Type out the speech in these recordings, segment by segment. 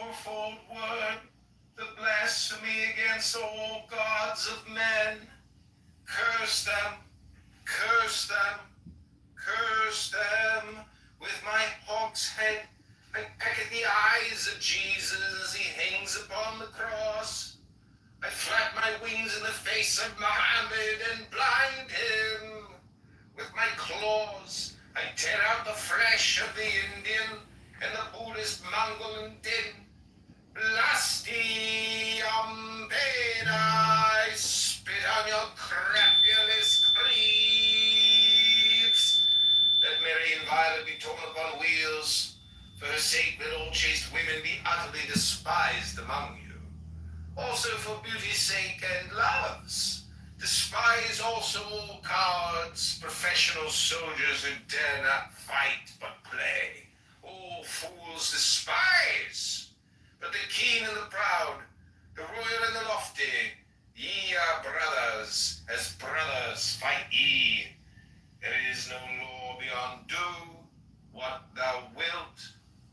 fourfold word, the blasphemy against all gods of men. Curse them, curse them, curse them. With my hawk's head, I peck at the eyes of Jesus as he hangs upon the cross. I flap my wings in the face of Muhammad and blind him. With my claws, I tear out the flesh of the Indian and the Buddhist Mongol and Din. Blasti Ambeda, I spit on your crapulous creeds. Let Mary and Violet be torn upon wheels. For her sake, let all chaste women be utterly despised among you. Also for beauty's sake and love's. Despise also all cowards, professional soldiers who dare not fight but play. All fools despise. But the keen and the proud, the royal and the lofty, ye are brothers, as brothers fight ye. There is no law beyond do what thou wilt.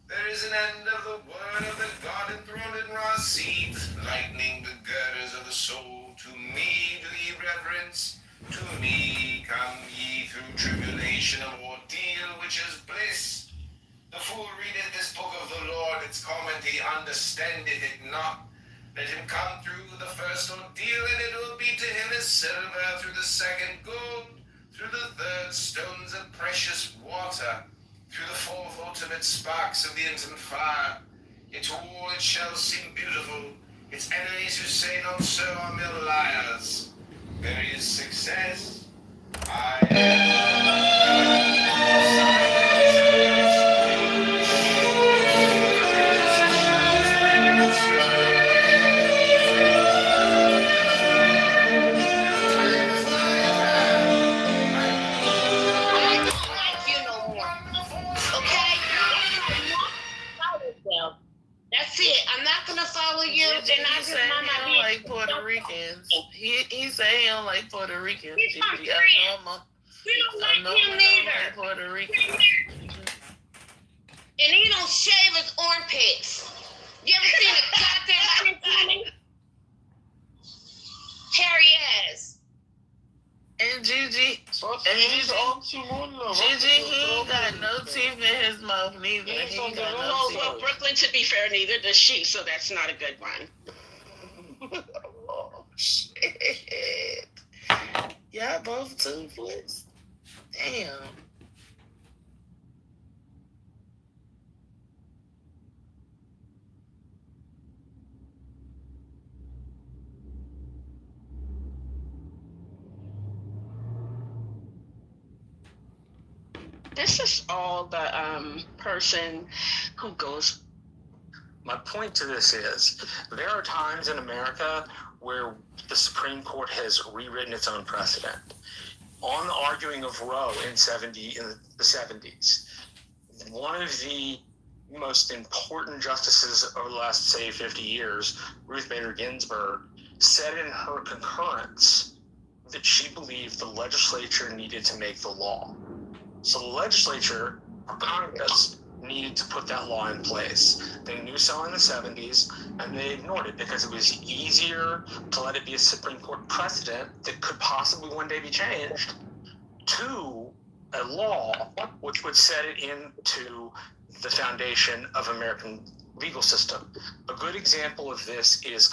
There is an end of the word of the God enthroned in Rasid, lightening the girders of the soul. To me do ye reverence, to me come ye through tribulation and ordeal, which is bliss. The fool readeth this book of the Lord, its comment, he understandeth it not. Let him come through the first ordeal, and it will be to him as silver, through the second gold, through the third stones of precious water, through the fourth ultimate sparks of the instant fire. Yet to all it shall seem beautiful. Its enemies who say not so are mere liars. There is success. I That's it. I'm not gonna follow you. They're not just not like Puerto Ricans. He say he don't like Puerto Ricans. He's from Korea. We don't like him neither. Puerto Rican. And he don't shave his armpits. You ever seen a goddamn Prince Honey? Hairy ass. And Gigi, he ain't got no teeth in his mouth neither. He ain't got no teeth. Well, Brooklyn, to be fair, neither does she, so that's not a good one. Oh, shit. Y'all both toothless? Damn. This is all the person who goes. My point to this is, there are times in America where the Supreme Court has rewritten its own precedent. On the arguing of Roe in the 70s, one of the most important justices over the last, say, 50 years, Ruth Bader Ginsburg, said in her concurrence that she believed the legislature needed to make the law. So the legislature, or Congress, needed to put that law in place. They knew so in the 70s, and they ignored it because it was easier to let it be a Supreme Court precedent that could possibly one day be changed to a law which would set it into the foundation of American legal system. A good example of this is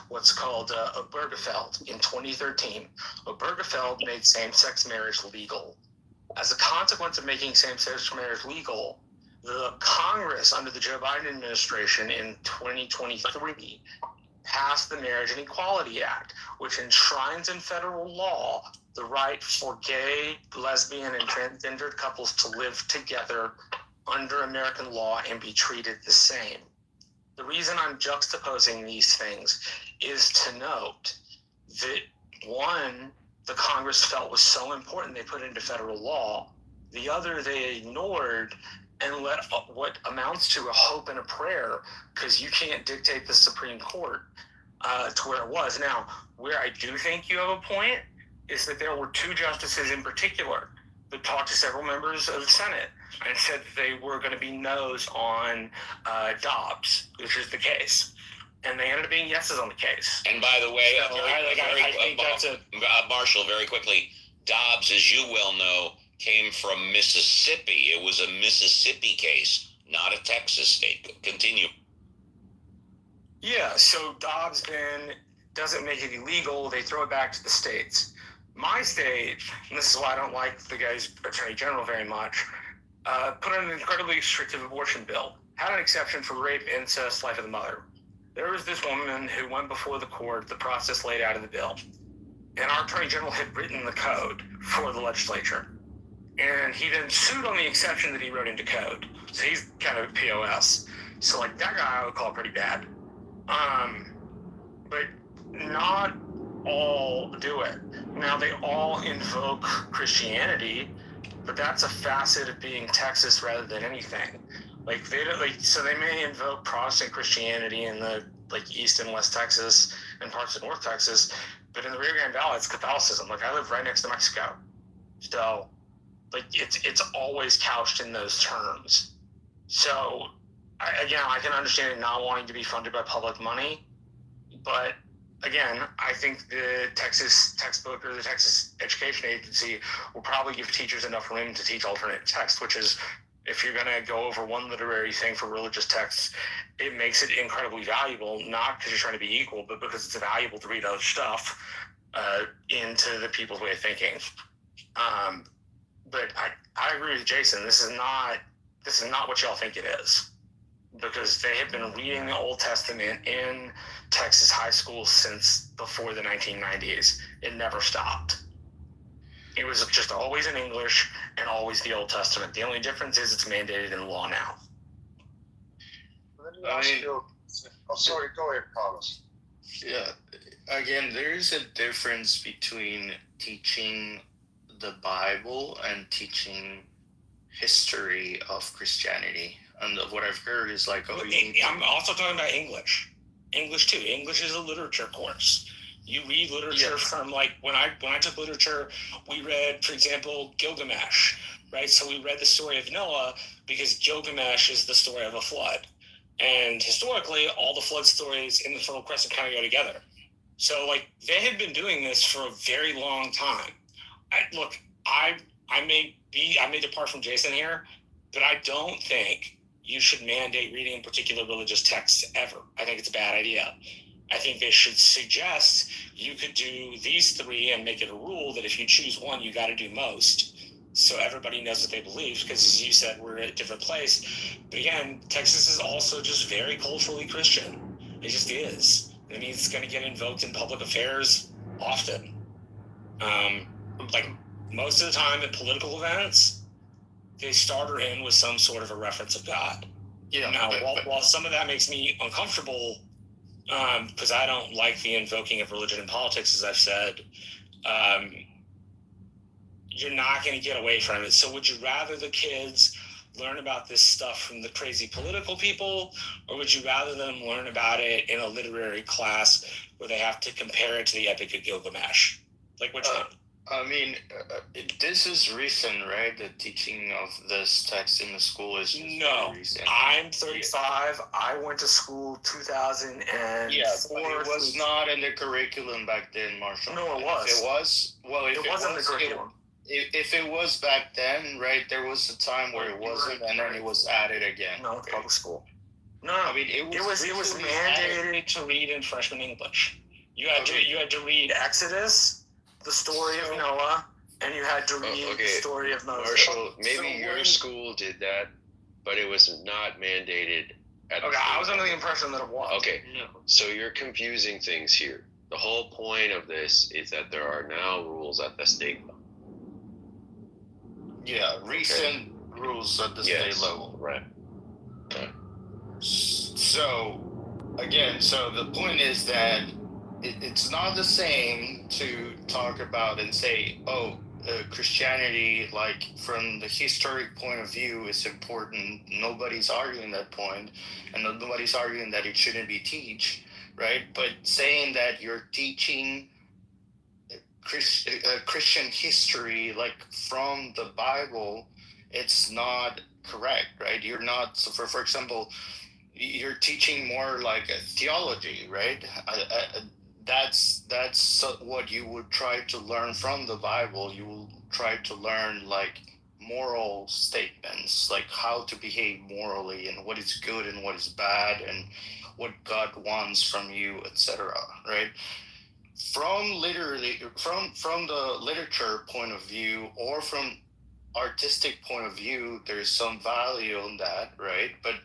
what's called Obergefell in 2013. Obergefell made same-sex marriage legal. As a consequence of making same-sex marriage legal, the Congress under the Joe Biden administration in 2023 passed the Marriage and Equality Act, which enshrines in federal law the right for gay, lesbian, and transgendered couples to live together under American law and be treated the same. The reason I'm juxtaposing these things is to note that, one, the Congress felt was so important they put into federal law. The other they ignored and let what amounts to a hope and a prayer, because you can't dictate the Supreme Court to where it was. Now, where I do think you have a point is that there were two justices in particular that talked to several members of the Senate and said that they were going to be no's on Dobbs, which is the case. And they ended up being yeses on the case. And by the way, So I think that's Marshall, very quickly, Dobbs, as you well know, came from Mississippi. It was a Mississippi case, not a Texas state. Continue. Yeah, so Dobbs then doesn't make it illegal. They throw it back to the states. My state, and this is why I don't like the guy's attorney general very much, put in an incredibly restrictive abortion bill, had an exception for rape, incest, life of the mother. There was this woman who went before the court, the process laid out in the bill. And our attorney general had written the code for the legislature. And he then sued on the exception that he wrote into code. So he's kind of a POS. So like that guy I would call pretty bad. But not all do it. Now they all invoke Christianity, but that's a facet of being Texas rather than anything. Like they don't so they may invoke Protestant Christianity in the like East and West Texas and parts of North Texas, but in the Rio Grande Valley it's Catholicism. Like I live right next to Mexico, so like it's always couched in those terms. So I can understand it not wanting to be funded by public money, but again, I think the Texas textbook or the Texas Education Agency will probably give teachers enough room to teach alternate text, which is, if you're going to go over one literary thing for religious texts, it makes it incredibly valuable, not because you're trying to be equal, but because it's valuable to read other stuff into the people's way of thinking. But I agree with Jason. This is not what y'all think it is, because they have been reading the Old Testament in Texas high schools since before the 1990s. It never stopped. It was just always in English and always the Old Testament. The only difference is it's mandated in law now. Let me ask you. Oh, sorry. Go ahead, Carlos. Yeah. Again, there is a difference between teaching the Bible and teaching history of Christianity. And what I've heard is like, I'm also talking about English. English too. English is a literature course. You read literature from like when I took literature, we read, for example, Gilgamesh, right? So we read the story of Noah because Gilgamesh is the story of a flood. And historically, all the flood stories in the Fertile Crescent kind of go together. So like they had been doing this for a very long time. I may depart from Jason here, but I don't think you should mandate reading particular religious texts ever. I think it's a bad idea. I think they should suggest you could do these three and make it a rule that if you choose one, you got to do most. So everybody knows what they believe, because as you said, we're at a different place. But again, Texas is also just very culturally Christian. It just is. I mean, it's going to get invoked in public affairs often. Like most of the time at political events, they start or end with some sort of a reference of God. Yeah. Now, while some of that makes me uncomfortable, because I don't like the invoking of religion in politics, as I've said, you're not going to get away from it. So would you rather the kids learn about this stuff from the crazy political people, or would you rather them learn about it in a literary class where they have to compare it to the Epic of Gilgamesh? Like which one? I mean, this is recent, right? The teaching of this text in the school is just No, recent. I'm 35. I went to school 2004. Yeah, but it was not in the curriculum back then, Marshall. No, it was. If it was, well, if It wasn't in the curriculum. If it was back then, right, there was a time where it wasn't, and then it was added again. No, public school. No, I mean, it was mandated to read in freshman English. You had to read Exodus, the story of Noah, and you had to read the story of Moses. Marshall, maybe your school did that, but it was not mandated at Okay, I was under the impression that it was. Okay, so you're confusing things here. The whole point of this is that there are now rules at the state level. Yeah, recent rules at the state level. Right. So, again, the point is that it's not the same to talk about and say, Christianity, like from the historic point of view, is important. Nobody's arguing that point, and nobody's arguing that it shouldn't be taught, right? But saying that you're teaching Christian history, like from the Bible, it's not correct, right? You're not, so for example, you're teaching more like a theology, right? That's what you would try to learn from the Bible. You will try to learn like moral statements, like how to behave morally and what is good and what is bad and what God wants from you, etc. Right? From literally from the literature point of view or from artistic point of view, there's some value in that, right? But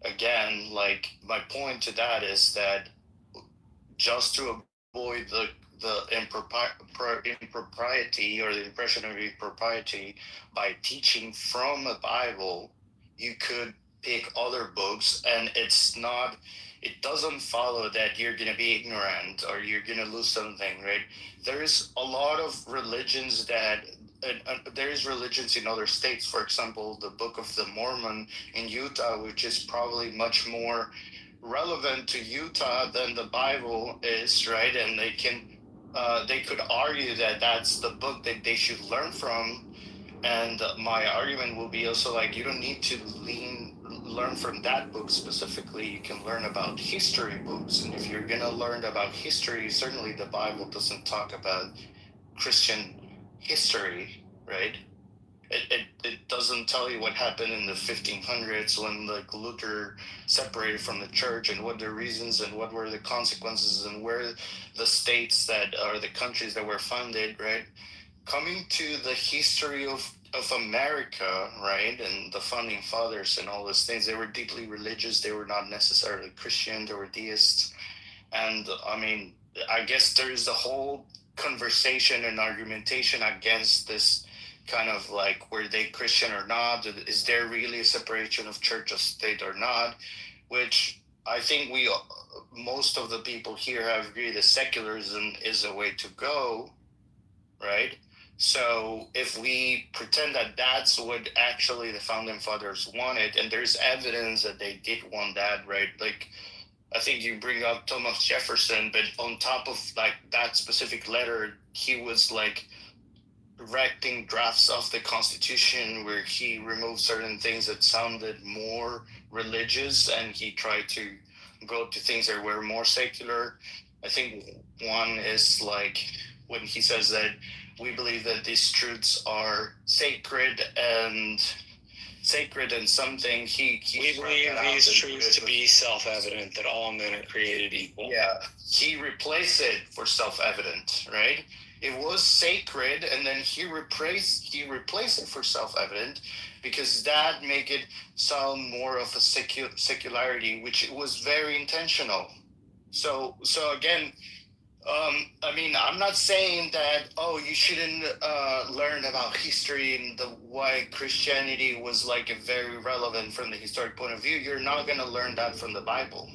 again, like my point to that is that just to avoid the impropriety or the impression of impropriety by teaching from a Bible, you could pick other books, and it doesn't follow that you're going to be ignorant or you're going to lose something, right? There's a lot of religions that there is religions in other states. For example, the Book of the Mormon in Utah, which is probably much more relevant to Utah than the Bible is, right? And they could argue that that's the book that they should learn from. And my argument will be also like, you don't need to learn from that book specifically. You can learn about history books, and if you're gonna learn about history, certainly the Bible doesn't talk about Christian history, right? It doesn't tell you what happened in the 1500s when like Luther separated from the church and what the reasons and what were the consequences and where the states that are the countries that were funded, right? Coming to the history of America, right, and the founding fathers and all those things, they were deeply religious. They were not necessarily Christian. They were deists. And I mean, I guess there's a whole conversation and argumentation against this kind of like, were they Christian or not? Is there really a separation of church of state or not? Which I think most of the people here have agreed that secularism is a way to go, right? So if we pretend that that's what actually the founding fathers wanted, and there's evidence that they did want that, right? Like, I think you bring up Thomas Jefferson, but on top of like that specific letter, he was like directing drafts of the Constitution where he removed certain things that sounded more religious, and he tried to go to things that were more secular. I think one is like when he says that we believe that these truths are sacred and something. We believe these truths to be self-evident, that all men are created equal. Yeah, he replaced it for self-evident, right? It was sacred, and then he replaced it for self-evident because that make it sound more of a secularity, which was very intentional. So again, I mean, I'm not saying that, you shouldn't learn about history and why Christianity was like very relevant from the historic point of view. You're not going to learn that from the Bible.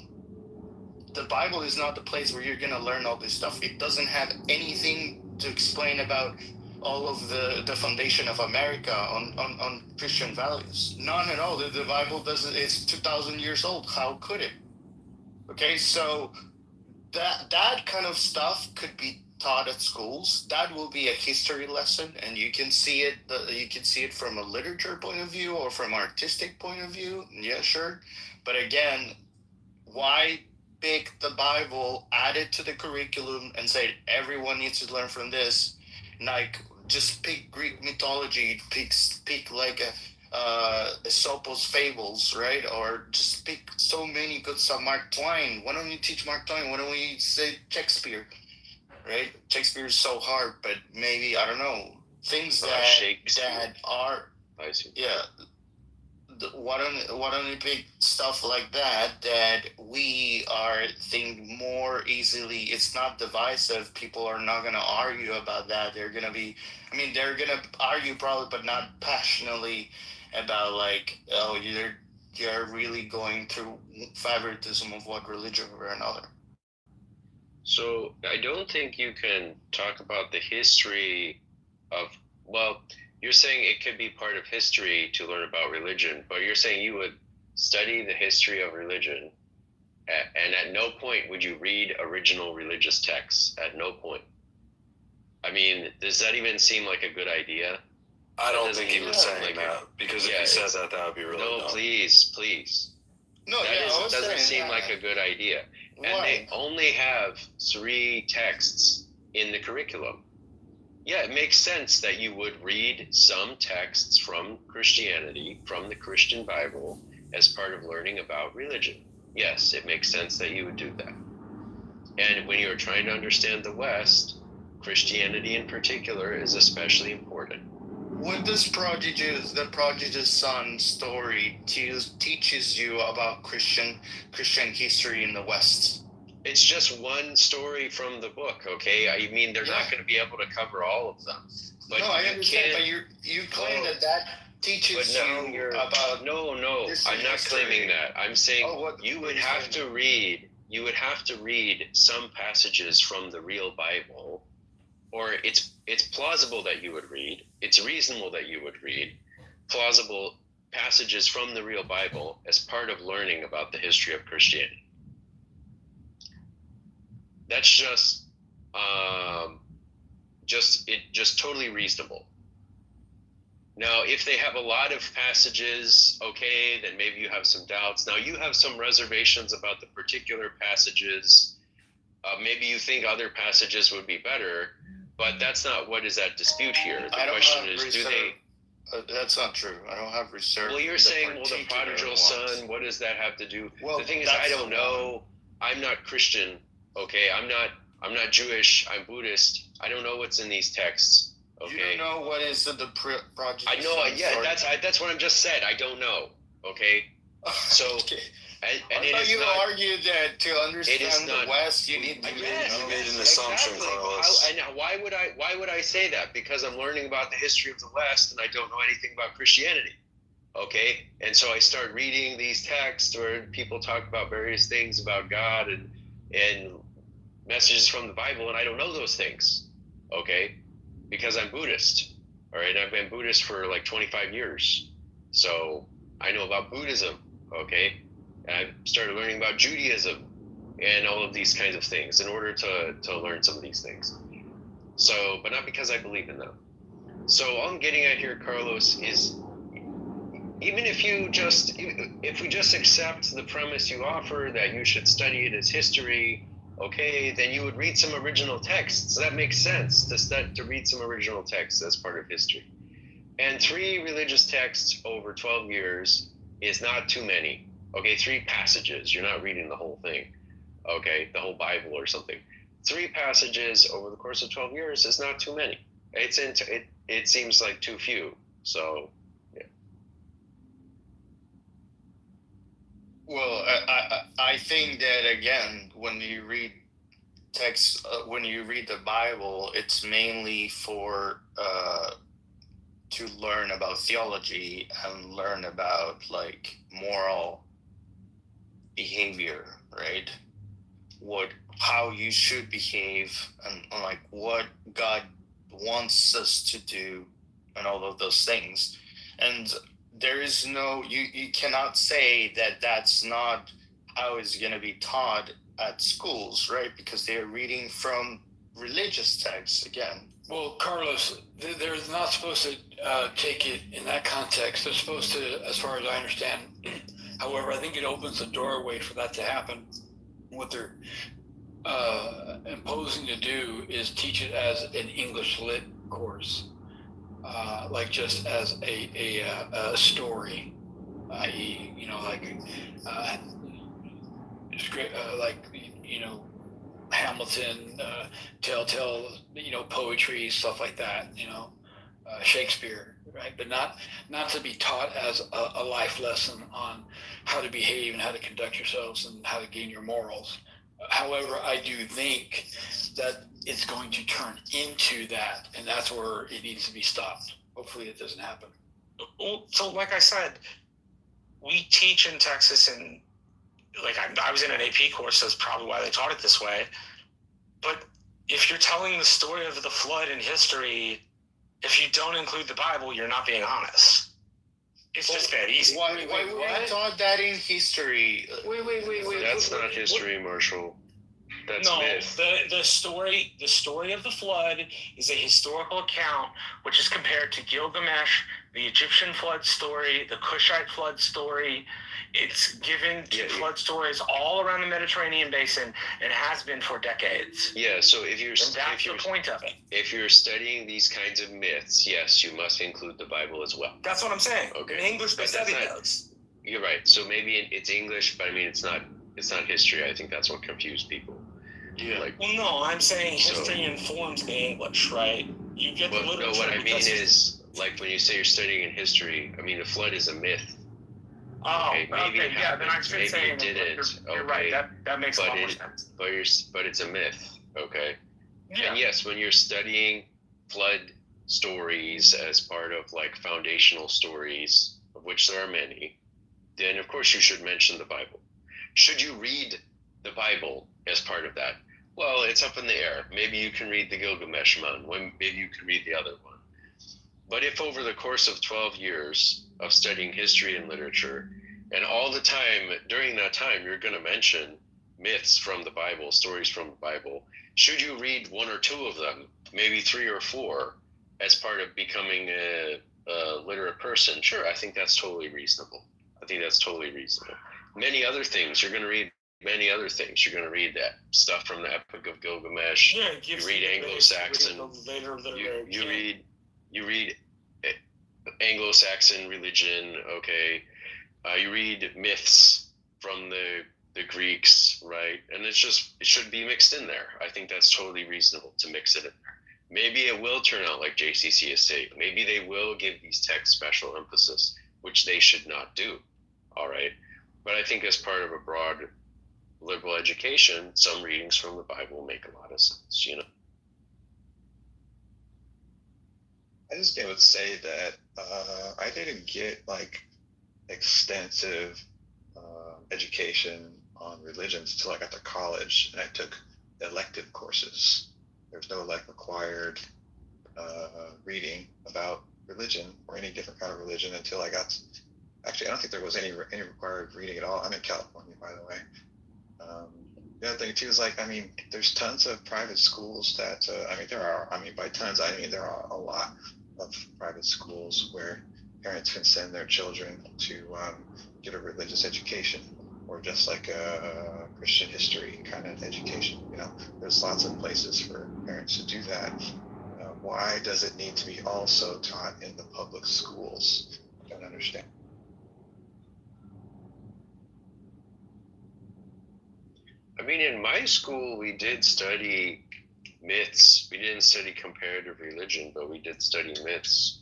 The Bible is not the place where you're going to learn all this stuff. It doesn't have anything to explain about all of the foundation of America on Christian values. None at all. The Bible doesn't. It's 2,000 years old. How could it? Okay, so that kind of stuff could be taught at schools. That will be a history lesson, and you can see it. You can see it from a literature point of view or from artistic point of view. Yeah, sure. But again, why pick the Bible, add it to the curriculum, and say everyone needs to learn from this? Like, just pick Greek mythology. Pick like Aesop's fables, right? Or just pick so many good stuff. Mark Twain. Why don't you teach Mark Twain? Why don't we say Shakespeare, right? Shakespeare is so hard, but maybe, I don't know, things that are, I see. Yeah. Why don't you pick stuff like that we are think more easily? It's not divisive. People are not going to argue about that. They're going to argue probably, but not passionately about like, you're really going through favoritism of one religion or another. So I don't think you can talk about the history of, you're saying it could be part of history to learn about religion, but you're saying you would study the history of religion, and at no point would you read original religious texts. At no point. I mean, does that even seem like a good idea? I don't doesn't think he even was sound saying like that, because if Yeah, he says that, that would be really No, dumb. please. No, That yeah, I was doesn't saying seem that. like a good idea. And Why? they only have 3 texts in the curriculum. Yeah, it makes sense that you would read some texts from Christianity, from the Christian Bible, as part of learning about religion. Yes, it makes sense that you would do that. And when you're trying to understand the West, Christianity in particular is especially important. What does the prodigal's son story teaches you about Christian history in the West? It's just one story from the book, okay? I mean, they're not going to be able to cover all of them. But no, I understand, but you claim that teaches you about. No, I'm not claiming that. I'm saying you would have to read some passages from the real Bible, or it's plausible that you would read. It's reasonable that you would read plausible passages from the real Bible as part of learning about the history of Christianity. That's just totally reasonable. Now, if they have a lot of passages, okay, then maybe you have some doubts. Now, you have some reservations about the particular passages. Maybe you think other passages would be better, but that's not what is at dispute here. The question is, do they... That's not true. I don't have reserve. Well, you're saying, the prodigal son, what does that have to do? Well, the thing is, I don't know. I'm not Christian, okay? I'm not Jewish. I'm Buddhist. I don't know what's in these texts, okay? You don't know what is the prodigal son? I know, yeah, that's what I just said. I don't know, okay? So... okay. And I thought you argued that to understand the West, you need to you made an assumption, Carlos. And why would I say that? Because I'm learning about the history of the West and I don't know anything about Christianity. Okay? And so I start reading these texts where people talk about various things about God and messages from the Bible, and I don't know those things. Okay? Because I'm Buddhist. All right? I've been Buddhist for like 25 years. So I know about Buddhism. Okay? And I started learning about Judaism and all of these kinds of things in order to learn some of these things. So, but not because I believe in them. So all I'm getting at here, Carlos, is even if we just accept the premise you offer that you should study it as history, okay, then you would read some original texts. That makes sense to read some original texts as part of history. And 3 religious texts over 12 years is not too many. Okay, 3 passages. You're not reading the whole thing. Okay, the whole Bible or something. 3 passages over the course of 12 years is not too many. It seems like too few. So, yeah. Well, I think that again, when you read text, when you read the Bible, it's mainly for to learn about theology and learn about like moral behavior, right? How you should behave and like what God wants us to do and all of those things. And there is no, you cannot say that that's not how it's going to be taught at schools, right? Because they're reading from religious texts again. Well, Carlos, they're not supposed to take it in that context. They're supposed to, as far as I understand. However, I think it opens the doorway for that to happen. What they're imposing to do is teach it as an English lit course, like just as a story, i.e., Hamilton, telltale, poetry, stuff like that, Shakespeare, right? But not to be taught as a life lesson on how to behave and how to conduct yourselves and how to gain your morals. However, I do think that it's going to turn into that, and that's where it needs to be stopped. Hopefully it doesn't happen. So like I said, we teach in Texas, and I was in an AP course, so that's probably why they taught it this way. But if you're telling the story of the flood in history, if you don't include the Bible, you're not being honest. It's just that easy. Why were we taught that in history? Wait. That's not history, Marshall. That's no, myth. the story of the flood is a historical account which is compared to Gilgamesh, the Egyptian flood story, the Cushite flood story. It's given to flood stories all around the Mediterranean basin and has been for decades. Yeah, so if you're the point of it. If you're studying these kinds of myths, yes, you must include the Bible as well. That's what I'm saying. Okay. In English, they study those. You're right. So maybe it's English, but I mean it's not history. I think that's what confused people. Yeah. Well, no, I'm saying history informs the English, right? You get the literature. No, what I mean is, like, when you say you're studying in history, I mean, the flood is a myth. Oh, okay, yeah, then I should say it didn't. You're right, that makes a lot more sense. But it's a myth, okay? Yeah. And yes, when you're studying flood stories as part of, like, foundational stories, of which there are many, then, of course, you should mention the Bible. Should you read the Bible as part of that? Well, it's up in the air. Maybe you can read the Gilgamesh one. Maybe you can read the other one. But if over the course of 12 years of studying history and literature, and all the time, during that time, you're going to mention myths from the Bible, stories from the Bible, should you read one or two of them, maybe 3 or 4, as part of becoming a literate person? Sure, I think that's totally reasonable. Many other things, you're going to read many other things. You're going to read that stuff from the Epic of Gilgamesh. Yeah, you read Anglo-Saxon. You read Anglo-Saxon religion. Okay, you read myths from the Greeks, right? And it should be mixed in there. I think that's totally reasonable to mix it in there. Maybe it will turn out like JCC is saying. Maybe they will give these texts special emphasis, which they should not do. All right, but I think as part of a broad liberal education, some readings from the Bible make a lot of sense, you know. I just would say that I didn't get like extensive education on religions until I got to college and I took elective courses. There's no like required reading about religion or any different kind of religion until I got actually, I don't think there was any required reading at all. I'm in California, by the way. The other thing too is like, I mean, there's tons of private schools that, by tons, I mean, there are a lot of private schools where parents can send their children to get a religious education or just like a Christian history kind of education. You know, there's lots of places for parents to do that. Why does it need to be also taught in the public schools? I don't understand. I mean, in my school, we did study myths. We didn't study comparative religion, but we did study myths.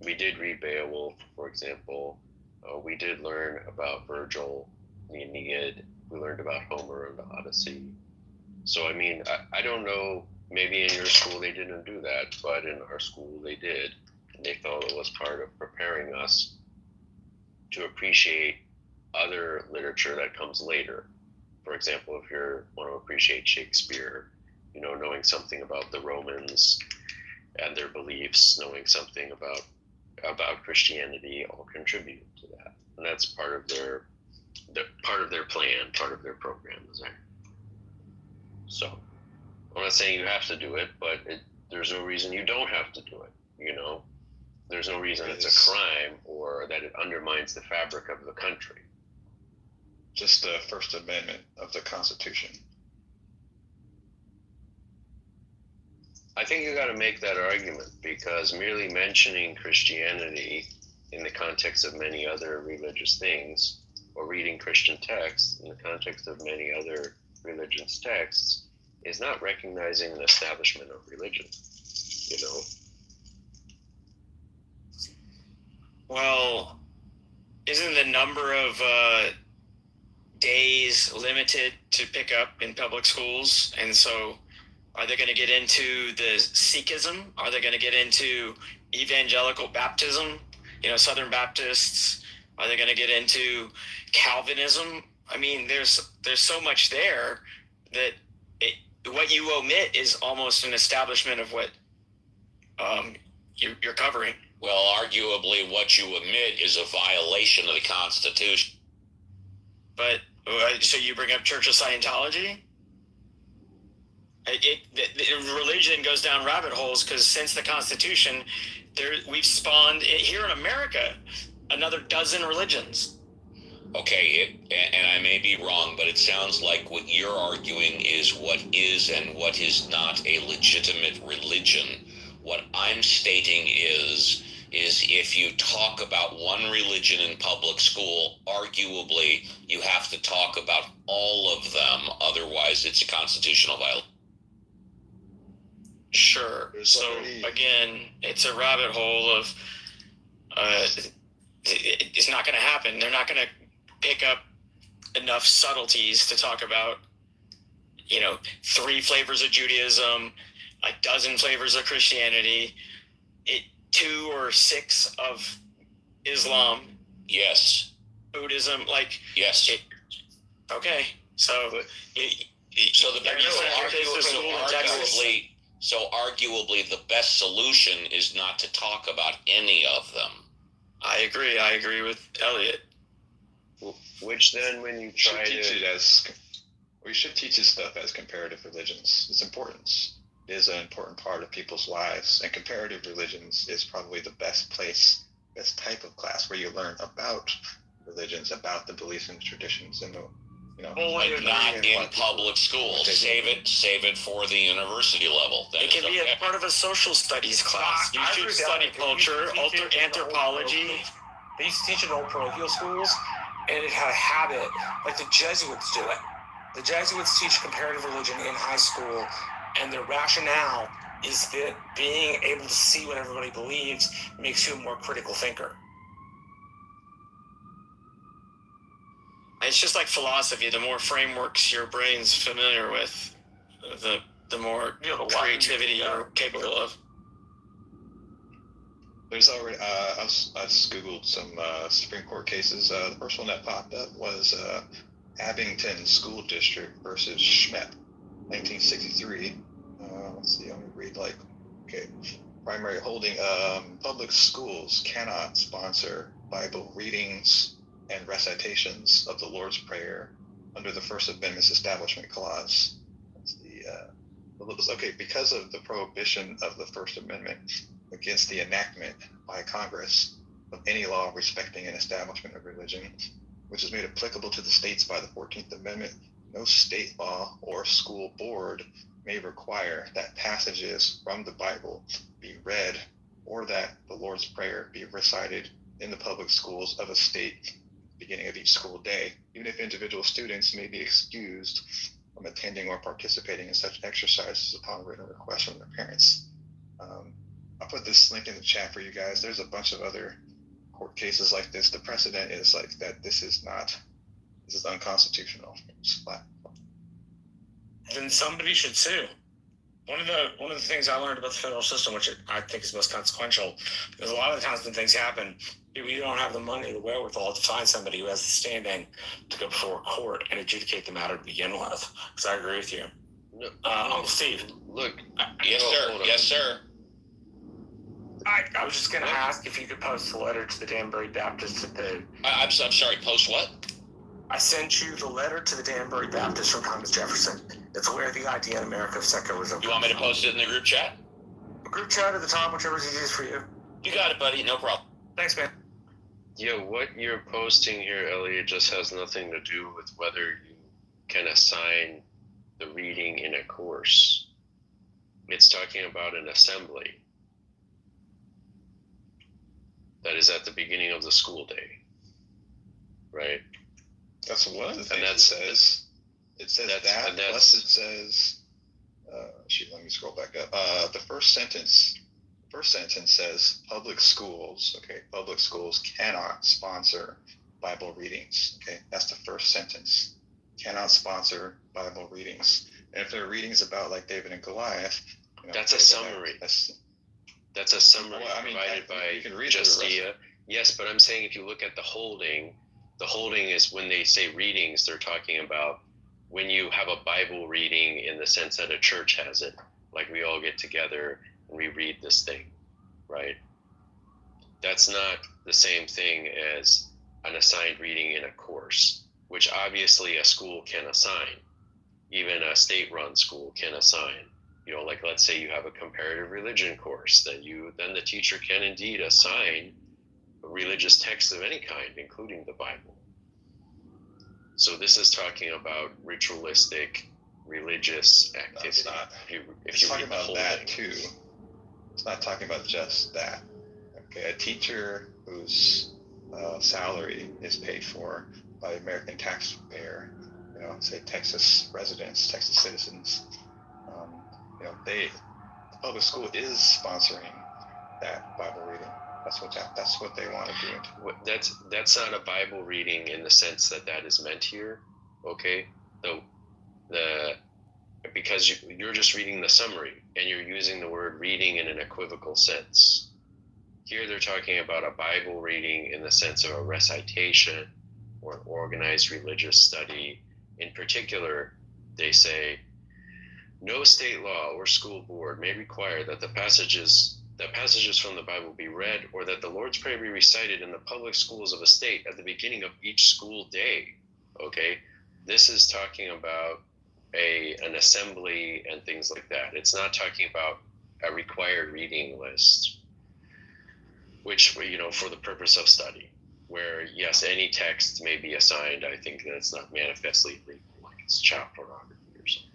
We did read Beowulf, for example. We did learn about Virgil, the Aeneid. We learned about Homer and the Odyssey. So, I mean, I don't know, maybe in your school they didn't do that, but in our school they did. And they thought it was part of preparing us to appreciate other literature that comes later. For example, if you want to appreciate Shakespeare, you know, knowing something about the Romans and their beliefs, knowing something about Christianity, all contribute to that, and that's part of their plan, part of their program. So, I'm not saying you have to do it, but there's no reason you don't have to do it. You know, there's no reason it's a crime or that it undermines the fabric of the country. Just the First Amendment of the Constitution. I think you got to make that argument because merely mentioning Christianity in the context of many other religious things or reading Christian texts in the context of many other religious texts is not recognizing an establishment of religion, you know? Well, isn't the number of days limited to pick up in public schools? And so are they going to get into the Sikhism? Are they going to get into evangelical baptism? You know, Southern Baptists? Are they going to get into Calvinism? I mean, there's so much there that what you omit is almost an establishment of what you're covering. Well, arguably what you omit is a violation of the Constitution. But So you bring up Church of Scientology? The religion goes down rabbit holes because since the Constitution, we've spawned here in America another dozen religions. Okay, and I may be wrong, but it sounds like what you're arguing is what is and what is not a legitimate religion. What I'm stating is if you talk about one religion in public school, arguably you have to talk about all of them, otherwise it's a constitutional violation. Sure. So again, it's a rabbit hole of it's not going to happen. They're not going to pick up enough subtleties to talk about, 3 flavors of Judaism, a dozen flavors of Christianity, 2 or 6 of Islam. Yes. Buddhism, yes. Okay. So arguably the best solution is not to talk about any of them. I agree with Elliot. Which then, when you try we should teach this stuff as comparative religions. It's important. It is an important part of people's lives, and comparative religions is probably the best type of class where you learn about religions, about the beliefs and traditions, and but not in public schools. Save it for the university level. It can be a part of a social studies class. You should study culture, anthropology. They used to teach in old parochial schools, and it had a habit, like the Jesuits do it. The Jesuits teach comparative religion in high school, and their rationale is that being able to see what everybody believes makes you a more critical thinker. It's just like philosophy. The more frameworks your brain's familiar with, the more creativity you're capable of. There's already, I've Googled some Supreme Court cases. The first one that popped up was Abington School District versus Schmepp, 1963. Let's see, I'm going to read primary holding. Public schools cannot sponsor Bible readings and recitations of the Lord's Prayer under the First Amendment's Establishment Clause. That's because of the prohibition of the First Amendment against the enactment by Congress of any law respecting an establishment of religion, which is made applicable to the states by the 14th Amendment, no state law or school board may require that passages from the Bible be read or that the Lord's Prayer be recited in the public schools of a state beginning of each school day, even if individual students may be excused from attending or participating in such exercises upon written request from their parents. I'll put this link in the chat for you guys. There's a bunch of other court cases like this. The precedent is that this is unconstitutional. Then somebody should sue. One of the things I learned about the federal system, which I think is most consequential, is a lot of the times when things happen, we don't have the money or the wherewithal to find somebody who has the standing to go before a court and adjudicate the matter to begin with. Because I agree with you. Steve. Look. Yes, sir. Yes, sir. I was just going to ask if you could post a letter to the Danbury Baptist at the... I'm sorry, post what? I sent you the letter to the Danbury Baptist from Thomas Jefferson. It's where the idea in America of secularism. You want me to post it in the group chat? Group chat at the top, whichever's easiest for you. You got it, buddy. No problem. Thanks, man. Yo, what you're posting here, Elliot, just has nothing to do with whether you can assign the reading in a course. It's talking about an assembly that is at the beginning of the school day, right? That's one of the things it says. It says that, plus it says, let me scroll back up. The first sentence says public schools cannot sponsor Bible readings. Okay, that's the first sentence. Cannot sponsor Bible readings. And if there are readings about like David and Goliath, that's a summary. That's a summary provided by Justia. Yes, but I'm saying if you look at the holding is when they say readings, they're talking about when you have a Bible reading in the sense that a church has it, like we all get together and we read this thing, right? That's not the same thing as an assigned reading in a course. which obviously a school can assign. Even a state-run school can assign. You know, like let's say you have a comparative religion course, then the teacher can indeed assign a religious text of any kind, including the Bible. So this is talking about ritualistic religious activity. It's not. If you talking read the about whole that thing. too. It's not talking about just that. Okay, a teacher whose salary is paid for by the American taxpayer, you know, say Texas residents, Texas citizens, you know, the public school is sponsoring that Bible reading. That's what they want to do. That's not a Bible reading in the sense that is meant here, okay? Because you're just reading the summary and you're using the word reading in an equivocal sense. Here they're talking about a Bible reading in the sense of a recitation or an organized religious study. In particular, they say, no state law or school board may require that passages from the Bible be read or that the Lord's Prayer be recited in the public schools of a state at the beginning of each school day. Okay? This is talking about an assembly and things like that. It's not talking about a required reading list, which, you know, for the purpose of study, where yes, any text may be assigned. I think that it's not manifestly illegal, like it's child pornography or something.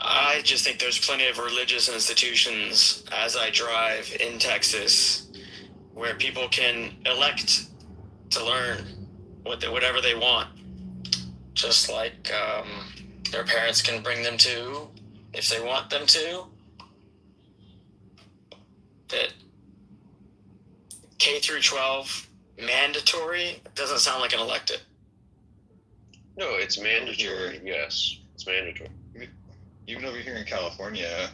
I just think there's plenty of religious institutions as I drive in Texas where people can elect to learn whatever they want, just like their parents can bring them to if they want them to. That K through 12 mandatory doesn't sound like an elective. No, it's mandatory. Yes, it's mandatory. Even over here in California,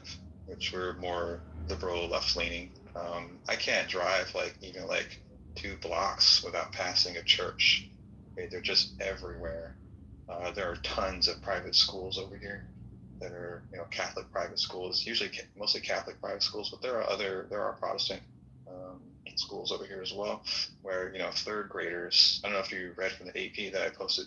which we're more liberal, left-leaning, I can't drive even 2 blocks without passing a church. Okay, they're just everywhere. There are tons of private schools over here that are, Catholic private schools, usually mostly Catholic private schools, but there are Protestant schools over here as well, where, 3rd graders, I don't know if you read from the AP that I posted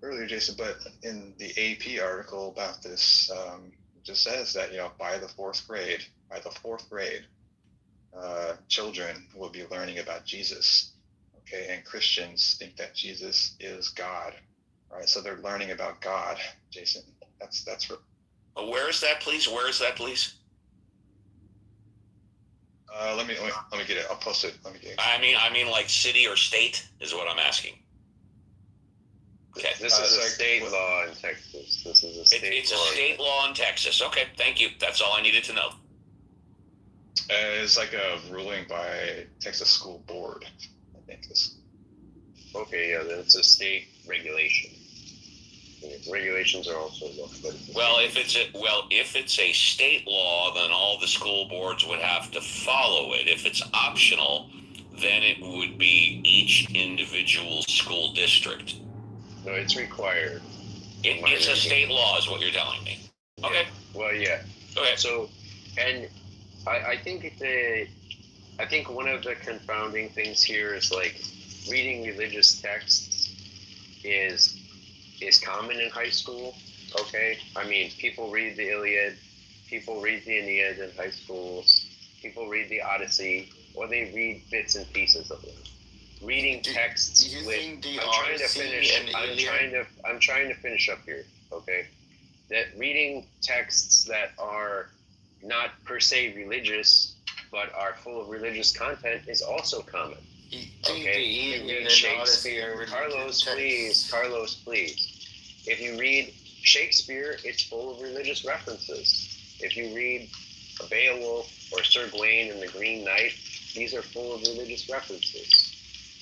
earlier, Jason, but in the AP article about this, it just says that, by the fourth grade, children will be learning about Jesus. Okay, and Christians think that Jesus is God, right? So they're learning about God, Jason. That's Where is that, please? let me get it. I'll post it. Let me get it. I mean, like city or state is what I'm asking. Okay. This is a state law in Texas. It's a state law in Texas. Okay, thank you. That's all I needed to know. It's like a ruling by Texas School Board, I think. Okay, yeah, then it's a state regulation. Regulations are also law. If it's a state law, then all the school boards would have to follow it. If it's optional, then it would be each individual school district. No, it's required. It's a state law, is what you're telling me. Okay. Yeah. Well, yeah. Okay. So, and I think one of the confounding things here is reading religious texts is common in high school. Okay, I mean, people read the Iliad, people read the Aeneid in high school, people read the Odyssey, or they read bits and pieces of them. Reading texts I'm trying to finish up here, okay? That reading texts that are not per se religious, but are full of religious content is also common. Okay? You read Shakespeare. Carlos, please. If you read Shakespeare, it's full of religious references. If you read Beowulf or Sir Gawain and the Green Knight, these are full of religious references.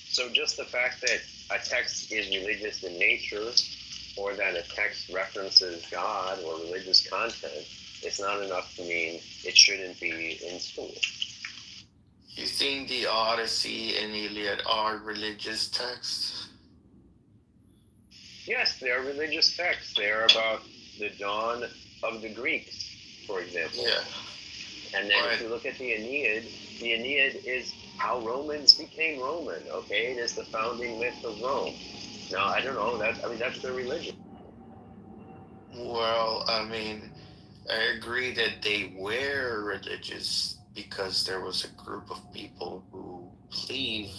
So just the fact that a text is religious in nature, or that a text references God or religious content, it's not enough to mean it shouldn't be in school. You think the Odyssey and Iliad are religious texts? Yes, they are religious texts. They are about the dawn of the Greeks. for example. Yeah. And then Right. if you look at the Aeneid is how Romans became Roman. Okay, it is the founding myth of Rome. Now I don't know that's their religion. Well, I mean, I agree that they were religious because there was a group of people who believe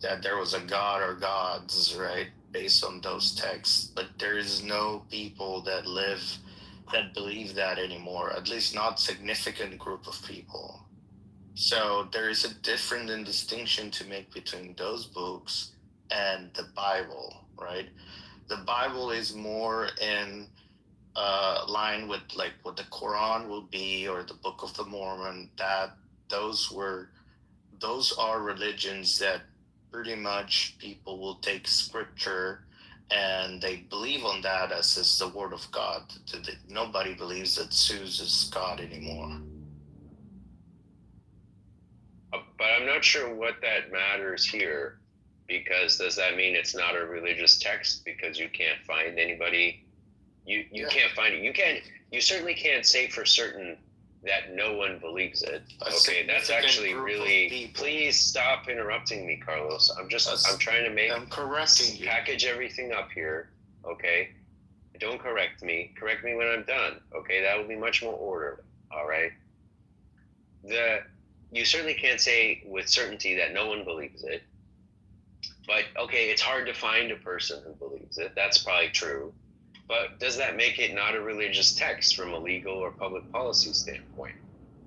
that there was a god or gods, right, based on those texts. But there is no people that believe that anymore, at least not significant group of people. So there is a difference and distinction to make between those books and the Bible, right? The Bible is more in line with like what the Quran will be, or the Book of the Mormon. That those are religions that pretty much people will take scripture and they believe on that as is the word of God. Nobody believes that Zeus is God anymore. But I'm not sure what that matters here, because does that mean it's not a religious text because you can't find anybody? You can't find it. You certainly can't say for certain that no one believes it. Okay, that's actually really. Please stop interrupting me, Carlos. I'm trying to I'm correcting you. package everything up here. Okay, don't correct me. Correct me when I'm done. Okay, that will be much more orderly. All right. You certainly can't say with certainty that no one believes it. But okay, it's hard to find a person who believes it. That's probably true. But does that make it not a religious text from a legal or public policy standpoint?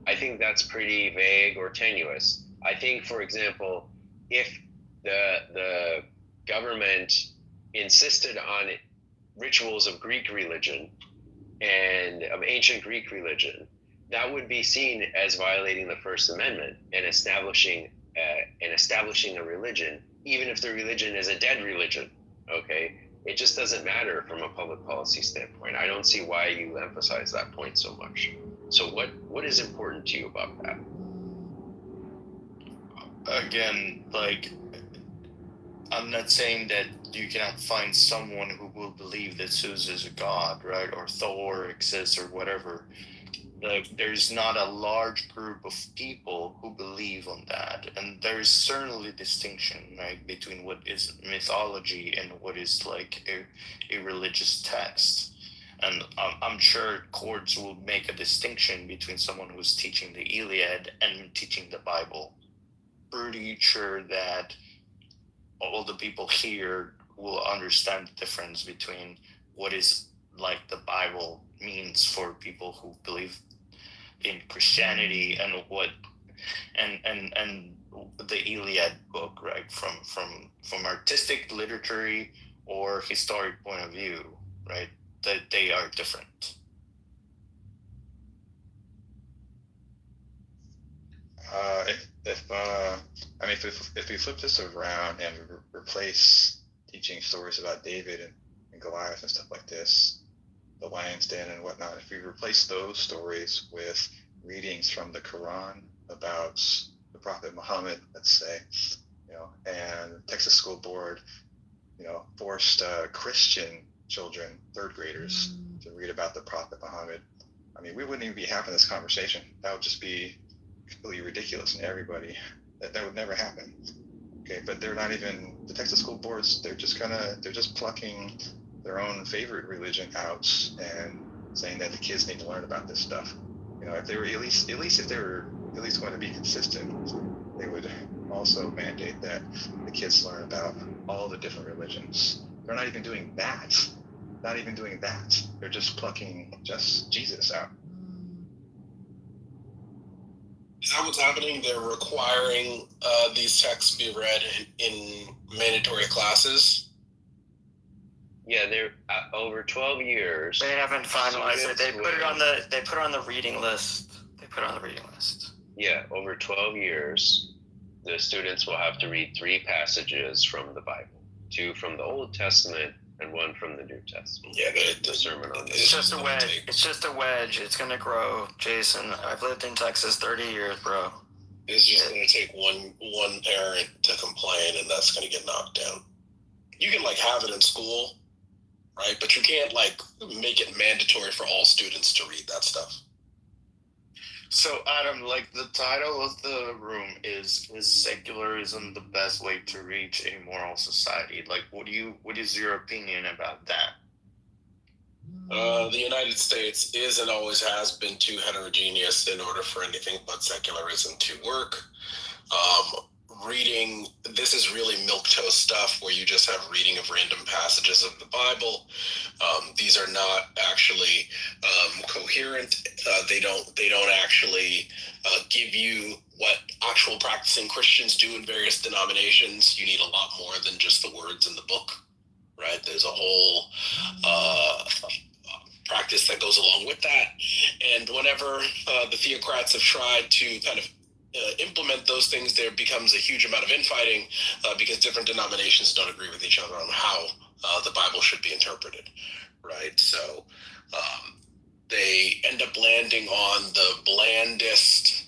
I think that's pretty vague or tenuous. I think, for example, if the government insisted on rituals of Greek religion and of ancient Greek religion, that would be seen as violating the First Amendment and establishing a religion, even if the religion is a dead religion. Okay. It just doesn't matter from a public policy standpoint. I don't see why you emphasize that point so much. So what is important to you about that? Again, like, I'm not saying that you cannot find someone who will believe that Zeus is a god, right? Or Thor exists or whatever. Like, there's not a large group of people who believe on that. And there's certainly a distinction, right, between what is mythology and what is like a religious text. And I'm sure courts will make a distinction between someone who's teaching the Iliad and teaching the Bible. Pretty sure that all the people here will understand the difference between what is like the Bible means for people who believe in Christianity and what and the Iliad book, right, from artistic, literary, or historic point of view, right, that they are different. If we flip this around and replace teaching stories about David and Goliath and stuff like this, the lion's den and whatnot, if we replace those stories with readings from the Quran about the Prophet Muhammad, let's say, and Texas School Board, forced Christian children, third graders, to read about the Prophet Muhammad, I mean, we wouldn't even be having this conversation. That would just be completely ridiculous and everybody. That would never happen. Okay, but they're not even, the Texas School Boards, they're just plucking their own favorite religion out and saying that the kids need to learn about this stuff. If they were at least if they were at least going to be consistent, they would also mandate that the kids learn about all the different religions. They're not even doing that. They're just plucking just Jesus out. Is that what's happening? They're requiring these texts be read in mandatory classes? Yeah, they're over 12 years. They haven't finalized it. They put it on the reading list. Yeah, over 12 years, the students will have to read 3 passages from the Bible, 2 from the Old Testament and 1 from the New Testament. Yeah, the sermon on it's just a wedge. It's just a wedge. It's gonna grow, Jason. I've lived in Texas 30 years, bro. It's just going to take one parent to complain, and that's going to get knocked down. You can have it in school, right? But you can't make it mandatory for all students to read that stuff. So Adam, like the title of the room is secularism the best way to reach a moral society? Like, what is your opinion about that? The United States is and always has been too heterogeneous in order for anything but secularism to work. Reading, this is really milquetoast stuff where you just have reading of random passages of the Bible. These are not actually coherent. They don't actually give you what actual practicing Christians do in various denominations. You need a lot more than just the words in the book, right? There's a whole practice that goes along with that. And whenever the theocrats have tried to kind of implement those things, there becomes a huge amount of infighting because different denominations don't agree with each other on how the Bible should be interpreted, right? So they end up landing on the blandest,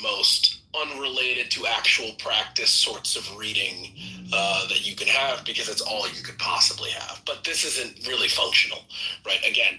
most unrelated to actual practice sorts of reading that you can have because it's all you could possibly have. But this isn't really functional, right? Again,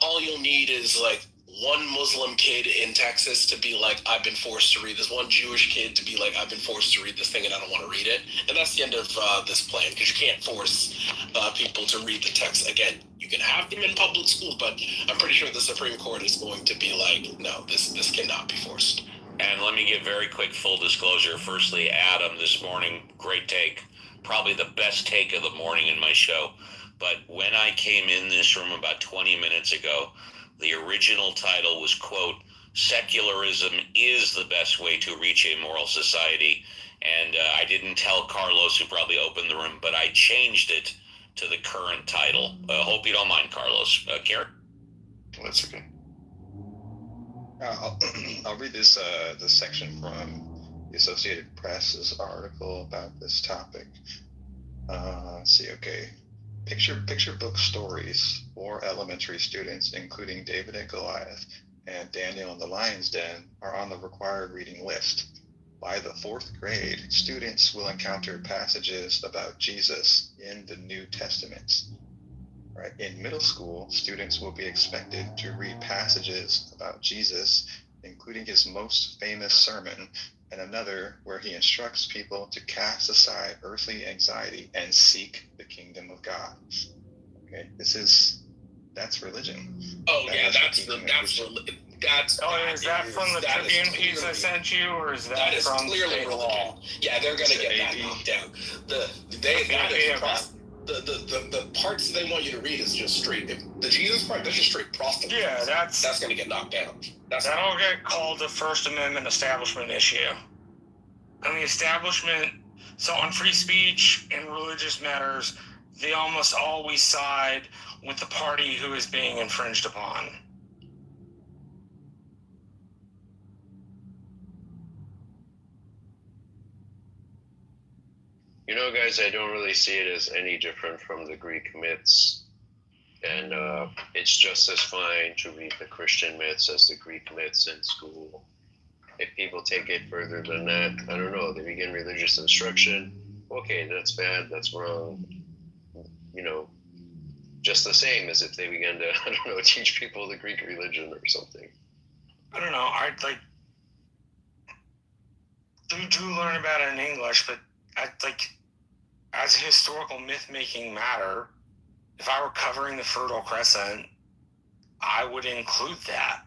all you'll need is like one Muslim kid in Texas to be like, I've been forced to read this, one Jewish kid to be like, I've been forced to read this thing and I don't want to read it. And that's the end of this plan, because you can't force people to read the text. Again, you can have them in public school, but I'm pretty sure the Supreme Court is going to be like, no, this cannot be forced. And let me give very quick full disclosure. Firstly, Adam, this morning, great take. Probably the best take of the morning in my show. But when I came in this room about 20 minutes ago, the original title was, quote, secularism is the best way to reach a moral society. And I didn't tell Carlos, who probably opened the room, but I changed it to the current title. Hope you don't mind, Carlos. Karen? That's okay. I'll read this section from the Associated Press's article about this topic. Let's see, okay. Picture book stories for elementary students, including David and Goliath and Daniel in the Lion's Den, are on the required reading list. By the 4th grade, students will encounter passages about Jesus in the New Testament. Right. In middle school, students will be expected to read passages about Jesus, including his most famous sermon, and another where he instructs people to cast aside earthly anxiety and seek the kingdom of God. Okay, that's religion. Oh, That yeah, is that's critiquing is that from the Tribune piece I sent you, or is that is from clearly state religion. law? Yeah, they're going to get that knocked down. The parts they want you to read is just straight. The Jesus part, that's just straight proselytizing. Yeah, that's going to get knocked down. That'll get called a First Amendment establishment issue. And the establishment, so on free speech and religious matters, they almost always side with the party who is being infringed upon. You know, guys, I don't really see it as any different from the Greek myths. And it's just as fine to read the Christian myths as the Greek myths in school. If people take it further than that, I don't know, they begin religious instruction. Okay, that's bad, that's wrong. You know, just the same as if they began to, I don't know, teach people the Greek religion or something. I don't know, I'd like, you do learn about it in English, but as a historical myth-making matter, if I were covering the Fertile Crescent, I would include that.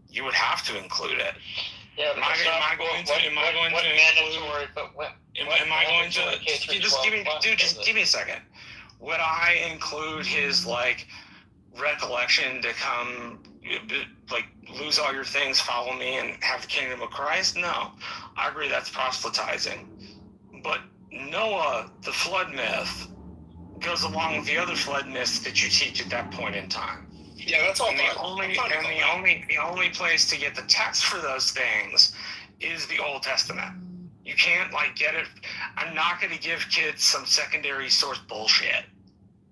You would have to include it. Yeah, Am I going to just give me a second. Would I include his recollection to come, lose all your things, follow me, and have the kingdom of Christ? No, I agree that's proselytizing. But Noah, the flood myth, goes along with the other flood myths that you teach at that point in time. Yeah, that's all. The only place to get the text for those things is the Old Testament. You can't get it. I'm not going to give kids some secondary source bullshit.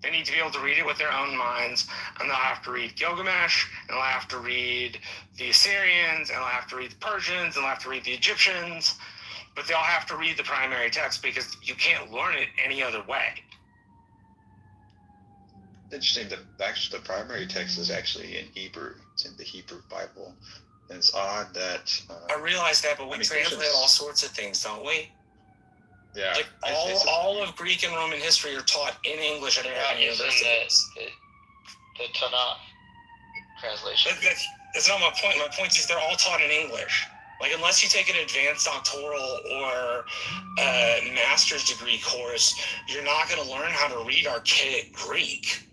They need to be able to read it with their own minds, and they'll have to read Gilgamesh, and they'll have to read the Assyrians, and they'll have to read the Persians, and they'll have to read the Egyptians, but they'll have to read the primary text because you can't learn it any other way. interesting. The primary text is actually in Hebrew. It's in the Hebrew Bible, and it's odd that. I realize that, but we translate Christians- all sorts of things, don't we? Yeah. Like all of Greek and Roman history are taught in English at American universities. The Tanakh translation. That's not my point. My point is they're all taught in English. Like, unless you take an advanced doctoral or master's degree course, you're not going to learn how to read archaic Greek.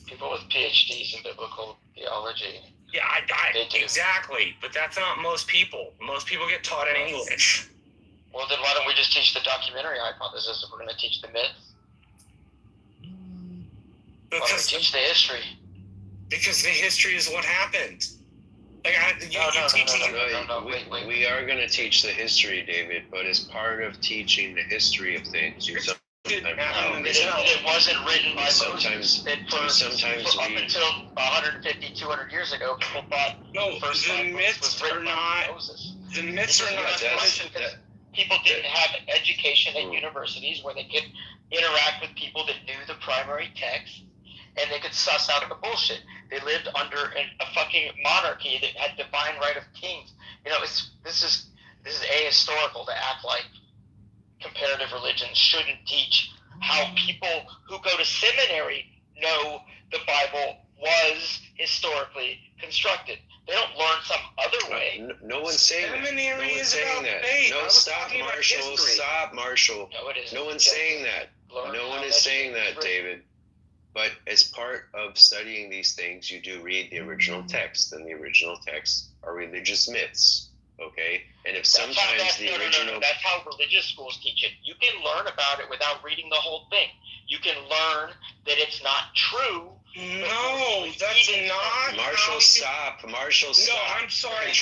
People with PhDs in biblical theology. Yeah, exactly. But that's not most people. Most people get taught in English. Well, then why don't we just teach the documentary hypothesis if we're going to teach the myth? Why don't we teach the history? Because the history is what happened. Like, Wait. We are going to teach the history, David, but as part of teaching the history of things, you sometimes it wasn't written by sometimes up until 150, 200 years ago, people thought the myths are not. The myths are not. People didn't have education at universities where they could interact with people that knew the primary text, and they could suss out the bullshit. They lived under a fucking monarchy that had divine right of kings. You know, this is ahistorical to act like comparative religions shouldn't teach how people who go to seminary know the Bible was historically constructed. They don't learn some other way. No one's saying that. No one's saying that. No, stop, Marshall. Stop, Marshall. No, it isn't. No one's saying that. No one is saying that, David. But as part of studying these things, you do read the original text, and the original texts are religious myths. Okay? And if sometimes the original... That's how religious schools teach it. You can learn about it without reading the whole thing. You can learn that it's not true. No, that's not. Marshall, stop. Marshall, stop. No, I'm sorry.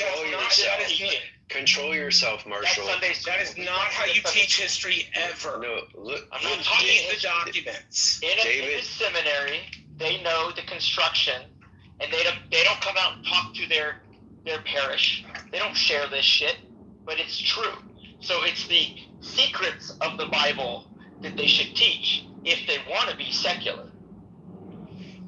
Control yourself, Marshall. That is not how you teach history ever. No, look. I'm not talking the documents. In a seminary, they know the construction, and they don't come out and talk to their parish. They don't share this shit, but it's true. So it's the secrets of the Bible that they should teach if they want to be secular.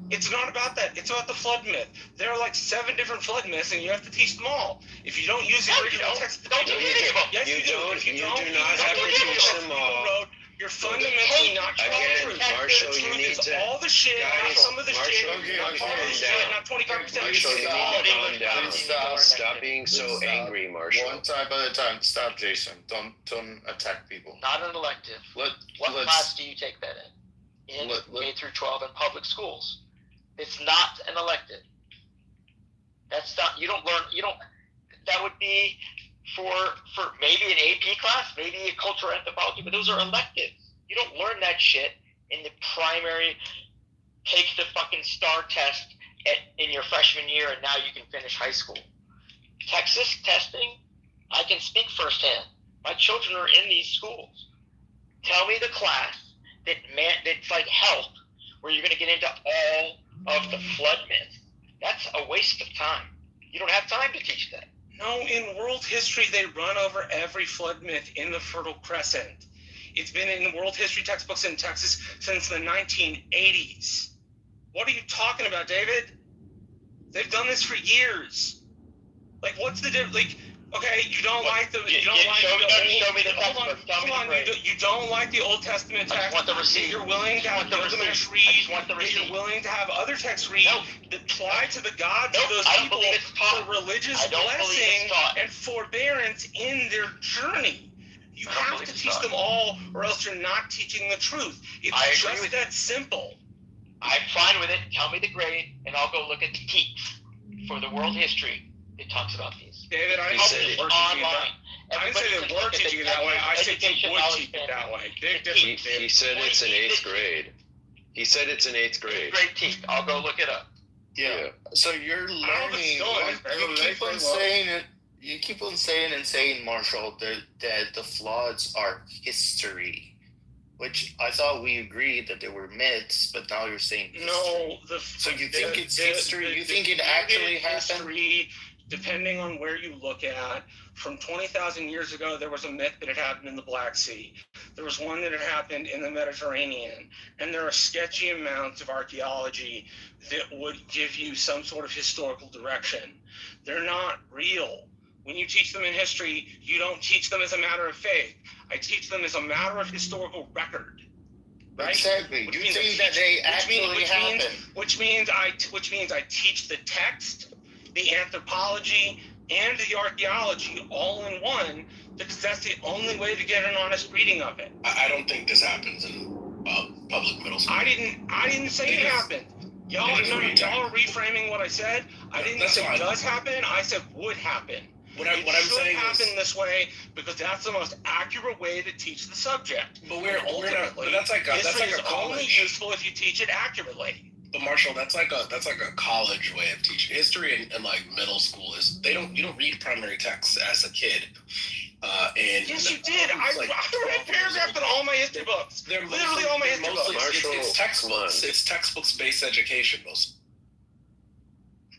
It's not about that. It's about the flood myth. There are like 7 different flood myths, and you have to teach them all. If you don't use the original text, don't teach any of them. Yes, you do. If you don't do not have to teach them all. You're fundamentally not telling the truth. Marshall, the you truth need is to. all the shit, Guys, some of the shit, not all the shit, not 25%. Marshall, you need to calm down. Stop being so angry, Marshall. One type at a time. Stop, Jason. Don't attack people. Not an elective. What class do you take that in? K through 12 in public schools. It's not an elective. That's not. You don't learn. You don't. That would be for maybe an AP class, maybe a cultural anthropology, but those are electives. You don't learn that shit in the primary. Take the fucking STAR test in your freshman year, and now you can finish high school. Texas testing, I can speak firsthand. My children are in these schools. Tell me the class that's like health, where you're going to get into all of the flood myth. That's a waste of time. You don't have time to teach that. No, in world history, they run over every flood myth in the Fertile Crescent. It's been in world history textbooks in Texas since the 1980s. What are you talking about, David? They've done this for years. Like, what's the difference? Like, okay, you don't like the you don't like the Old Testament text. Want the receipt. You're willing to have Gilgamesh read. You're willing to have other texts read that apply to the gods of those people for religious blessing and forbearance in their journey. You have to teach them all, or else you're not teaching the truth. It's just that simple. I'm fine with it. Tell me the grade, and I'll go look at the text for the world history. It talks about these. David, I didn't say they were teaching it that. I didn't say they were teaching it that way. I said you would teach it that way. Big difference. He said it's in 8th grade. He said it's in 8th grade. 8th grade teach. I'll go look it up. Yeah. So you're learning. You keep on saying it. You keep on saying, Marshall, that the floods are history. Which I thought we agreed that they were myths, but now you're saying history. No. So you think it's history? You think it actually happened? depending on where you look at. From 20,000 years ago, there was a myth that had happened in the Black Sea. There was one that had happened in the Mediterranean. And there are sketchy amounts of archaeology that would give you some sort of historical direction. They're not real. When you teach them in history, you don't teach them as a matter of faith. I teach them as a matter of historical record. Right? Exactly. You think that they actually happen. Which means I teach the text, the anthropology, and the archaeology all in one, because that's the only way to get an honest reading of it. I don't think this happens in public middle school. I didn't say it happened. Y'all are reframing what I said. I didn't say it does happen. I said would happen. What I'm saying happen this way because that's the most accurate way to teach the subject. But we're not. But that's like a college. Only useful if you teach it accurately. But Marshall, that's like a college way of teaching. History and like middle school is you don't read primary texts as a kid. And yes, you did. I read paragraphs in all my history books. They're literally all my history books. It's textbooks. It's textbooks based education most.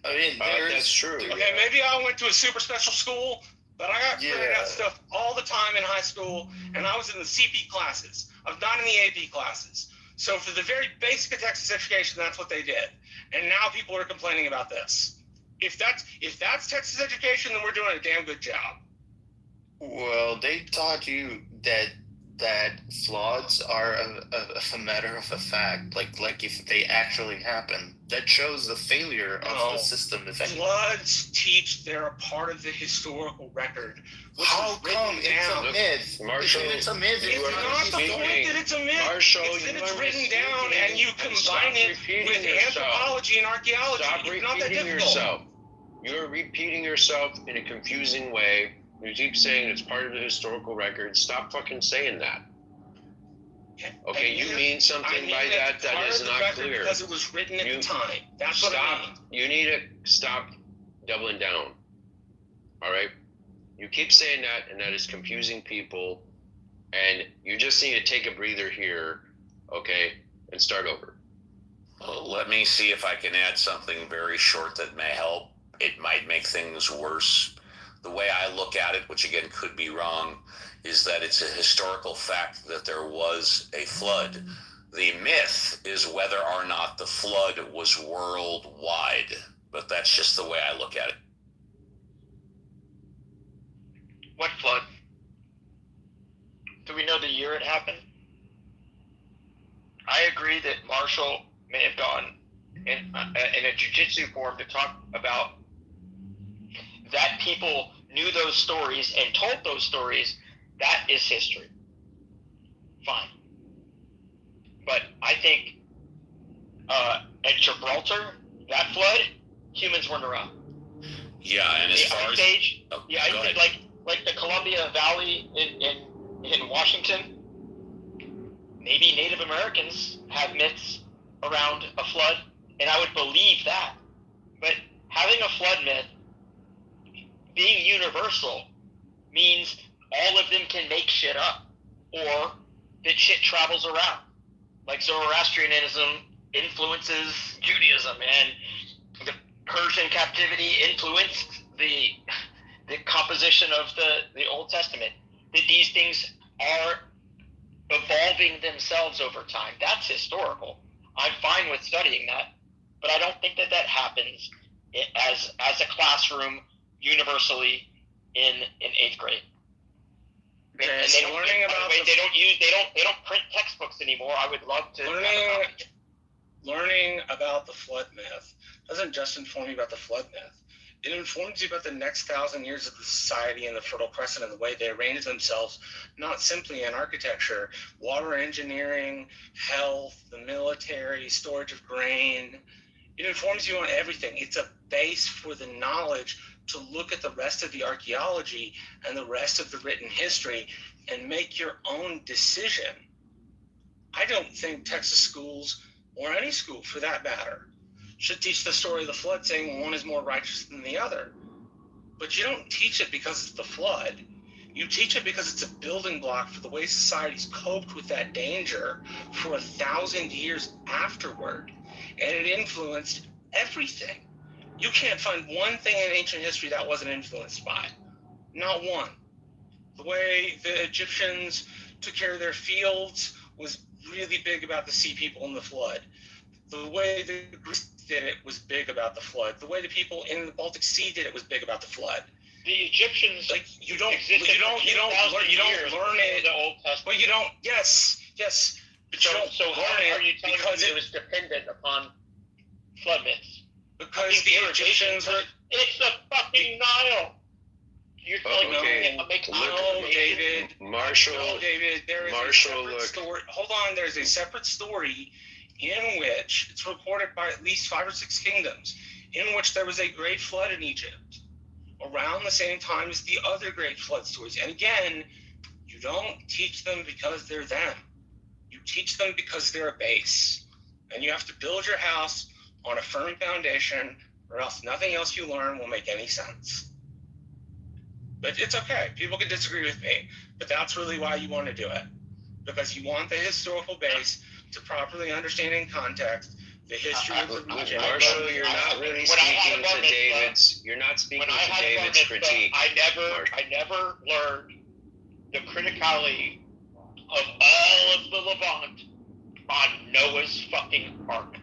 I mean, that's true. Okay, maybe I went to a super special school, but I got printed out stuff all the time in high school, and I was in the CP classes. I was not in the AP classes. So for the very basic of Texas education, that's what they did. And now people are complaining about this. If that's Texas education, then we're doing a damn good job. Well, they taught you that floods are a matter of a fact, like if they actually happen. That shows the failure of the system. Floods teach they're a part of the historical record. How come it's a myth? Marshall, it's a myth. It's not the point that it's a myth. Marshall, it's that it's written down and you combine it with anthropology and archaeology. Stop repeating yourself. You're repeating yourself in a confusing way. You keep saying it's part of the historical record. Stop fucking saying that. Okay, you mean something by that is not clear. Because it was written at the time. That's what I mean. You need to stop doubling down. All right? You keep saying that, and that is confusing people. And you just need to take a breather here, okay, and start over. Well, let me see if I can add something very short that may help. It might make things worse. The way I look at it, which again could be wrong, is that it's a historical fact that there was a flood. The myth is whether or not the flood was worldwide, but that's just the way I look at it. What flood? Do we know the year it happened? I agree that Marshall may have gone in a jiu-jitsu form to talk about that people knew those stories and told those stories. That is history. Fine. But I think at Gibraltar, that flood, humans weren't around. Yeah, and as far as... I think like the Columbia Valley in Washington, maybe Native Americans have myths around a flood, and I would believe that. But having a flood myth being universal means all of them can make shit up, or that shit travels around. Like Zoroastrianism influences Judaism, and the Persian captivity influenced the composition of the Old Testament. That these things are evolving themselves over time. That's historical. I'm fine with studying that, but I don't think that happens as a classroom universally in 8th grade. Okay, and they don't print textbooks anymore. I would love to learning about the flood myth doesn't just inform you about the flood myth. It informs you about the next 1,000 years of the society and the Fertile Crescent and the way they arrange themselves, not simply in architecture, water engineering, health, the military, storage of grain. It informs you on everything. It's a base for the knowledge to look at the rest of the archaeology and the rest of the written history and make your own decision. I don't think Texas schools, or any school for that matter, should teach the story of the flood saying one is more righteous than the other. But you don't teach it because it's the flood. You teach it because it's a building block for the way society's coped with that danger for 1,000 years afterward. And it influenced everything. You can't find one thing in ancient history that wasn't influenced by it. Not one. The way the Egyptians took care of their fields was really big about the sea people and the flood. The way the Greeks did it was big about the flood. The way the people in the Baltic Sea did it was big about the flood. The Egyptians, like you don't learn it. The Old Testament. Well, you don't. Yes, but you don't learn are you it telling because me it was dependent upon flood myths? Because the Egyptians were. It's the fucking Nile. You're telling me to make David. Marshall. No, David. There is a separate story. Hold on. There's a separate story in which it's reported by at least 5 or 6 kingdoms, in which there was a great flood in Egypt around the same time as the other great flood stories. And again, you don't teach them because they're them. You teach them because they're a base. And you have to build your house on a firm foundation, or else nothing else you learn will make any sense. But it's okay. People can disagree with me. But that's really why you want to do it. Because you want the historical base to properly understand in context the history of the region. Marshall, you're not really speaking to David's. You're not speaking to David's critique. I never learned the criticality of all of the Levant on Noah's fucking ark.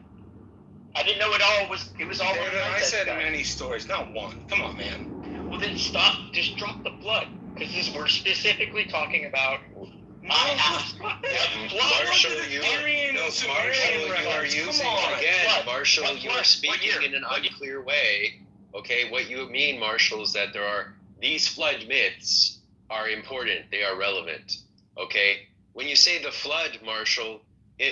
I didn't know it was all. I said many stories, not one. Come on, man. Well, then stop. Just drop the blood, because we're specifically talking about. Marshall, you are speaking in an unclear way. Okay, what you mean, Marshall, is that there are these flood myths are important. They are relevant. Okay, when you say the flood, Marshall,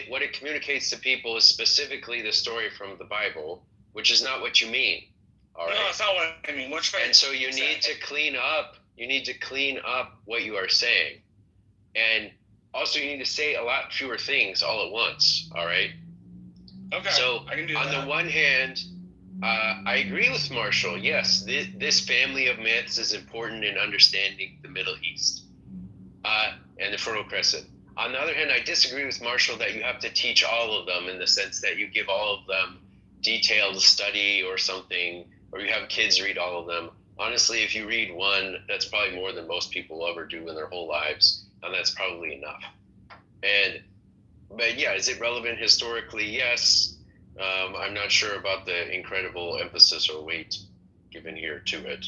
what it communicates to people is specifically the story from the Bible, which is not what you mean. All right. No, that's not what I mean. And so you need to clean up. You need to clean up what you are saying. And also, you need to say a lot fewer things all at once, all right? Okay, so I can do on the one hand, I agree with Marshall. Yes, this family of myths is important in understanding the Middle East and the Fertile Crescent. On the other hand, I disagree with Marshall that you have to teach all of them in the sense that you give all of them detailed study or something, or you have kids read all of them. Honestly, if you read one, that's probably more than most people will ever do in their whole lives. And that's probably enough. But yeah, is it relevant historically? Yes. I'm not sure about the incredible emphasis or weight given here to it.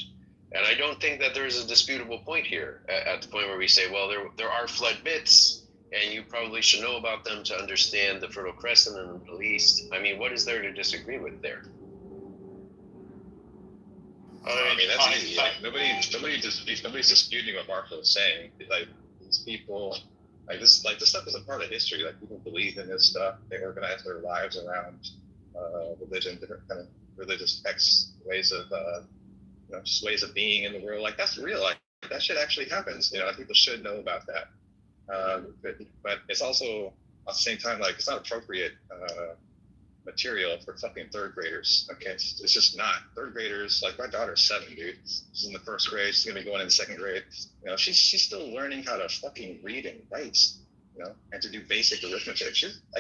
And I don't think that there's a disputable point here at the point where we say, well, there are flood myths, and you probably should know about them to understand the Fertile Crescent and the Middle East. I mean, what is there to disagree with there? I mean, that's easy. Like, nobody's disputing what Marshall is saying. Like, these people, this stuff is a part of history. Like, people believe in this stuff. They organize their lives around religion, different kind of religious ways of just ways of being in the world. Like, that's real. Like, that shit actually happens. People should know about that. But it's also at the same time, like, it's not appropriate material for fucking third graders. Okay, it's just not. Third graders, like, my daughter's 7, dude. She's in the 1st grade. She's gonna be going in 2nd grade. She's still learning how to fucking read and write, and to do basic arithmetic.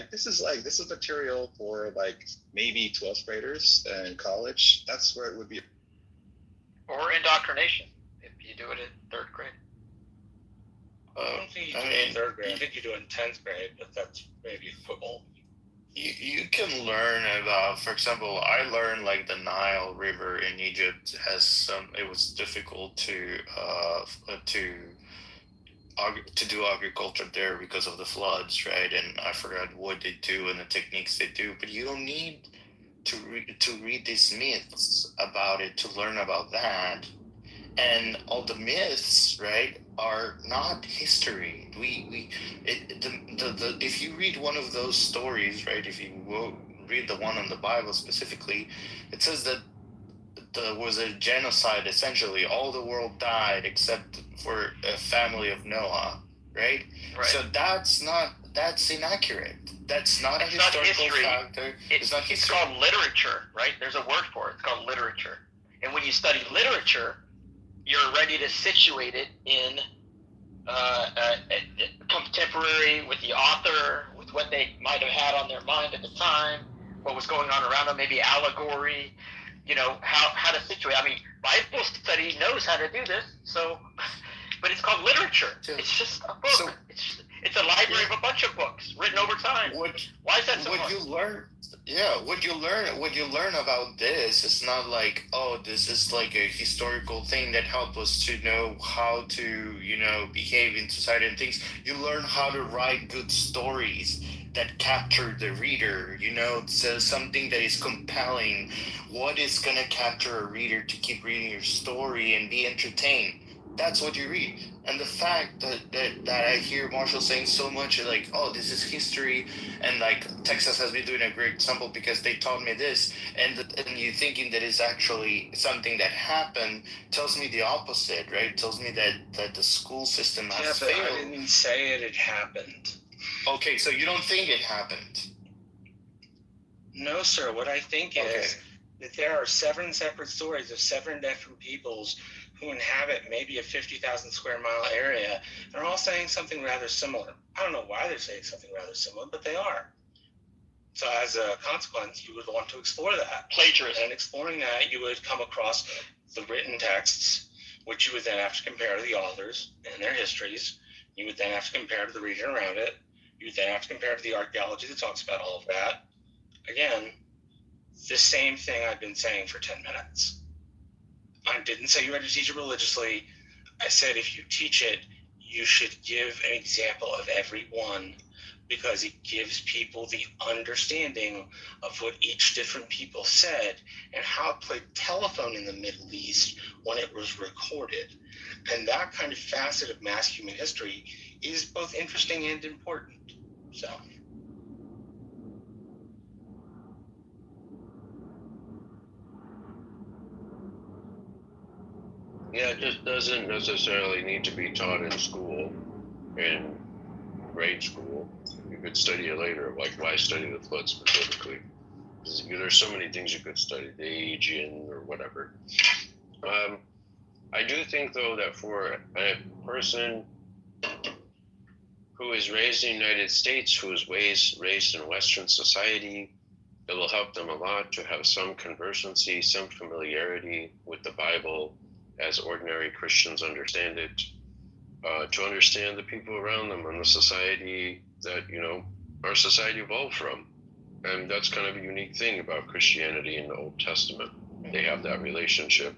This is material for like maybe 12th graders in college. That's where it would be. Or indoctrination if you do it in 3rd grade. I don't think you do it in 3rd grade. I think you do it in 10th grade, but that's maybe football. You can learn about, for example, I learned like the Nile River in Egypt it was difficult to do agriculture there because of the floods, right? And I forgot what they do and the techniques they do, but you don't need to read these myths about it to learn about that. And all the myths, right, are not history. If you read one of those stories, right, if you read the one in the Bible specifically, it says that there was a genocide. Essentially, all the world died except for a family of Noah, right? So that's inaccurate. That's not a historical factor. It's called literature, right? There's a word for it. It's called literature. And when you study literature, you're ready to situate it in contemporary with the author, with what they might have had on their mind at the time, what was going on around them, maybe allegory. how to situate. I mean, Bible study knows how to do this, so, but it's called literature. It's just a book. So, it's a library of a bunch of books written over time. Why is that so hard? What you learn about this is not like, oh, this is like a historical thing that helped us to know how to, behave in society and things. You learn how to write good stories that capture the reader, so something that is compelling. What is going to capture a reader to keep reading your story and be entertained? That's what you read. And the fact that I hear Marshall saying so much like, oh, this is history, and like Texas has been doing a great example because they taught me this, and you thinking that is actually something that happened tells me the opposite, right? It tells me that the school system has failed. I didn't say it happened. Okay, so you don't think it happened? No, sir. What I think is that there are 7 separate stories of 7 different peoples who inhabit maybe a 50,000 square mile area. They're all saying something rather similar. I don't know why they're saying something rather similar, but they are. So as a consequence, you would want to explore that. Plagiarism. And exploring that, you would come across the written texts, which you would then have to compare to the authors and their histories. You would then have to compare to the region around it. You would then have to compare to the archaeology that talks about all of that. Again, the same thing I've been saying for 10 minutes. I didn't say you had to teach it religiously. I said if you teach it, you should give an example of every one, because it gives people the understanding of what each different people said and how it played telephone in the Middle East when it was recorded. And that kind of facet of mass human history is both interesting and important. So. Yeah, it just doesn't necessarily need to be taught in school, in grade school. You could study it later, like why study the flood specifically? There's so many things you could study, the Aegean or whatever. I do think, though, that for a person who is raised in the United States, who is raised in Western society, it will help them a lot to have some conversancy, some familiarity with the Bible, as ordinary Christians understand it, to understand the people around them and the society that, our society evolved from. And that's kind of a unique thing about Christianity in the Old Testament. They have that relationship.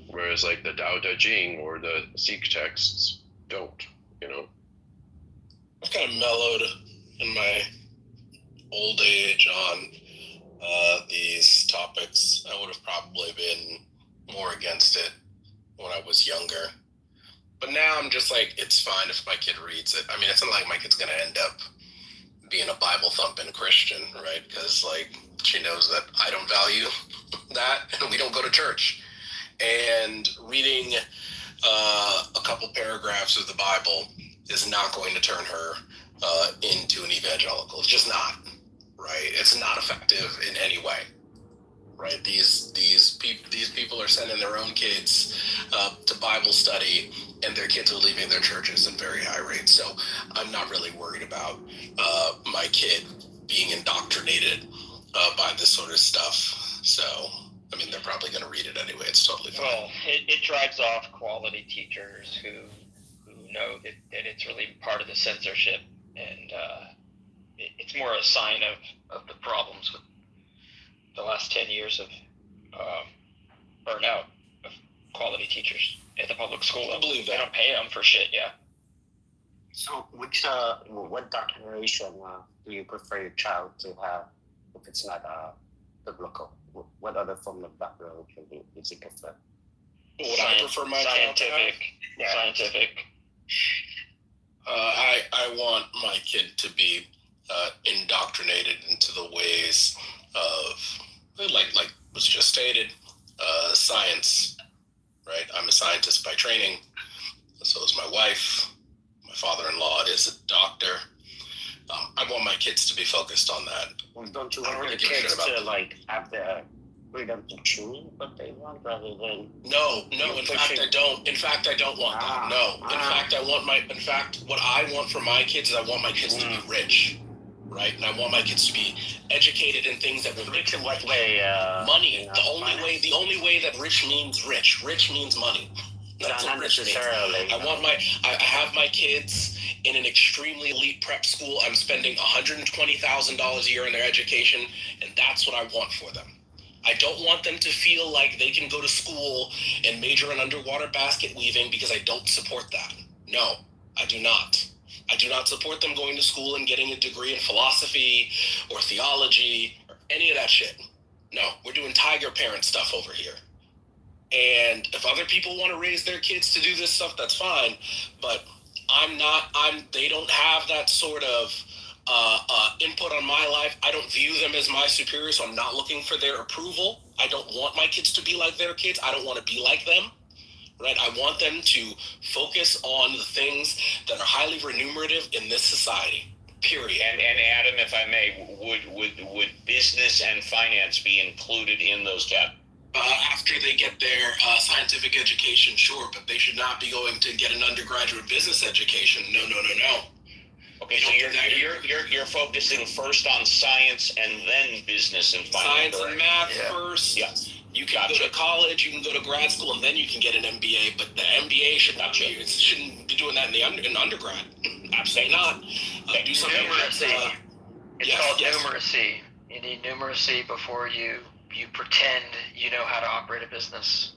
Whereas like the Tao Te Ching or the Sikh texts don't, I've kind of mellowed in my old age on these topics. I would have probably been more against it when I was younger. But now I'm just like, it's fine if my kid reads it. I mean, it's not like my kid's going to end up being a Bible thumping Christian, right? Because like she knows that I don't value that and we don't go to church. And reading a couple paragraphs of the Bible is not going to turn her into an evangelical. It's just not, right? It's not effective in any way. Right, these people are sending their own kids to Bible study, and their kids are leaving their churches at very high rates. So I'm not really worried about my kid being indoctrinated by this sort of stuff. So I mean, they're probably going to read it anyway. It's totally fine. Well, it drives off quality teachers who know that it's really part of the censorship, and it's more a sign of the problems with the last 10 years of burnout of quality teachers at the public school level. I believe that. They don't pay them for shit, yeah. So, what documentation do you prefer your child to have if it's not biblical? What other form of background is it prefer? Would I prefer my child to have? Scientific. I want my kid to be indoctrinated into the ways of, like was just stated, science, right? I'm a scientist by training. So is my wife. My father-in-law is a doctor. I want my kids to be focused on that. Well, don't you want your kids to have the freedom to choose what they want rather than? No. In fact, I don't. In fact, I don't want that. No. In fact, what I want for my kids is I want my kids to be rich. right? And I want my kids to be educated in things that will Rich in what way? Money. The only way that rich means rich. Rich means money. That's Not what rich means. necessarily. I have my kids in an extremely elite prep school. I'm spending $120,000 a year in their education, and that's what I want for them. I don't want them to feel like they can go to school and major in underwater basket weaving because I don't support that. No, I do not. I do not support them going to school and getting a degree in philosophy or theology or any of that shit. No, we're doing tiger parent stuff over here. And if other people want to raise their kids to do this stuff, that's fine. But they don't have that sort of input on my life. I don't view them as my superior, so I'm not looking for their approval. I don't want my kids to be like their kids. I don't want to be like them, right? I want them to focus on the things that are highly remunerative in this society, period. And Adam, if I may, would business and finance be included in those categories? After they get their scientific education, sure, but they should not be going to get an undergraduate business education. No. Okay, so you're focusing first on science and then business and finance. Science and math first. Yeah. You can go to college, you can go to grad school, and then you can get an MBA. But the MBA shouldn't be doing that in undergrad. Absolutely not. Do something. Numeracy. It's called numeracy. You need numeracy before you pretend you know how to operate a business.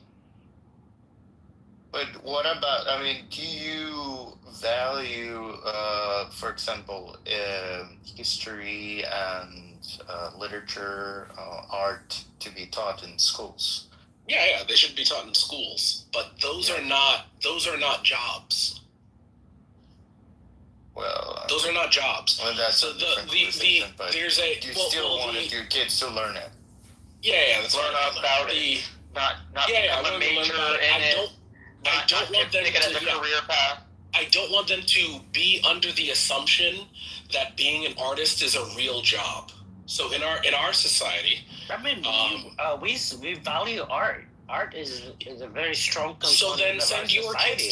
But what about, do you value, for example, history and literature, art to be taught in schools? Yeah, they should be taught in schools, but those are not jobs. Well, those are not jobs. Well, that's so a different conversation, but there's a you still wanted your kids to learn it. Yeah, that's learn about it. Not become a major in it. I don't want them to as a career path. I don't want them to be under the assumption that being an artist is a real job. So in our society, we value art. Art is a very strong component. So then of send our your society.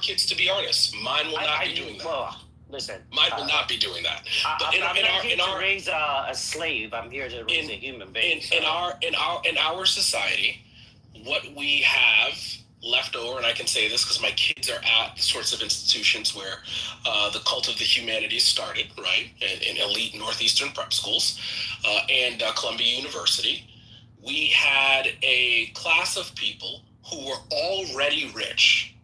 kids to be artists. Mine will not be doing that. Well, listen, mine will not be doing that. But I'm not here to raise a slave. I'm here to raise a human being. In our society, what we have left over, and I can say this because my kids are at the sorts of institutions where the cult of the humanities started, right? In elite Northeastern prep schools and Columbia University. We had a class of people who were already rich,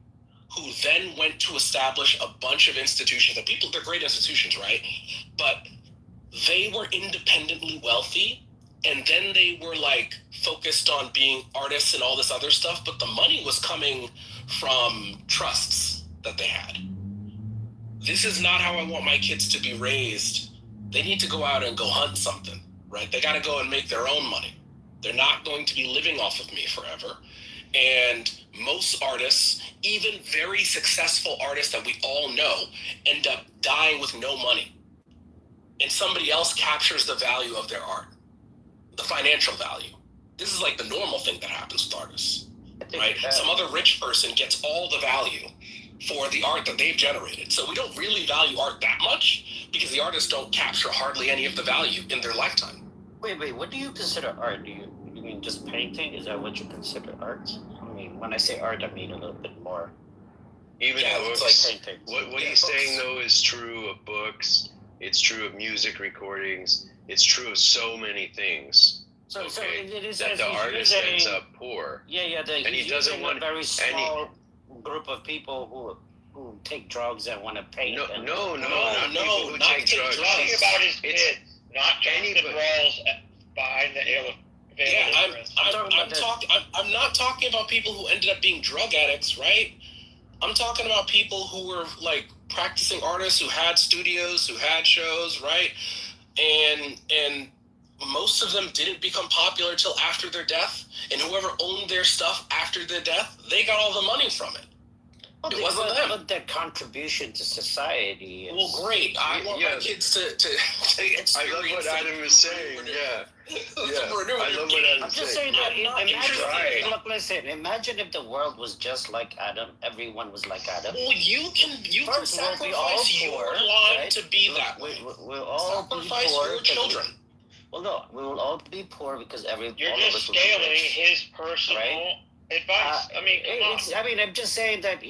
who then went to establish a bunch of institutions. They're great institutions, right? But they were independently wealthy, and then they were focused on being artists and all this other stuff, but the money was coming from trusts that they had. This is not how I want my kids to be raised. They need to go out and go hunt something, right? They got to go and make their own money. They're not going to be living off of me forever. And most artists, even very successful artists that we all know, end up dying with no money. And somebody else captures the value of their art, the financial value. This is the normal thing that happens with artists, right? Some other rich person gets all the value for the art that they've generated. So we don't really value art that much because the artists don't capture hardly any of the value in their lifetime. Wait, what do you consider art? Do you mean just painting? Is that what you consider art? I mean, when I say art, I mean a little bit more. Even books, books, painting. What he's saying though is true of books. It's true of music recordings. It's true of so many things. So it is that the artist ends up poor. Yeah. And he doesn't want a very small group of people who take drugs and want to paint. No, people who not take drugs. Talking about his kids, not Jonathan Rawls behind the elephant. I'm not talking about people who ended up being drug addicts, right? I'm talking about people who were practicing artists who had studios, who had shows, right? And most of them didn't become popular till after their death. And whoever owned their stuff after their death, they got all the money from it. It wasn't them. But their contribution to society. Well, great. I want my kids to experience. I love what Adam is saying. Yeah. I love what Adam I'm is just saying. saying that. Imagine, look, listen. Imagine if the world was just like Adam. Everyone was like Adam. Well, you can sacrifice your life to be that way. We'll all sacrifice be poor your children. Well, no, we will all be poor because You're just scaling his personal advice. I'm just saying that,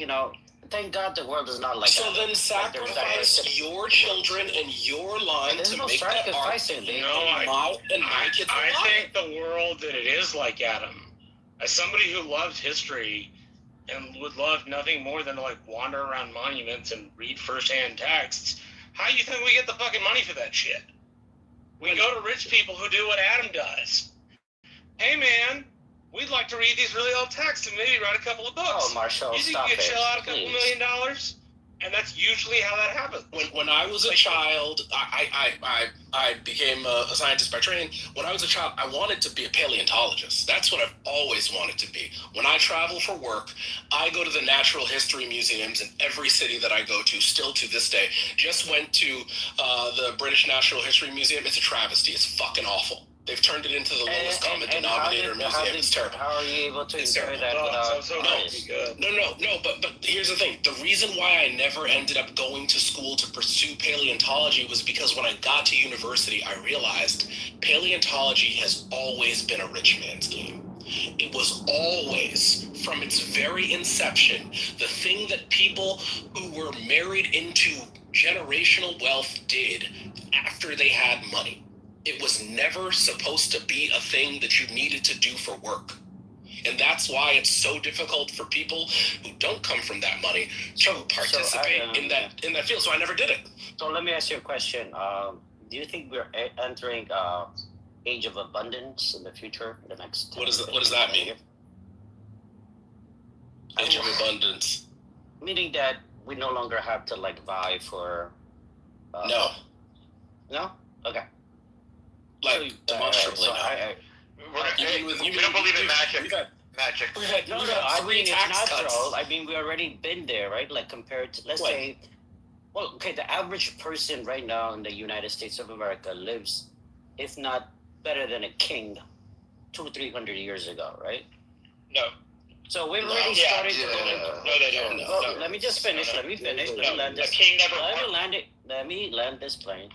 thank God the world is not like so that. So then sacrifice your children and your line to make that art. I think the world that it is like Adam, as somebody who loves history and would love nothing more than to wander around monuments and read firsthand texts, how do you think we get the fucking money for that shit? We go to rich people who do what Adam does. Hey man, we'd like to read these really old texts and maybe write a couple of books. Oh, Marshall, you think stop you could it, shell out a couple please. $1 million? And that's usually how that happens. When I was a child, I became a scientist by training. When I was a child, I wanted to be a paleontologist. That's what I've always wanted to be. When I travel for work, I go to the natural history museums in every city that I go to, still to this day. Just went to the British Natural History Museum. It's a travesty. It's fucking awful. They've turned it into the lowest common denominator museum. It's terrible. How are you able to enjoy that without No, but here's the thing. The reason why I never ended up going to school to pursue paleontology was because when I got to university, I realized paleontology has always been a rich man's game. It was always, from its very inception, the thing that people who were married into generational wealth did after they had money. It was never supposed to be a thing that you needed to do for work. And that's why it's so difficult for people who don't come from that money to participate in that field. So I never did it. So let me ask you a question. Do you think we're entering age of abundance in the future, in the next 10 What does that mean? Age of abundance. Meaning that we no longer have to vie for... No. No? Okay. Demonstrably we don't believe in magic. Magic. No, I mean, it's natural. I mean, we already been there, right? Compared to, let's say, the average person right now in the United States of America lives, if not better than a king, 200-300 years ago, right? No. So we've already started to go into... No, they don't. Well, let me just finish. Let me finish. Let me land this. A king never... Let me land this plane.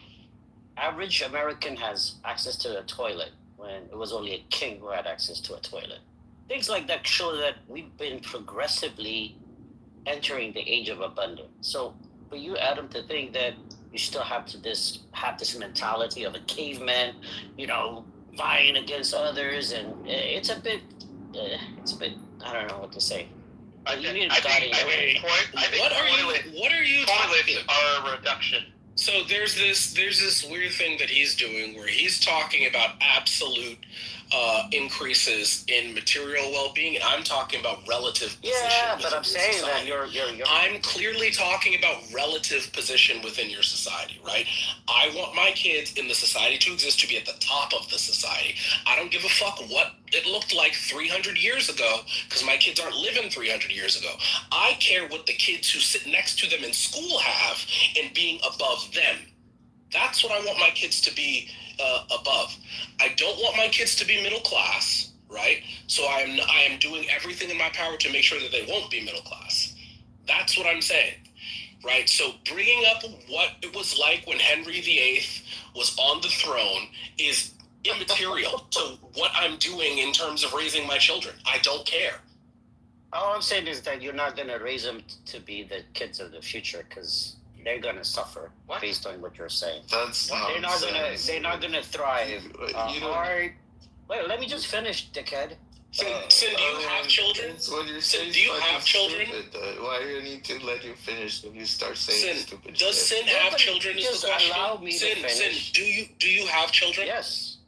Average American has access to a toilet when it was only a king who had access to a toilet. Things like that show that we've been progressively entering the age of abundance. So for you, Adam, to think that you still have this mentality of a caveman, vying against others, and it's a bit, I don't know what to say. I think what are you toilets are a reduction. So there's this weird thing that he's doing where he's talking about absolute increases in material well-being, and I'm talking about relative position. Yeah, but I'm saying society. that you're. I'm clearly talking about relative position within your society, right? I want my kids in the society to exist to be at the top of the society. I don't give a fuck what it looked like 300 years ago, because my kids aren't living 300 years ago. I care what the kids who sit next to them in school have and being above them. That's what I want my kids to be above. I don't want my kids to be middle class, right? So I am doing everything in my power to make sure that they won't be middle class. That's what I'm saying, right? So bringing up what it was like when Henry VIII was on the throne is immaterial to what I'm doing in terms of raising my children. I don't care. All I'm saying is that you're not going to raise them to be the kids of the future, because they're going to suffer based on what you're saying. They're not going to thrive. Wait, let me just finish, dickhead. Sin, do you have children? Sin, do you have children? Why do you need to let you finish when you start saying stupid Does shit? Sin have children? Is the question. Allow me to finish. Sin, do you have children? Yes.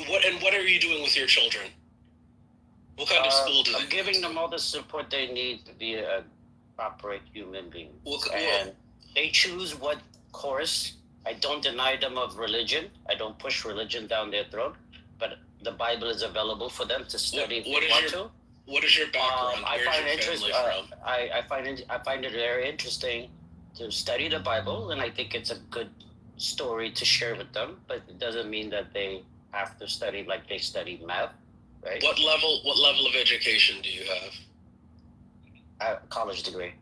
What are you doing with your children? What kind of school do they I'm giving them all the support they need to be a proper human being. And they choose what course. I don't deny them of religion. I don't push religion down their throat. But the Bible is available for them to study if they want to. What is your background? I Where's find your interest. family from? I find it very interesting to study the Bible, and I think it's a good story to share with them. But it doesn't mean that they have to study like they study math, right? What level of education do you have? A college degree.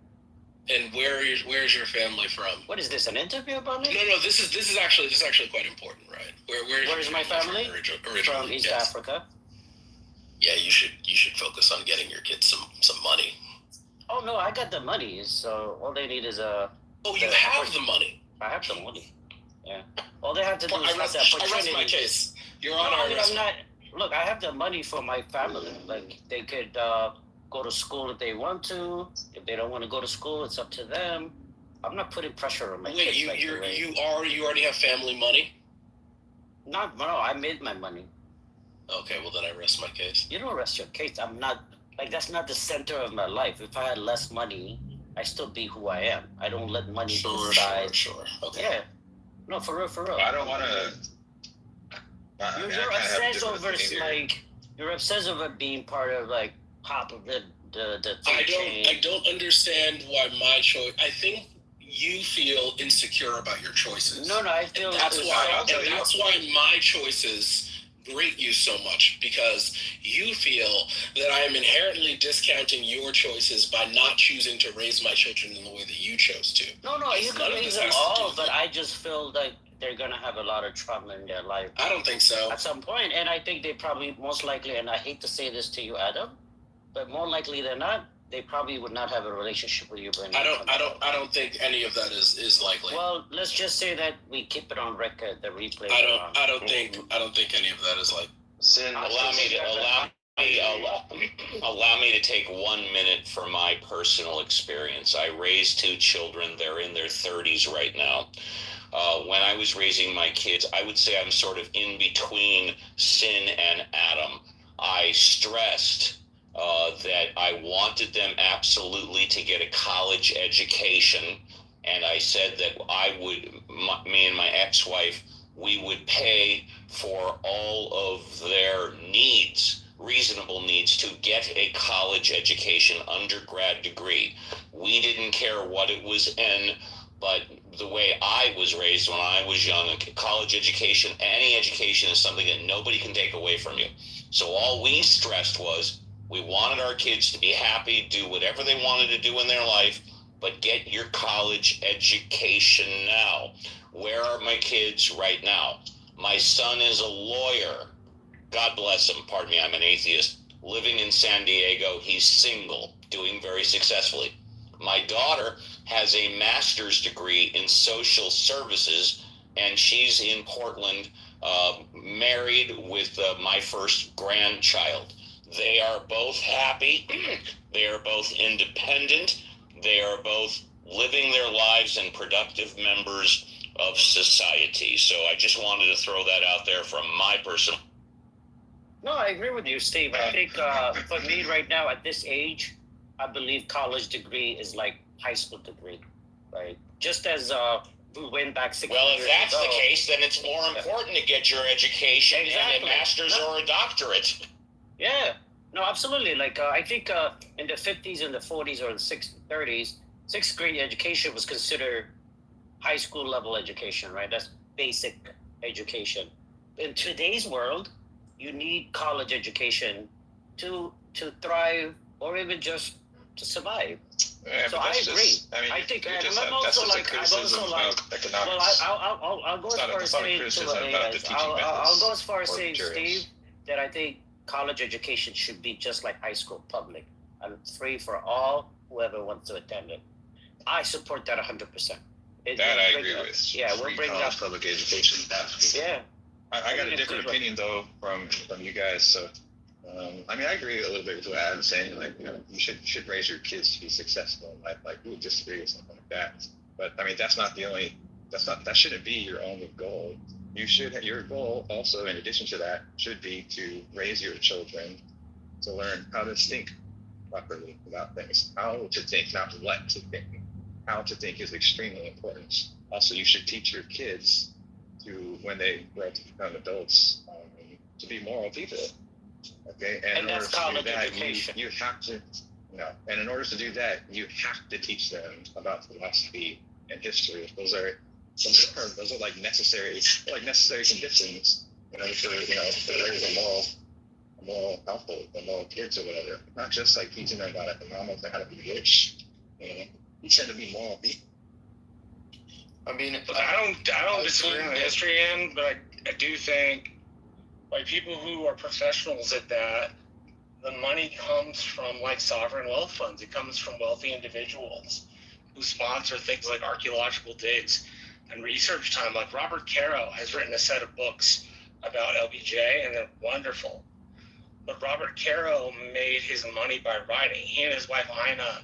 And where's your family from? What is this? An interview about me? No. This is actually quite important, right? Where's my family? From East Africa. Yeah, you should focus on getting your kids some money. Oh no, I got the money. So all they need is a. Oh, you have the money. I have the money. Yeah. All they have to do is I rest my case. You're on our I'm not. Look, I have the money for my family. Like they could go to school if they want to. If they don't want to go to school, it's up to them. I'm not putting pressure on my kids. Wait, you already have family money? No, I made my money. Okay, well then I rest my case. You don't rest your case. I'm not like that's not the center of my life. If I had less money, I still be who I am. I don't let money decide. Sure. Okay. Yeah. No, for real. I don't want to. You're obsessed over you're obsessed over being part of like top of the I don't understand why my choice. I think you feel insecure about your choices. No, I feel that's why my choices grate you so much, because you feel that I am inherently discounting your choices by not choosing to raise my children in the way that you chose to. No, you can raise them all, but I just feel like they're gonna have a lot of trauma in their life. I don't think so. At some point, and I think they probably most likely, and I hate to say this to you, Adam, but more likely than not, they probably would not have a relationship with you. I don't think any of that is likely. Well, let's just say that we keep it on record. The replay. I don't think any of that is like. Sin, allow me to take 1 minute for my personal experience. I raised 2 children. They're in their 30s right now. When I was raising my kids, I would say I'm sort of in between Sin and Adam. I stressed that I wanted them absolutely to get a college education, and I said that me and my ex-wife, we would pay for all of their needs, reasonable needs, to get a college education, undergrad degree. We didn't care what it was in, but the way I was raised when I was young, a college education, any education is something that nobody can take away from you. So all we stressed was we wanted our kids to be happy, do whatever they wanted to do in their life, but get your college education now. Where are my kids right now? My son is a lawyer. God bless him. Pardon me, I'm an atheist. Living in San Diego. He's single, doing very successfully. My daughter has a master's degree in social services, and she's in Portland, married with my first grandchild. They are both happy. They are both independent. They are both living their lives and productive members of society. So I just wanted to throw that out there from my personal. No, I agree with you, Steve. I think for me right now at this age, I believe college degree is like high school degree, right? Just as we went back 6 years ago. Well, if that's the case, then it's more important to get your education and a master's or a doctorate. Yeah, no, absolutely. Like I think in the 50s and the 40s or the 30s, sixth grade education was considered high school level education, right? That's basic education. In today's world, you need college education to thrive or even just to survive. Yeah, so I agree. I think I'm also like well, I'll go as far as saying I'll go as far as saying, Steve, that I think college education should be just like high school public and free for all whoever wants to attend it. I support that 100%. That I agree with. Yeah, we'll bring up public education. Yeah. I got a different opinion though from you guys. So, I mean, I agree a little bit with what Adam's saying. Like, you know, you should raise your kids to be successful in life. Like, we would disagree with something like that. But I mean, that shouldn't be your only goal. Your goal also, in addition to that, should be to raise your children to learn how to think properly about things, how to think, not what to think. How to think is extremely important. Also, you should teach your kids to, when they grow up to become adults, to be moral people. Okay, and in order that's to do college that, education. you have to, and in order to do that, you have to teach them about philosophy and history. Those are like necessary conditions in order to raise a moral household, a moral kids or whatever. Not just like teaching them about economics and how to be rich. Teach them to be moral people. I mean, look, I don't disagree on the history end, but I do think, like, people who are professionals at that, the money comes from, like, sovereign wealth funds. It comes from wealthy individuals who sponsor things like archaeological digs and research time. Like, Robert Caro has written a set of books about LBJ, and they're wonderful. But Robert Caro made his money by writing. He and his wife, Ina,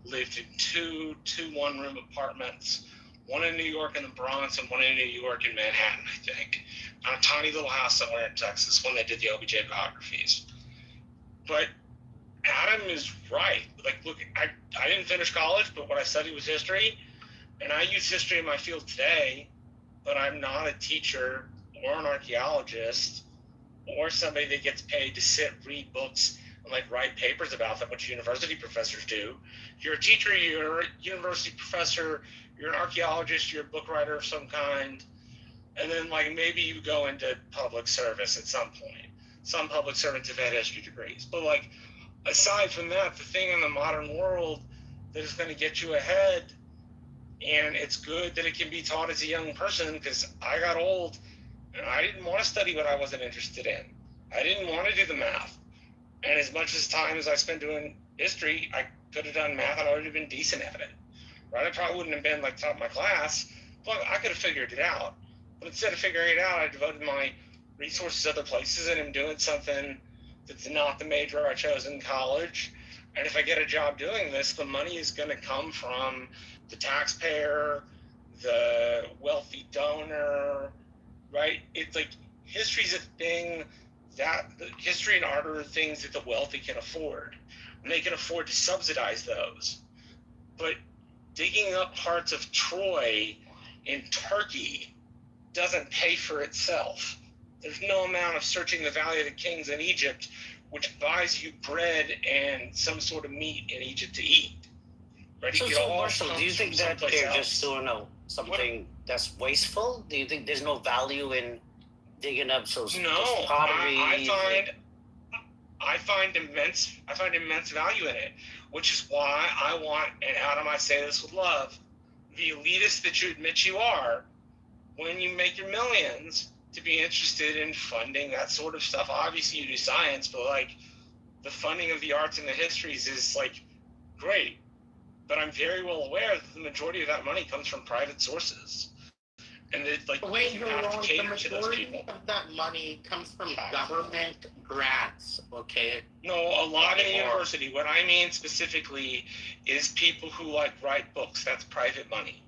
lived in two one-room apartments, one in New York in the Bronx and one in New York in Manhattan, I think, on a tiny little house somewhere in Texas when they did the LBJ biographies. But Adam is right. Like, look, I didn't finish college, but what I studied was history, and I use history in my field today, but I'm not a teacher or an archaeologist or somebody that gets paid to sit, read books, and, like, write papers about them, which university professors do. You're a teacher, you're a university professor, you're an archaeologist, you're a book writer of some kind, and then, like, maybe you go into public service at some point. Some public servants have had history degrees. But, like, aside from that, the thing in the modern world that is going to get you ahead, and it's good that it can be taught as a young person, because I got old, and I didn't want to study what I wasn't interested in. I didn't want to do the math. And as much as time as I spent doing history, I could have done math and I would have been decent at it. Right? I probably wouldn't have been, like, top of my class, but I could have figured it out. But instead of figuring it out, I devoted my resources other places, and I'm doing something that's not the major I chose in college. And if I get a job doing this, the money is going to come from the taxpayer, the wealthy donor, right? It's like history's a thing that history and art are things that the wealthy can afford, and they can afford to subsidize those. But digging up parts of Troy in Turkey doesn't pay for itself. There's no amount of searching the Valley of the Kings in Egypt which buys you bread and some sort of meat in Egypt to eat. Right? So, Marshall, do you think that they're just doing something that's wasteful? Do you think there's no value in digging up those pottery? I find immense value in it, which is why I want, and Adam, I say this with love, the elitist that you admit you are, when you make your millions, to be interested in funding that sort of stuff. Obviously, you do science, but, like, the funding of the arts and the histories is, like, great. But I'm very well aware that the majority of that money comes from private sources. And it's like, wait, you have to cater the to those majority people. of that money comes from government grants, okay? No, a lot in the university. What I mean specifically is people who, like, write books. That's private money,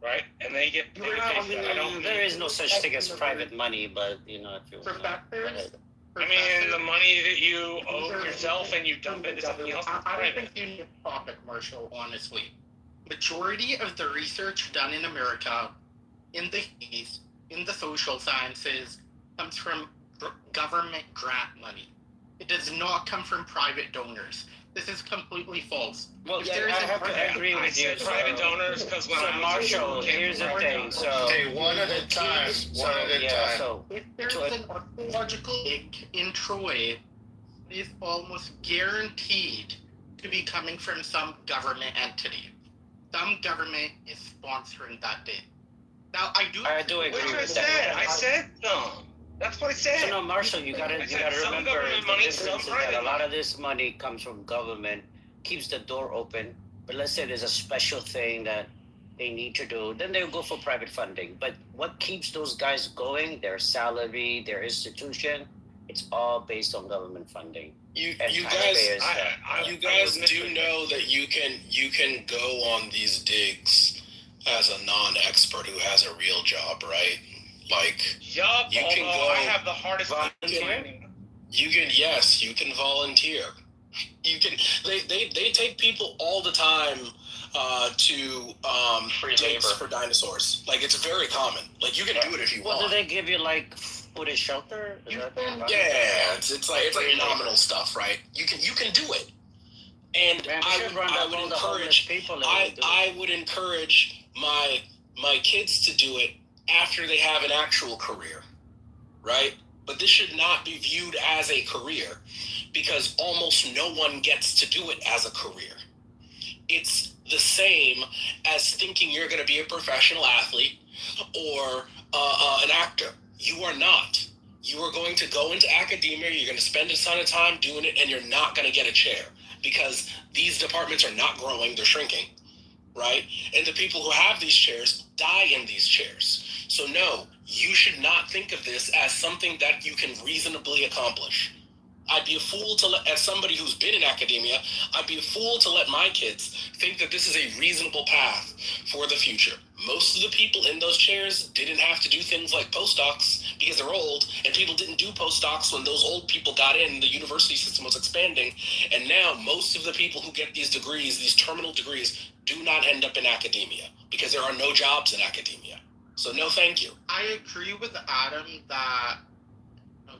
right? And they get paid for that. There is no such thing as private money, but, if you I mean, the money that you owe yourself and you dump into something else. I don't think you need a topic, Marshall, honestly. Majority of the research done in America, in the East, in the social sciences, comes from government grant money. It does not come from private donors. This is completely false. Well, I have to agree with you. Private donors, because when I Marshall, here's the thing. So, okay, one at a time. If there's an archaeological dig in Troy, it is almost guaranteed to be coming from some government entity. Some government is sponsoring that dig. Now, I do agree with that. I said no. That's what I said. So, no, Marshall, you gotta remember that a lot of this money comes from government, keeps the door open. But let's say there's a special thing that they need to do, then they'll go for private funding. But what keeps those guys going? Their salary, their institution, it's all based on government funding. You guys do know that you can go on these digs as a non-expert who has a real job, right? Like, you can go. I have the hardest time finding them. You can volunteer. You can. They take people all the time to digs for dinosaurs. Like, it's very common. Like, you can do it if you want. Well, do they give you, like, food and shelter. Yeah, it's like nominal stuff, right? You can do it, and I would encourage people. I would encourage my kids to do it after they have an actual career, right? But this should not be viewed as a career because almost no one gets to do it as a career. It's the same as thinking you're going to be a professional athlete or an actor. You are not. You are going to go into academia, you're going to spend a ton of time doing it, and you're not going to get a chair because these departments are not growing, they're shrinking, right? And the people who have these chairs die in these chairs. So no, you should not think of this as something that you can reasonably accomplish. I'd be a fool to let, as somebody who's been in academia, I'd be a fool to let my kids think that this is a reasonable path for the future. Most of the people in those chairs didn't have to do things like postdocs because they're old, and people didn't do postdocs when those old people got in, the university system was expanding, and now most of the people who get these degrees, these terminal degrees, do not end up in academia because there are no jobs in academia. So no thank you. I agree with Adam that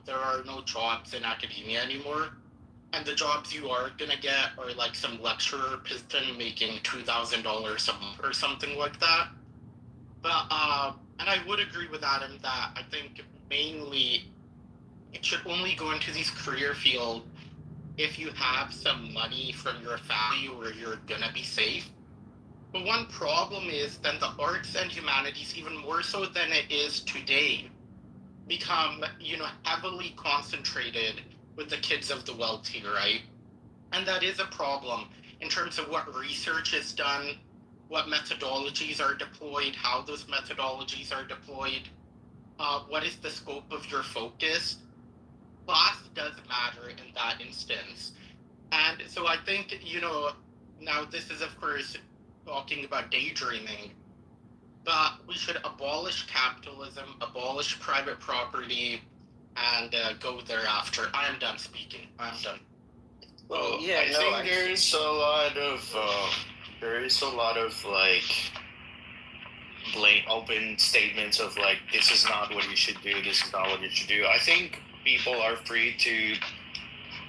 there are no jobs in academia anymore, and the jobs you are gonna get are like some lecturer piston making $2,000 a month or something like that. But and I would agree with Adam that I think mainly it should only go into these career fields if you have some money from your family or you're gonna be safe. But one problem is then the arts and humanities, even more so than it is today, become, heavily concentrated with the kids of the wealthy, right? And that is a problem in terms of what research is done, what methodologies are deployed, how those methodologies are deployed, what is the scope of your focus. Class does matter in that instance. And so I think, now this is, of course, talking about daydreaming, but we should abolish capitalism, abolish private property, and go thereafter. I am done speaking. I am done. Well, I think there is a lot of like open statements of like, this is not what you should do, this is not what you should do. I think people are free to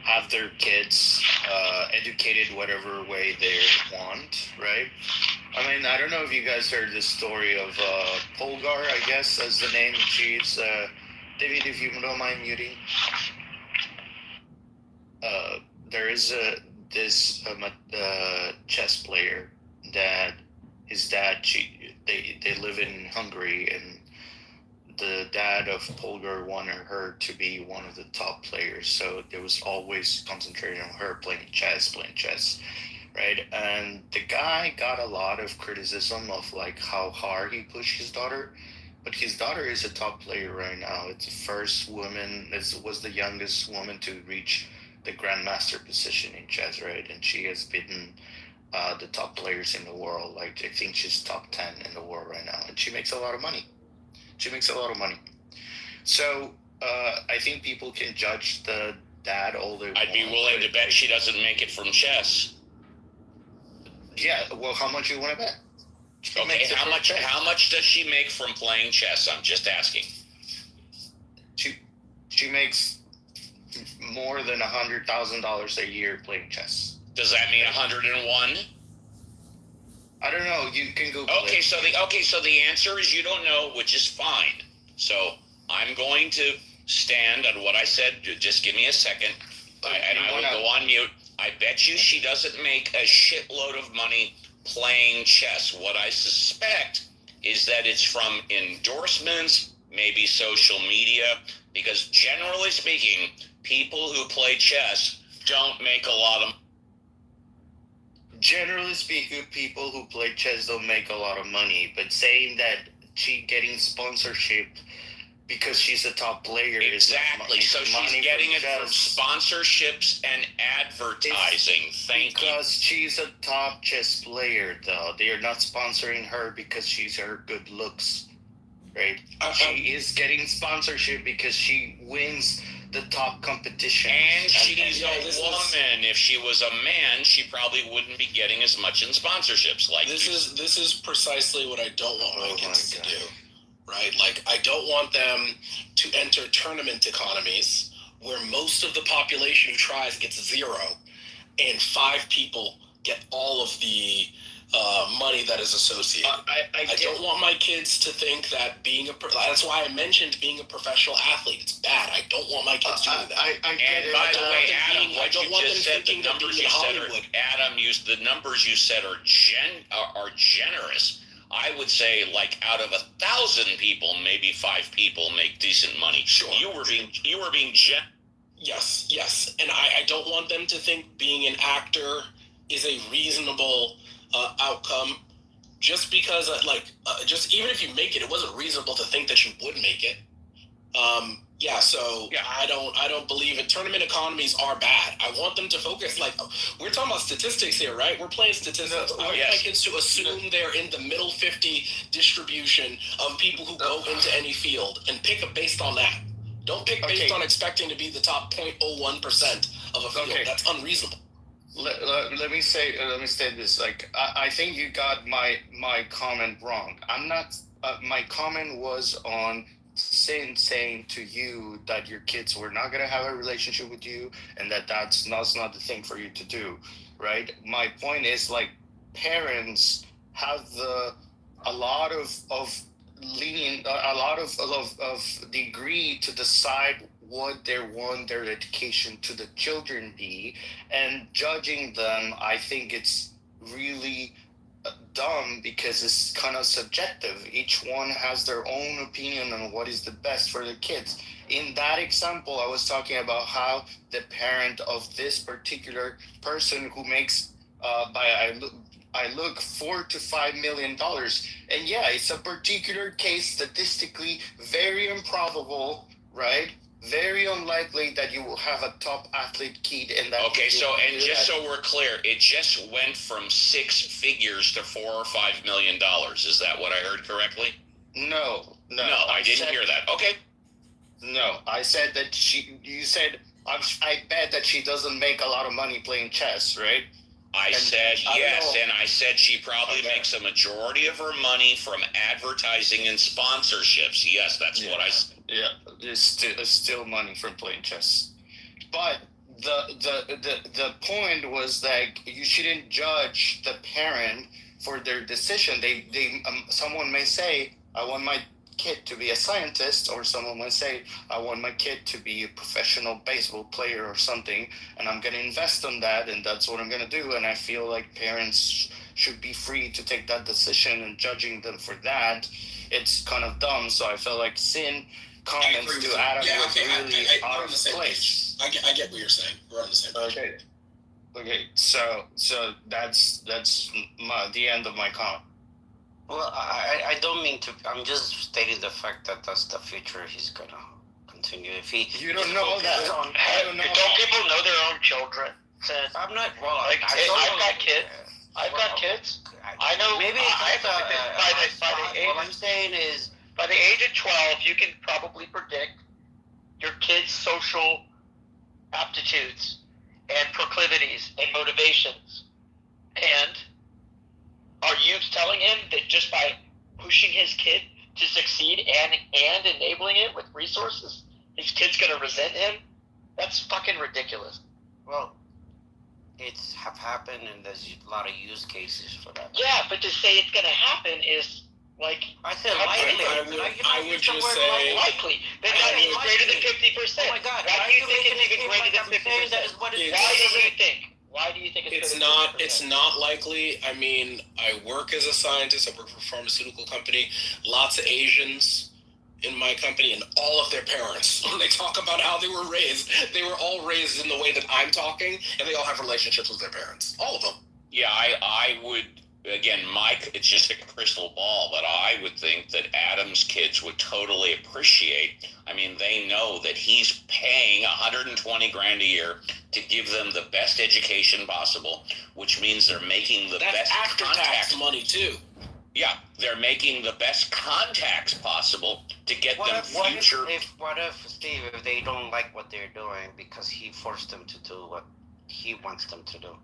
have their kids educated whatever way they want, right? I mean, I don't know if you guys heard the story of Polgar, I guess, as the name. She's David, if you don't mind muting. There is this chess player that his dad, they live in Hungary, and the dad of Polgar wanted her to be one of the top players, so there was always concentrating on her playing chess, right? And the guy got a lot of criticism of like how hard he pushed his daughter, but his daughter is a top player right now. It's the first woman, was the youngest woman to reach the grandmaster position in chess, right? And she has beaten the top players in the world. Like, I think she's top 10 in the world right now, and she makes a lot of money. So I think people can judge the dad all they want. I'd be willing to bet she doesn't make it from chess. Yeah, well, how much you want to bet? Okay, how much does she make from playing chess? I'm just asking. She makes more than $100,000 a year playing chess. Does that mean 101? I don't know. You can Google it. So the answer is you don't know, which is fine. So I'm going to stand on what I said. Just give me a second, and I will go on mute. I bet you she doesn't make a shitload of money playing chess. What I suspect is that it's from endorsements, maybe social media, because generally speaking, people who play chess don't make a lot of. Generally speaking, people who play chess don't make a lot of money, but saying that she getting sponsorship because she's a top player exactly. So she's getting it from sponsorships and advertising. Because she's a top chess player, though. They are not sponsoring her because she's her good looks, right? She is getting sponsorship because she wins the top competition. And she's a woman. If she was a man, she probably wouldn't be getting as much in sponsorships. Like this is precisely what I don't want my kids to do. right? Like, I don't want them to enter tournament economies where most of the population who tries gets 0 and 5 people get all of the money that is associated. I don't want my kids to think that that's why I mentioned being a professional athlete. It's bad. I don't want my kids doing that. And by the way, Adam, what you just said, the numbers you said the numbers you said are generous. I would say, like, out of 1,000 people, maybe 5 people make decent money. Sure. You were being Yes, and I don't want them to think being an actor is a reasonable outcome. Just because, just even if you make it, it wasn't reasonable to think that you would make it. I don't believe it. Tournament economies are bad. I want them to focus. Like, we're talking about statistics here, right? We're playing statistics. I want my kids to assume they're in the middle 50 distribution of people who go into any field and pick up based on that. Don't pick based on expecting to be the top 0.01% of a field. That's unreasonable. Let me say this. Like, I think you got my comment wrong. I'm not. My comment was on saying to you that your kids were not gonna have a relationship with you, and that's not the thing for you to do, right? My point is, like, parents have a lot of degree to decide what they want their education to the children be, and judging them, I think it's really dumb because it's kind of subjective. Each one has their own opinion on what is the best for the kids. In that example, I was talking about how the parent of this particular person who makes I look $4 to $5 million, and yeah, it's a particular case, statistically very improbable, right? Very unlikely that you will have a top athlete kid in that. Okay, so we're clear, it just went from 6 figures to $4 or $5 million. Is that what I heard correctly? No, I didn't hear that. Okay. No, I said that you said, I bet that she doesn't make a lot of money playing chess, right? I said yes, and I said she probably makes a majority of her money from advertising and sponsorships. Yes, that's what I said. Yeah, it's still money from playing chess. But the point was that you shouldn't judge the parent for their decision. Someone may say, I want my kid to be a scientist, or someone might say, I want my kid to be a professional baseball player or something, and I'm going to invest on that, and that's what I'm going to do. And I feel like parents should be free to take that decision, and judging them for that, it's kind of dumb. So I felt like Sin comments to Adam was really out of place. I get what you're saying. We're on the same page. Okay. So that's the end of my comment. Well, I don't mean to. I'm just stating the fact that that's the future he's gonna continue. If he, you don't know that. Don't people know their own children? I'm not. Well, like, I've got kids. I've got kids. I know. Maybe what I'm saying is, by the age of 12, you can probably predict your kid's social aptitudes and proclivities and motivations. And are you telling him that just by pushing his kid to succeed and enabling it with resources, his kid's going to resent him? That's fucking ridiculous. Well, it's have happened, and there's a lot of use cases for that. Yeah, but to say it's going to happen is like, I said likely. I would just say likely. Then that means greater than 50%. Oh my God! Why do you think it's even greater than 50%? Why do you think it's not? It's not likely. I mean, I work as a scientist. I work for a pharmaceutical company. Lots of Asians in my company, and all of their parents, when they talk about how they were all raised in the way that I'm talking, and they all have relationships with their parents. All of them. Yeah, I would. Again, Mike, it's just a crystal ball, but I would think that Adam's kids would totally appreciate. I mean, they know that he's paying $120,000 a year to give them the best education possible, which means they're making the best after-tax money too. Yeah, they're making the best contacts possible to get them future. What if Steve, if they don't like what they're doing because he forced them to do what he wants them to do?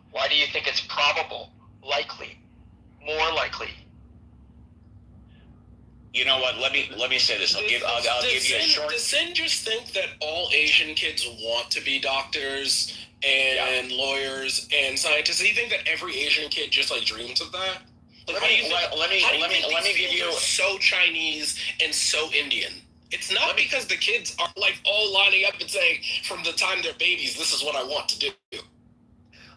Why do you think it's probable? Likely, more likely. You know what? Let me say this. I'll give you a short. Does Sin just think that all Asian kids want to be doctors and lawyers and scientists? Do you think that every Asian kid just like dreams of that? Like, let me give you so Chinese and so Indian. It's not because the kids are like all lining up and saying from the time they're babies, this is what I want to do.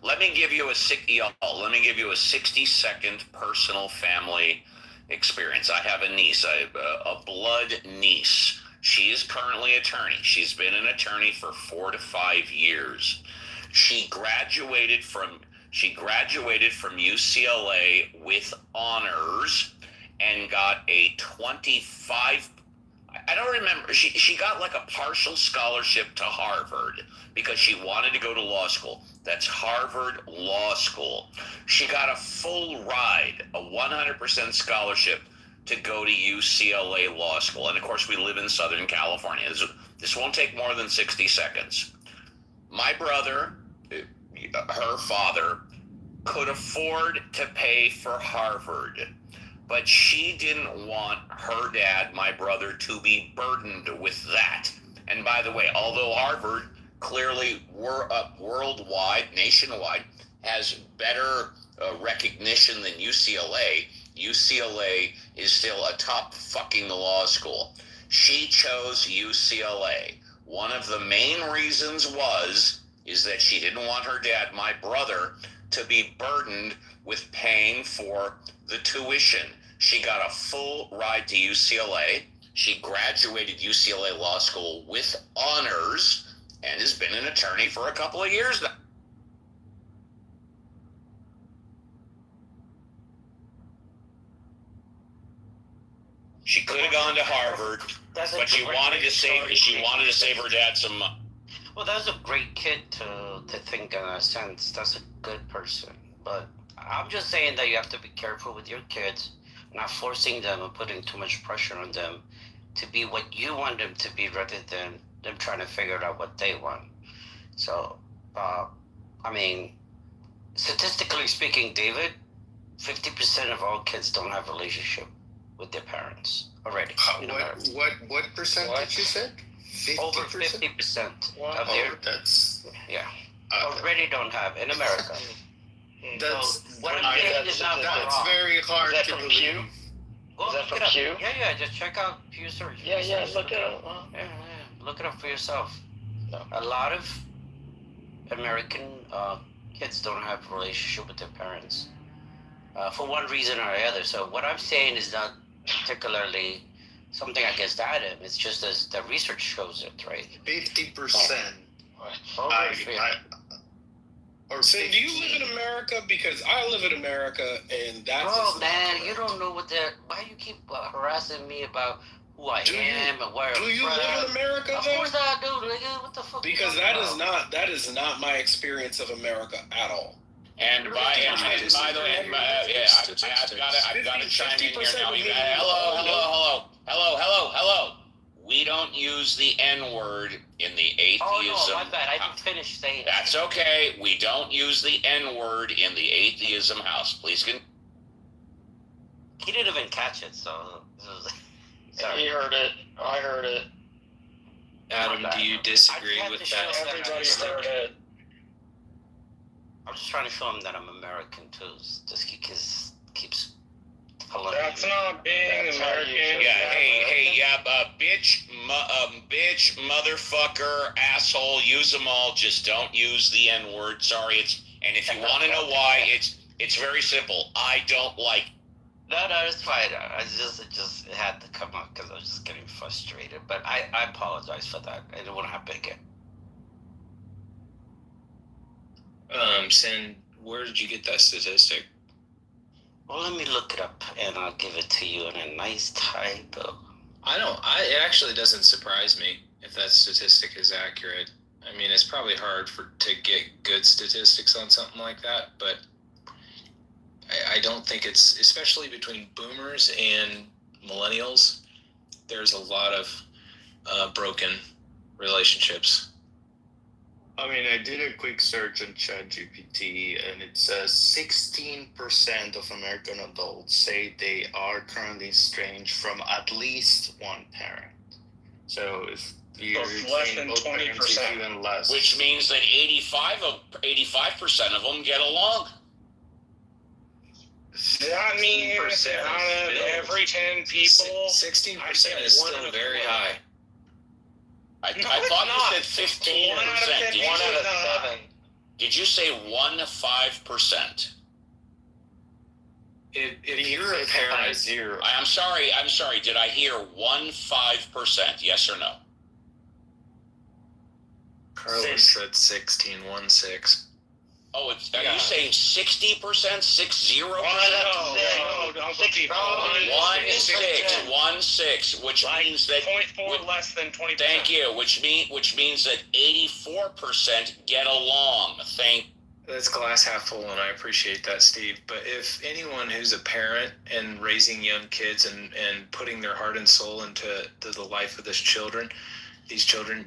Let me give you a 60-second personal family experience. I have a niece, a blood niece. She is currently an attorney. She's been an attorney for 4 to 5 years. She graduated from UCLA with honors and got a 25. I don't remember. She got like a partial scholarship to Harvard because she wanted to go to law school. That's Harvard Law School. She got a full ride, a 100% scholarship to go to UCLA Law School. And of course, we live in Southern California. This won't take more than 60 seconds. My brother, her father, could afford to pay for Harvard, but she didn't want her dad, my brother, to be burdened with that. And by the way, although Harvard clearly worldwide, nationwide, has better recognition than UCLA, UCLA is still a top fucking law school. She chose UCLA. One of the main reasons is that she didn't want her dad, my brother, to be burdened with paying for the tuition. She got a full ride to UCLA. She graduated UCLA Law School with honors and has been an attorney for a couple of years now. She could have gone to Harvard, but she wanted to save her dad some money. Well, that's a great kid to think in a sense. That's a good person. But I'm just saying that you have to be careful with your kids, not forcing them and putting too much pressure on them to be what you want them to be rather than them trying to figure out what they want. So, I mean, statistically speaking, David, 50% of all kids don't have a relationship with their parents already. What percentage you said? 50%? Over 50% of their already don't have in America. That's so what I'm saying is not that's very hard is that to from believe. Pew? Well, Is that look from it up. Pew? Yeah, just check out Pew Search. Yeah, look it up. Look it up for yourself. A lot of American kids don't have a relationship with their parents for one reason or the other. So what I'm saying is not particularly something against Adam. It's just as the research shows it, right? 50%. So do you live in America? Because I live in America, and that's... Oh, man, you don't know what that... Why you keep harassing me about who I am and where I'm from? Do you live in America, Of though? course I do, nigga. What the fuck? Because that is not my experience of America at all. And by the way, I've got to chime in here now. Hello. We don't use the N-word in the atheism. Oh, no, my bad. I didn't finish saying that. That's okay. We don't use the N-word in the atheism house. Please continue. He didn't even catch it, so... He heard it. I heard it. Adam, do you disagree with that? Everybody heard it. I'm just trying to show him that I'm American, too. Just keeps telling That's not being American. Bitch, motherfucker, asshole, use them all. Just don't use the N-word. Sorry, and if you want to know why, it's very simple. I don't like. No, it's fine. It had to come out because I was just getting frustrated. But I apologize for that. It won't happen again. Sin, where did you get that statistic? Well, let me look it up, and I'll give it to you in a nice typo. It actually doesn't surprise me if that statistic is accurate. I mean, it's probably hard to get good statistics on something like that, but I don't think it's, especially between boomers and millennials, there's a lot of broken relationships. I mean, I did a quick search on ChatGPT, and it says 16% of American adults say they are currently estranged from at least one parent. So if you're less than 20%, even less. Which means that 85% of them get along. I mean, out of every 10 people, 16% is still very high. I thought you said 15%. One out of 7. Did you say 1-5%? If you're a parent, zero. I'm sorry. Did I hear 1-5%? Yes or no? Carlos said 16. Oh, are you saying 60%? 60%? No, don't go deep. 16, which means that 0.4 less than 20%. Thank you. Which means that 84% get along. That's glass half full, and I appreciate that, Steve. But if anyone who's a parent and raising young kids and putting their heart and soul into the life of these children,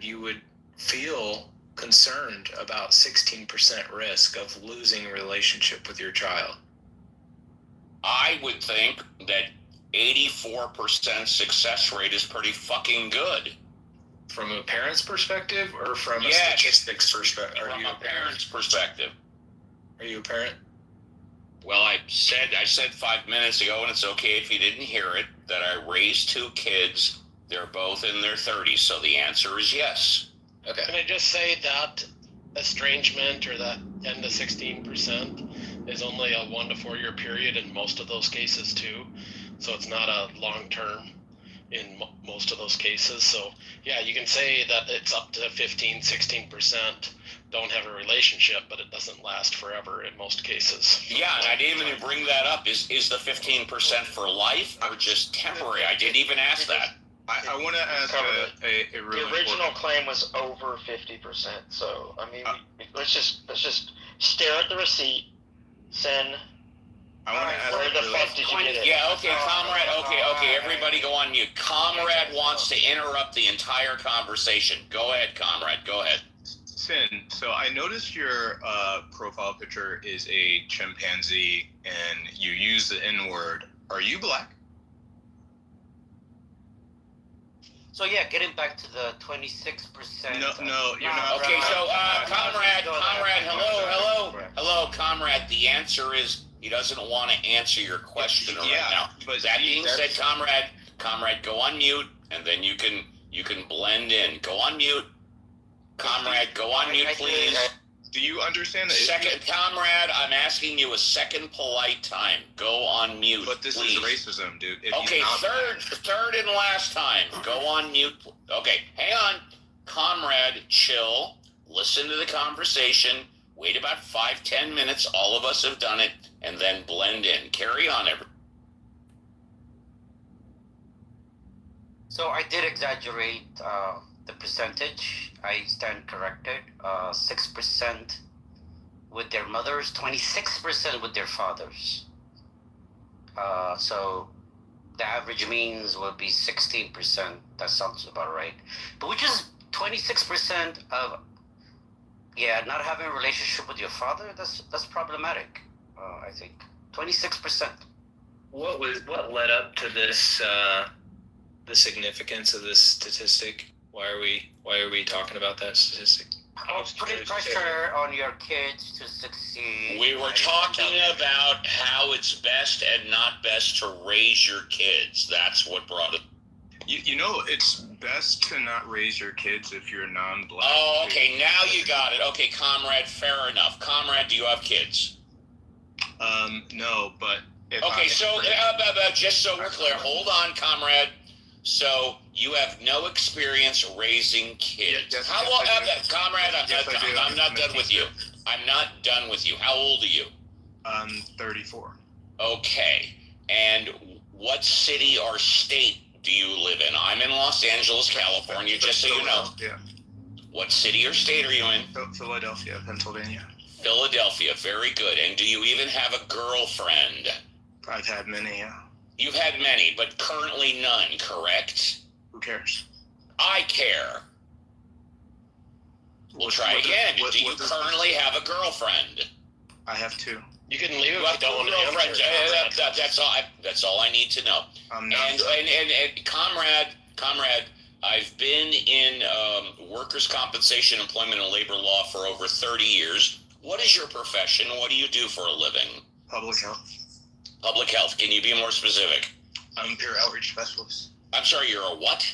you would feel concerned about 16% risk of losing a relationship with your child. I would think that 84% success rate is pretty fucking good. From a parent's perspective or from a statistics perspective? From a parent's perspective. Are you a parent? Well, I said 5 minutes ago, and it's okay if you didn't hear it, that I raised 2 kids. They're both in their 30s, so the answer is yes. Okay. Can I just say that estrangement, or that 10 to 16%, is only a 1 to 4 year period in most of those cases too. So it's not a long term in most of those cases. So yeah, you can say that it's up to 15-16% don't have a relationship, but it doesn't last forever in most cases. Yeah, and I didn't even bring that up. Is the 15% for life or just temporary? I didn't even ask that. I want to ask a really the original claim was over 50%. So I mean, let's just stare at the receipt. Send. I want to ask. Where the fuck did you get it? Yeah, okay, comrade. Okay, everybody go on mute. Comrade wants to interrupt the entire conversation. Go ahead, comrade. Go ahead. Sin, so I noticed your profile picture is a chimpanzee, and you use the N-word. Are you black? So yeah, getting back to the 26%. No, you're not. Okay, so comrade, hello, comrade. The answer is he doesn't want to answer your question right now. But that being said, comrade, go on mute, and then you can blend in. Go on mute, comrade. Go on mute, please. Do you understand that? Second, comrade, I'm asking you a second polite time. Go on mute, But this please. is racism, dude. Okay, third and last time. Go on mute. Okay, hang on. Comrade, chill. Listen to the conversation. Wait about 5-10 minutes. All of us have done it. And then blend in. Carry on, everyone. So I did exaggerate the percentage. I stand corrected. 6% with their mothers, 26% with their fathers. So the average means would be 16%. That sounds about right. But which is 26% of not having a relationship with your father. That's problematic. I think 26%. What led up to this? The significance of this statistic? Why are we talking about that statistic? Putting pressure on your kids to succeed. We were talking about how it's best and not best to raise your kids. That's what brought it. You know, it's best to not raise your kids if you're non-black. Oh, okay. Now you got it. Okay, comrade. Fair enough. Comrade, do you have kids? No, but okay. So just so we're clear, hold on, comrade. So you have no experience raising kids. How long, comrade? I'm not done with you. I'm not done with you. How old are you? 34. Okay. And what city or state do you live in? I'm in Los Angeles, California, just so you know. Yeah. What city or state are you in? Philadelphia, Pennsylvania. Philadelphia, very good. And do you even have a girlfriend? I've had many, yeah. You've had many, but currently none, correct? Who cares? I care. We'll try again. Do you currently have a girlfriend? I have 2. You can leave You if have you don't want to girlfriends. answer. That's all I need to know. I'm And comrade, I've been in workers' compensation, employment, and labor law for over 30 years. What is your profession? What do you do for a living? Public health. Public health. Can you be more specific? I'm a peer outreach specialist. I'm sorry, you're a what?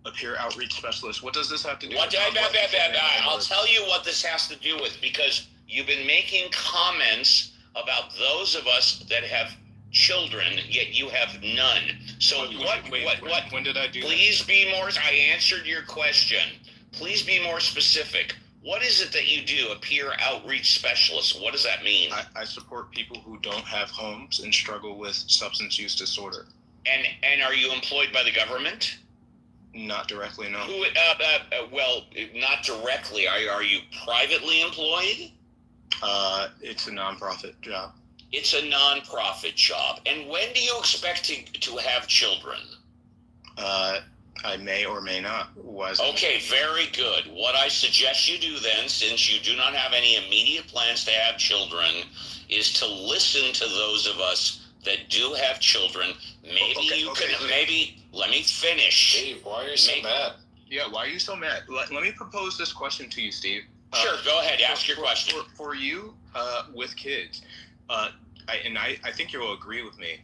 A peer outreach specialist. What does this have to do with I'll tell you what this has to do with, because you've been making comments about those of us that have children, yet you have none. So when did I do Please that? be more, I answered your question. Please be more specific. What is it that you do, a peer outreach specialist? What does that mean? I support people who don't have homes and struggle with substance use disorder. And are you employed by the government? Not directly, no. Well, not directly. Are you privately employed? It's a nonprofit job. It's a nonprofit job. And when do you expect to have children? I may or may not. Okay, very good. What I suggest you do then, since you do not have any immediate plans to have children, is to listen to those of us that do have children. Maybe let me finish. Steve, why are you so mad? Yeah, why are you so mad? Let me propose this question to you, Steve. Sure, go ahead. Ask your question. For you, with kids, I think you'll agree with me.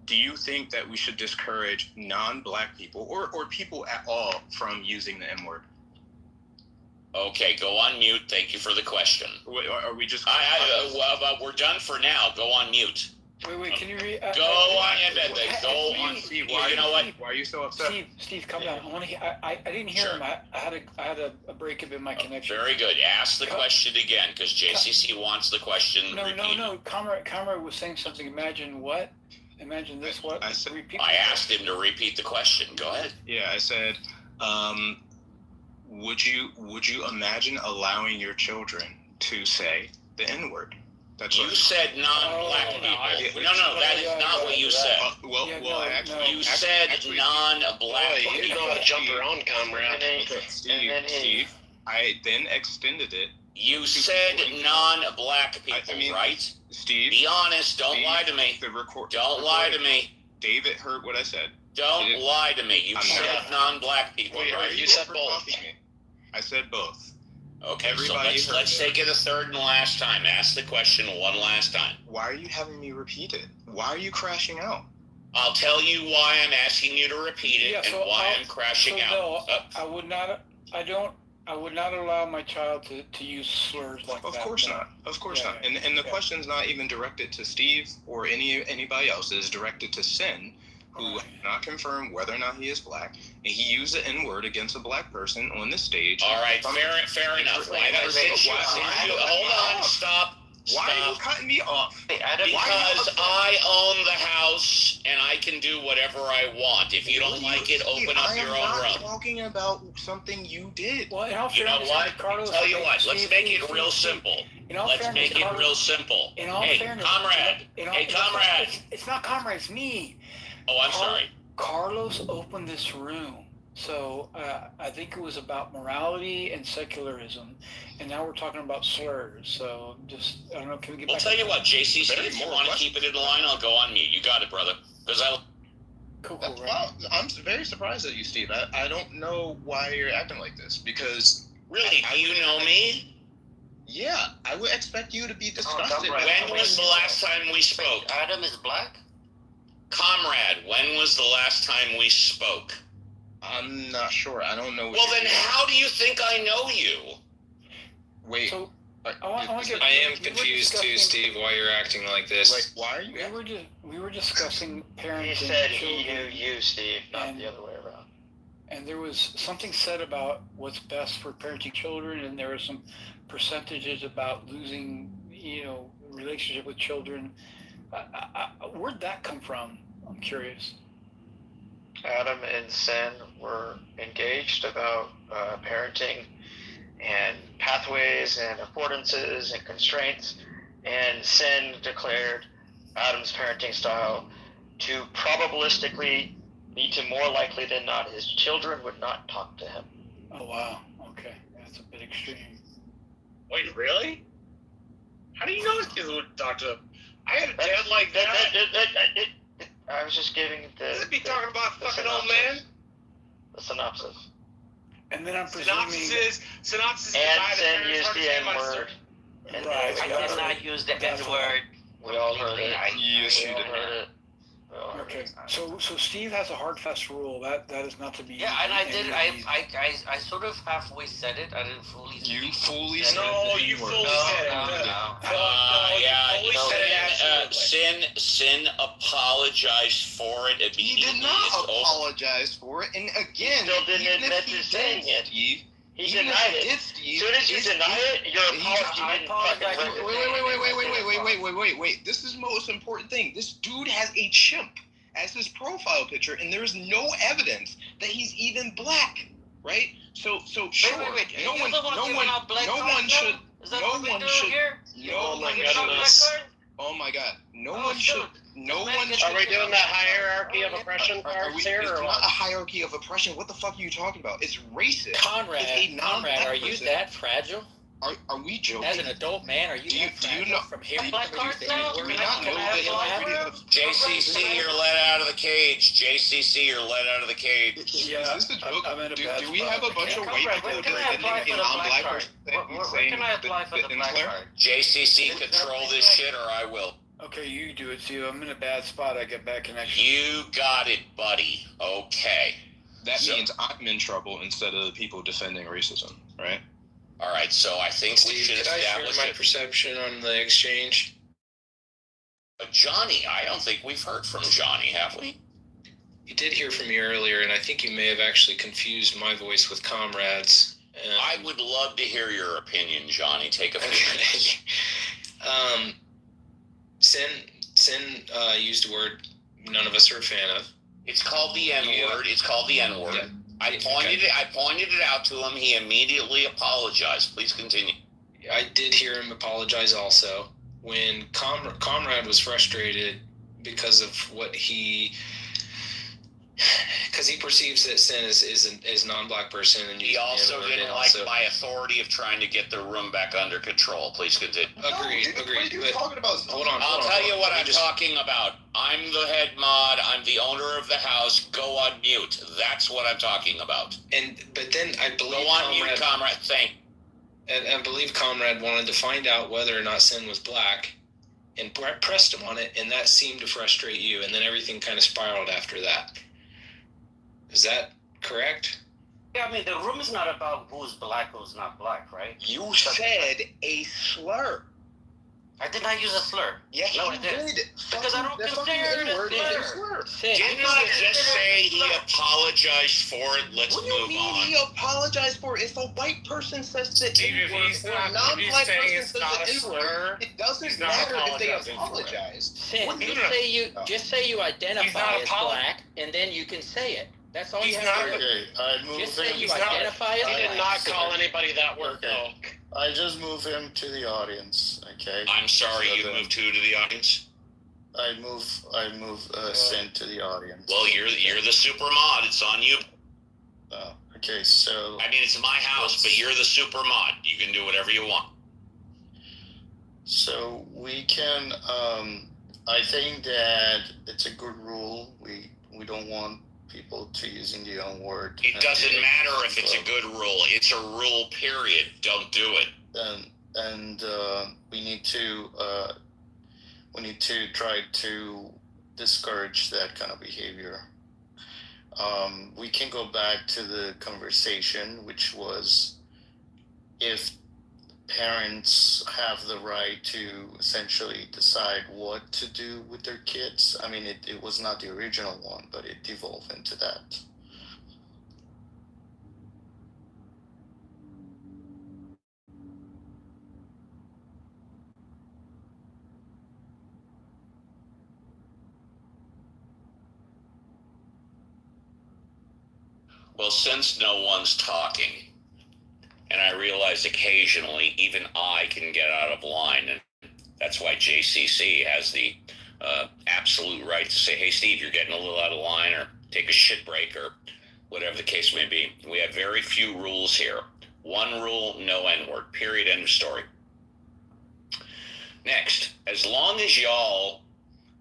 Do you think that we should discourage non-black people or people at all from using the N-word? Okay, go on mute. Thank you for the question. Are we just... we're done for now. Go on mute. Wait, can you read? Go on. Steve, You know what? Why are you so upset? Steve, come down. I didn't hear him. I had a break in my connection. Very good. Ask the question again, because JCC wants the question repeated. No. Comrade was saying something. Imagine what? Imagine this. What? I asked him to repeat the question. Go ahead. Yeah, I said, would you imagine allowing your children to say the N-word? You said non-black people. No, that is not what you said. You said non-black people. You know how to jump around, comrade. Steve, I then extended it. You said non-black people, right? Steve, be honest. Don't lie to me. Don't lie to me. David heard what I said. Don't lie to me. You said non-black people, right? You said both. I said both. Okay, so let's take it a third and last time. Ask the question one last time. Why are you having me repeat it? Why are you crashing out? I'll tell you why I'm asking you to repeat it and why I'm crashing out. No, I would not allow my child to use slurs like that. Of course not. And the question's not even directed to Steve or anybody else. It is directed to Sin, who not confirmed whether or not he is black, and he used the N-word against a black person on the stage. All right, fair enough. Hold on, stop. Why are you cutting me off? Because I own the house and I can do whatever I want. If you don't like it, open up your own room. I'm not talking about something you did. Well, you know what? I'll tell you what. Let's make it real simple. Hey, comrade. It's not comrade. It's me. Oh, I'm sorry. Carlos opened this room. So I think it was about morality and secularism, and now we're talking about slurs. So just, I don't know, can we get back? I'll tell you what, JCC, if you want to keep it in the line, I'll go on mute. You got it, brother. Cool, well, I'm very surprised at you, Steve. I don't know why you're acting like this, because... Really? Do you know me? Yeah, I would expect you to be disgusted. When was the last time we spoke? Adam is black? Comrade, when was the last time we spoke? I'm not sure. I don't know. Well, then how do you think I know you? Wait. So, I am confused too, Steve, why you're acting like this. Like, why are you? We were discussing parenting. He said he knew you, Steve, not the other way around. And there was something said about what's best for parenting children, and there were some percentages about losing, relationship with children. Where'd that come from? I'm curious. Adam and Sen were engaged about parenting and pathways and affordances and constraints, and Sen declared Adam's parenting style to probabilistically lead to more likely than not his children would not talk to him. Oh, wow. Okay. Yeah. That's a bit extreme. Wait, really? How do you know his kids would talk to him? I had a dad like that. I was just giving the. You'd be talking about fucking old man. The synopsis. And then I'm presuming. Synopsis is And the Sin guy used that the N-word. Right. I did not use the N-word. We all heard it. Yes, you We all did. heard it. Okay, so Steve has a hard fast rule that is not to be. Yeah, and I did. I sort of halfway said it. I didn't fully. You fully said said No, it. you fully said it. Sin apologized for it He immediately. did not apologize for it, and again, He still didn't even admit if he to saying did, it. Steve, He even denied if it. he did, Steve, As soon as you deny it, your apology didn't fucking work. Wait. This is the most important thing. This dude has a chimp as his profile picture, and there is no evidence that he's even black, right? So sure, Wait. no one should. Oh my God, no one should. Are we doing the hierarchy of oppression cards here, It's or not what? a hierarchy of oppression. What the fuck are you talking about? It's racist. Conrad, It's a non-black are you person. that fragile? Are we joking? As an adult man, are you Do you fragile know from hearing black what you cards say? now? Do we Can I- not can know I have the black history cards? of JCC, you're let out of the cage. JCC, you're let out of the cage. Yeah, Is this a joke? I'm in a bad Do we spot. have a bunch of white people When can I apply defending for a the non-black black card? person that he's Where saying can I apply for the black slur? card? JCC, control this shit or I will. Okay, you do it, Steve. I'm in a bad spot. I get bad connection. You got it, buddy. Okay. That means I'm in trouble instead of the people defending racism, right? All right, so I think we Steve, should did I share establish my it. perception on the exchange? Johnny, I don't think we've heard from Johnny, have we? You did hear from me earlier, and I think you may have actually confused my voice with Comrade's. I would love to hear your opinion, Johnny. Take a few minutes. Sin used a word none of us are a fan of. It's called the N-word. It's called the N-word. Yeah. I pointed it out to him. He immediately apologized. Please continue. I did hear him apologize also when Comrade was frustrated because of what because he perceives that Sin is a non-black person, and He also didn't like my authority of trying to get the room back under control. Please continue. Agreed. What are you talking about? Hold on. I'll tell you what I'm talking about. I'm the head mod. I'm the owner of the house. Go on mute. That's what I'm talking about. But then I believe Go on mute, comrade. And I believe Comrade wanted to find out whether or not Sin was black, and pressed him on it, and that seemed to frustrate you, and then everything kind of spiraled after that. Is that correct? Yeah, I mean, the room is not about who's black, who's not black, right? You said a slur. I did not use a slur. Yeah, no, he I did. did. Because I don't consider it a slur. Didn't I just say he apologized for it? Let's What do you move mean on. he apologized for it? If a white person says the If N-word he's or a not- if non-black he's saying person it's says not a the slur, N-word, it he's doesn't not matter if they apologizing for it. apologize. Sin, What do just say you identify as apolo- black, and then you can say it. That's all you He's have to not- do. Okay, I move Just say him. you identify as He black. did not call anybody that word, though. I just move him to the audience. Okay. I'm sorry, So you then moved who to the audience? I move Sin to the audience. Well, you're the super mod. It's on you. Okay, so I mean, it's my house, but you're the super mod. You can do whatever you want. So we can. I think that it's a good rule. We don't want people to using the N-word. It doesn't matter if it's a good rule. It's a rule, period. Don't do it. And we need to try to discourage that kind of behavior. We can go back to the conversation, which was if parents have the right to essentially decide what to do with their kids. I mean, it was not the original one, but it devolved into that. Well, since no one's talking, and I realize occasionally even I can get out of line, and that's why JCC has the absolute right to say, hey, Steve, you're getting a little out of line, or take a shit break, or whatever the case may be. We have very few rules here. One rule, no N-word. Period. End of story. Next, as long as y'all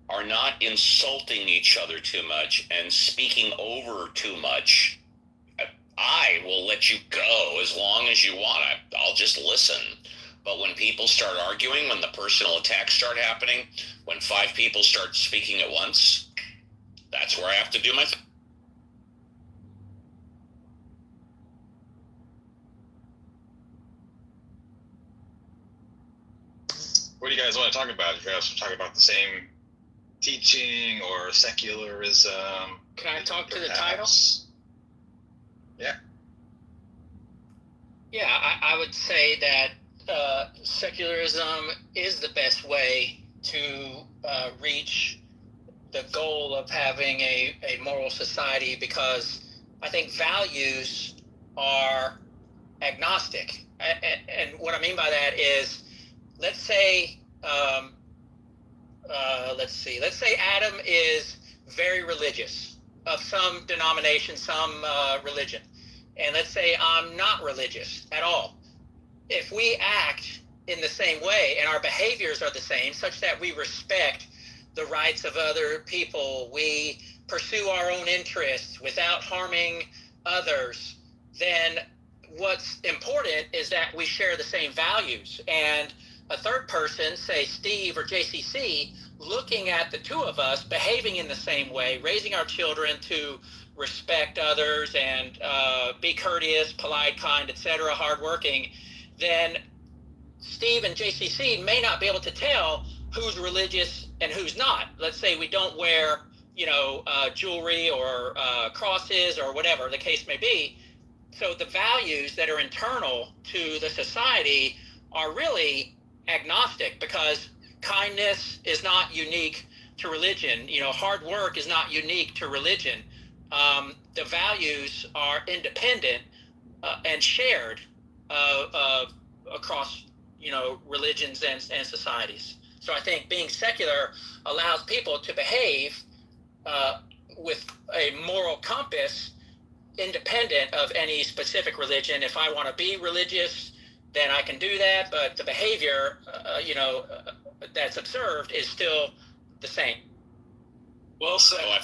are not insulting each other too much and speaking over too much, I will let you go as long as you want. I'll just listen. But when people start arguing, when the personal attacks start happening, when 5 people start speaking at once, that's where I have to do my thing. What do you guys want to talk about? You guys want to talk about the same teaching or secularism? Can I talk to the title? Perhaps? Yeah. Yeah, I would say that secularism is the best way to reach the goal of having a moral society, because I think values are agnostic. And what I mean by that is, let's say Adam is very religious, of some denomination, some religion. And let's say I'm not religious at all. If we act in the same way and our behaviors are the same, such that we respect the rights of other people, we pursue our own interests without harming others, then what's important is that we share the same values. And a third person, say Steve or JCC, looking at the two of us behaving in the same way, raising our children to respect others and be courteous, polite, kind, etc., hardworking, then Steve and JCC may not be able to tell who's religious and who's not. Let's say we don't wear, jewelry or crosses or whatever the case may be. So the values that are internal to the society are really agnostic, because kindness is not unique to religion. Hard work is not unique to religion. The values are independent and shared across, religions and societies. So I think being secular allows people to behave with a moral compass independent of any specific religion. If I want to be religious, then I can do that, but the behavior, that's observed is still the same. Well said. Oh,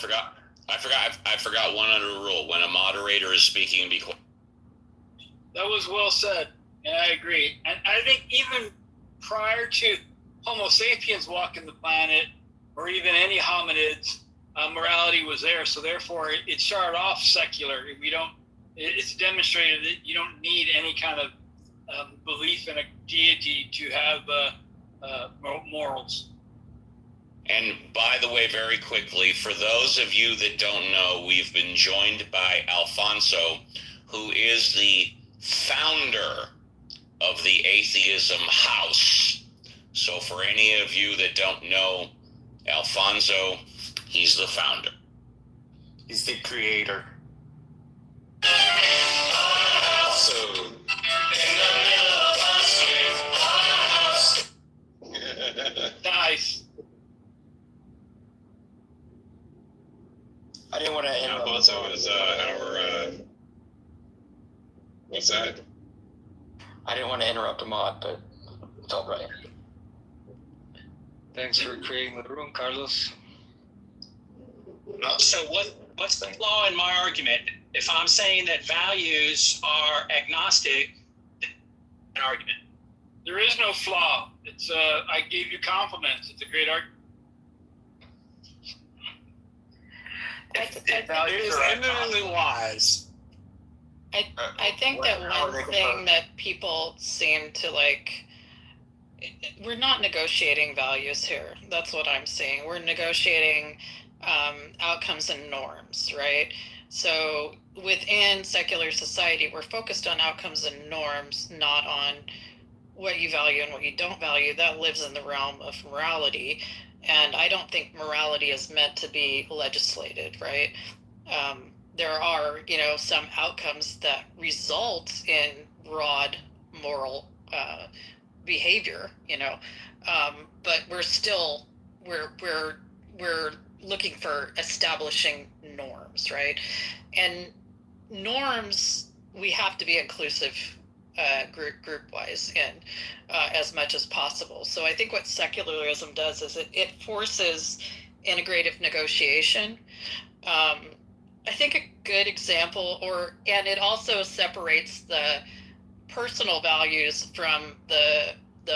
I forgot one other rule. When a moderator is speaking, be quiet. That was well said, and I agree. And I think even prior to Homo sapiens walking the planet, or even any hominids, morality was there. So therefore, it started off secular. It's demonstrated that you don't need any kind of belief in a deity to have morals. And by the way, very quickly, for those of you that don't know, we've been joined by Alfonso, who is the founder of the Atheism House. So for any of you that don't know Alfonso, he's the founder. He's the creator. So Nice. I didn't want to interrupt. Alfonso is our. What's that? I didn't want to interrupt a mod, but it's all right. Thanks for creating the room, Carlos. So what's the flaw in my argument? If I'm saying that values are agnostic, an argument. There is no flaw. It's I gave you compliments. It's a great argument. It is eminently wise. I think that one thing that people seem to like, we're not negotiating values here. That's what I'm seeing. We're negotiating outcomes and norms, right? So within secular society, we're focused on outcomes and norms, not on what you value and what you don't value. That lives in the realm of morality. And I don't think morality is meant to be legislated, right? There are, some outcomes that result in broad moral behavior, but we're still we're looking for establishing norms, right? And norms, we have to be inclusive group wise in as much as possible. So I think what secularism does is it forces integrative negotiation. I think a good example, and it also separates the personal values from the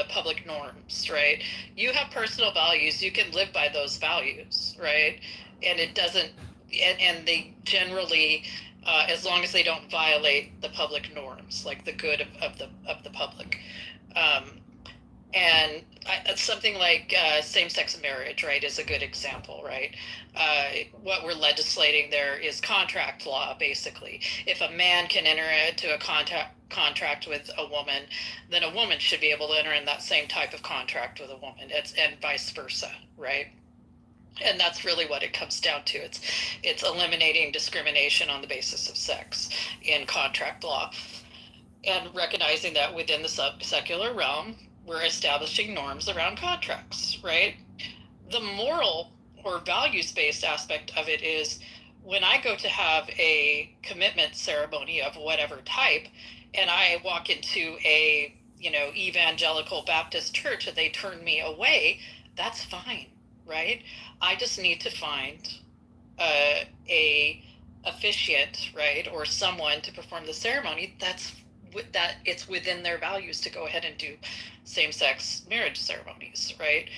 public norms, right? You have personal values, you can live by those values, right? And it doesn't, and they generally, as long as they don't violate the public norms, like the good of the public. And something like same-sex marriage, right, is a good example, right? What we're legislating there is contract law, basically. If a man can enter into a contract with a woman, then a woman should be able to enter in that same type of contract with a woman, and vice versa, right? And that's really what it comes down to. It's eliminating discrimination on the basis of sex in contract law, and recognizing that within the secular realm, we're establishing norms around contracts, right? The moral or values-based aspect of it is when I go to have a commitment ceremony of whatever type, and I walk into a, evangelical Baptist church and they turn me away, that's fine, right? I just need to find a officiant, right, or someone to perform the ceremony that it's within their values to go ahead and do same-sex marriage ceremonies, right?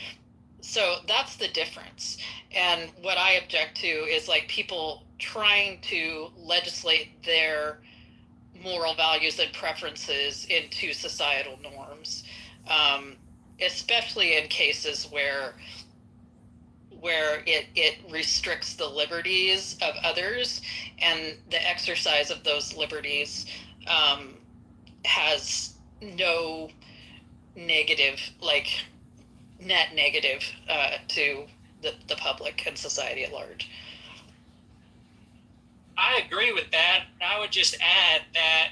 So that's the difference. And what I object to is like people trying to legislate their moral values and preferences into societal norms, especially in cases where it restricts the liberties of others, and the exercise of those liberties has no negative, net negative to the public and society at large. I agree with that. I would just add that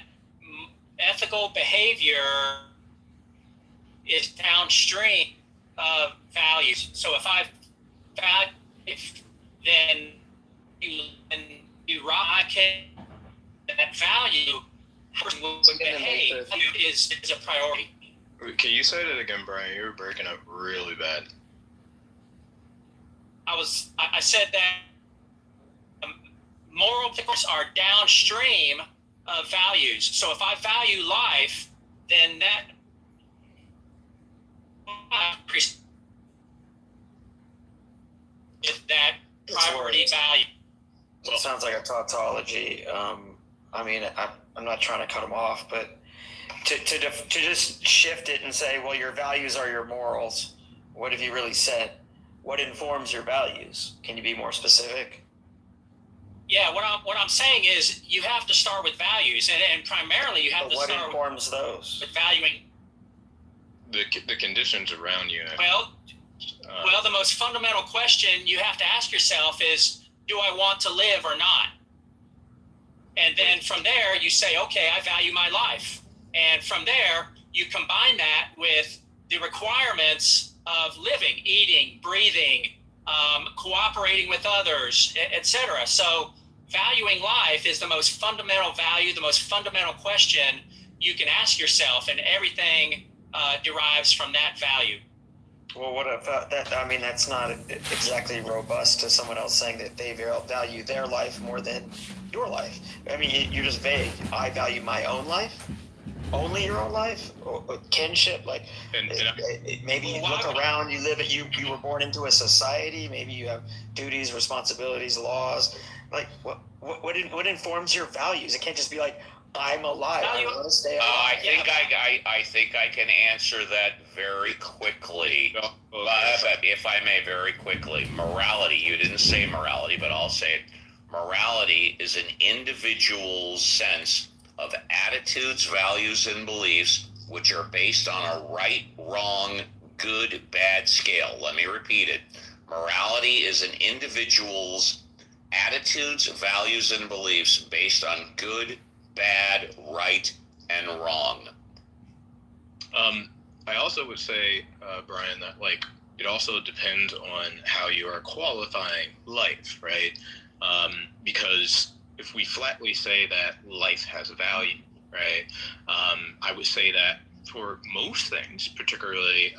ethical behavior is downstream of values. So if I value, then I can that value would behave is a priority. Can you say that again, Brian? You were breaking up really bad. I said that moral principles are downstream of values. So if I value life, then that is that priority value. It sounds like a tautology. I'm not trying to cut them off, but to just shift it and say, well, your values are your morals. What have you really said? What informs your values? Can you be more specific? Yeah, what I'm saying is you have to start with values, and primarily you have to start informs those? With valuing the conditions around you. Well, the most fundamental question you have to ask yourself is, do I want to live or not? And then from there, you say, okay, I value my life. And from there, you combine that with the requirements of living, eating, breathing, cooperating with others, etc. So valuing life is the most fundamental value, the most fundamental question you can ask yourself, and everything derives from that value. Well, what about that? I mean, that's not exactly robust to someone else saying that they value their life more than your life. I mean, you're just vague. I value my own life. Only your own life? Or kinship? Maybe you look around, you were born into a society, maybe you have duties, responsibilities, laws. Like, what informs your values? It can't just be like, I'm alive. I want to stay alive. I think I can answer that very quickly. If I may, very quickly. Morality, you didn't say morality, but I'll say it. Morality is an individual's sense of attitudes, values, and beliefs which are based on a right, wrong, good, bad scale. Let me repeat it. Morality is an individual's attitudes, values, and beliefs based on good, bad, right, and wrong. I also would say, Brian, that it also depends on how you are qualifying life, right? Because if we flatly say that life has value, right? I would say that for most things, particularly,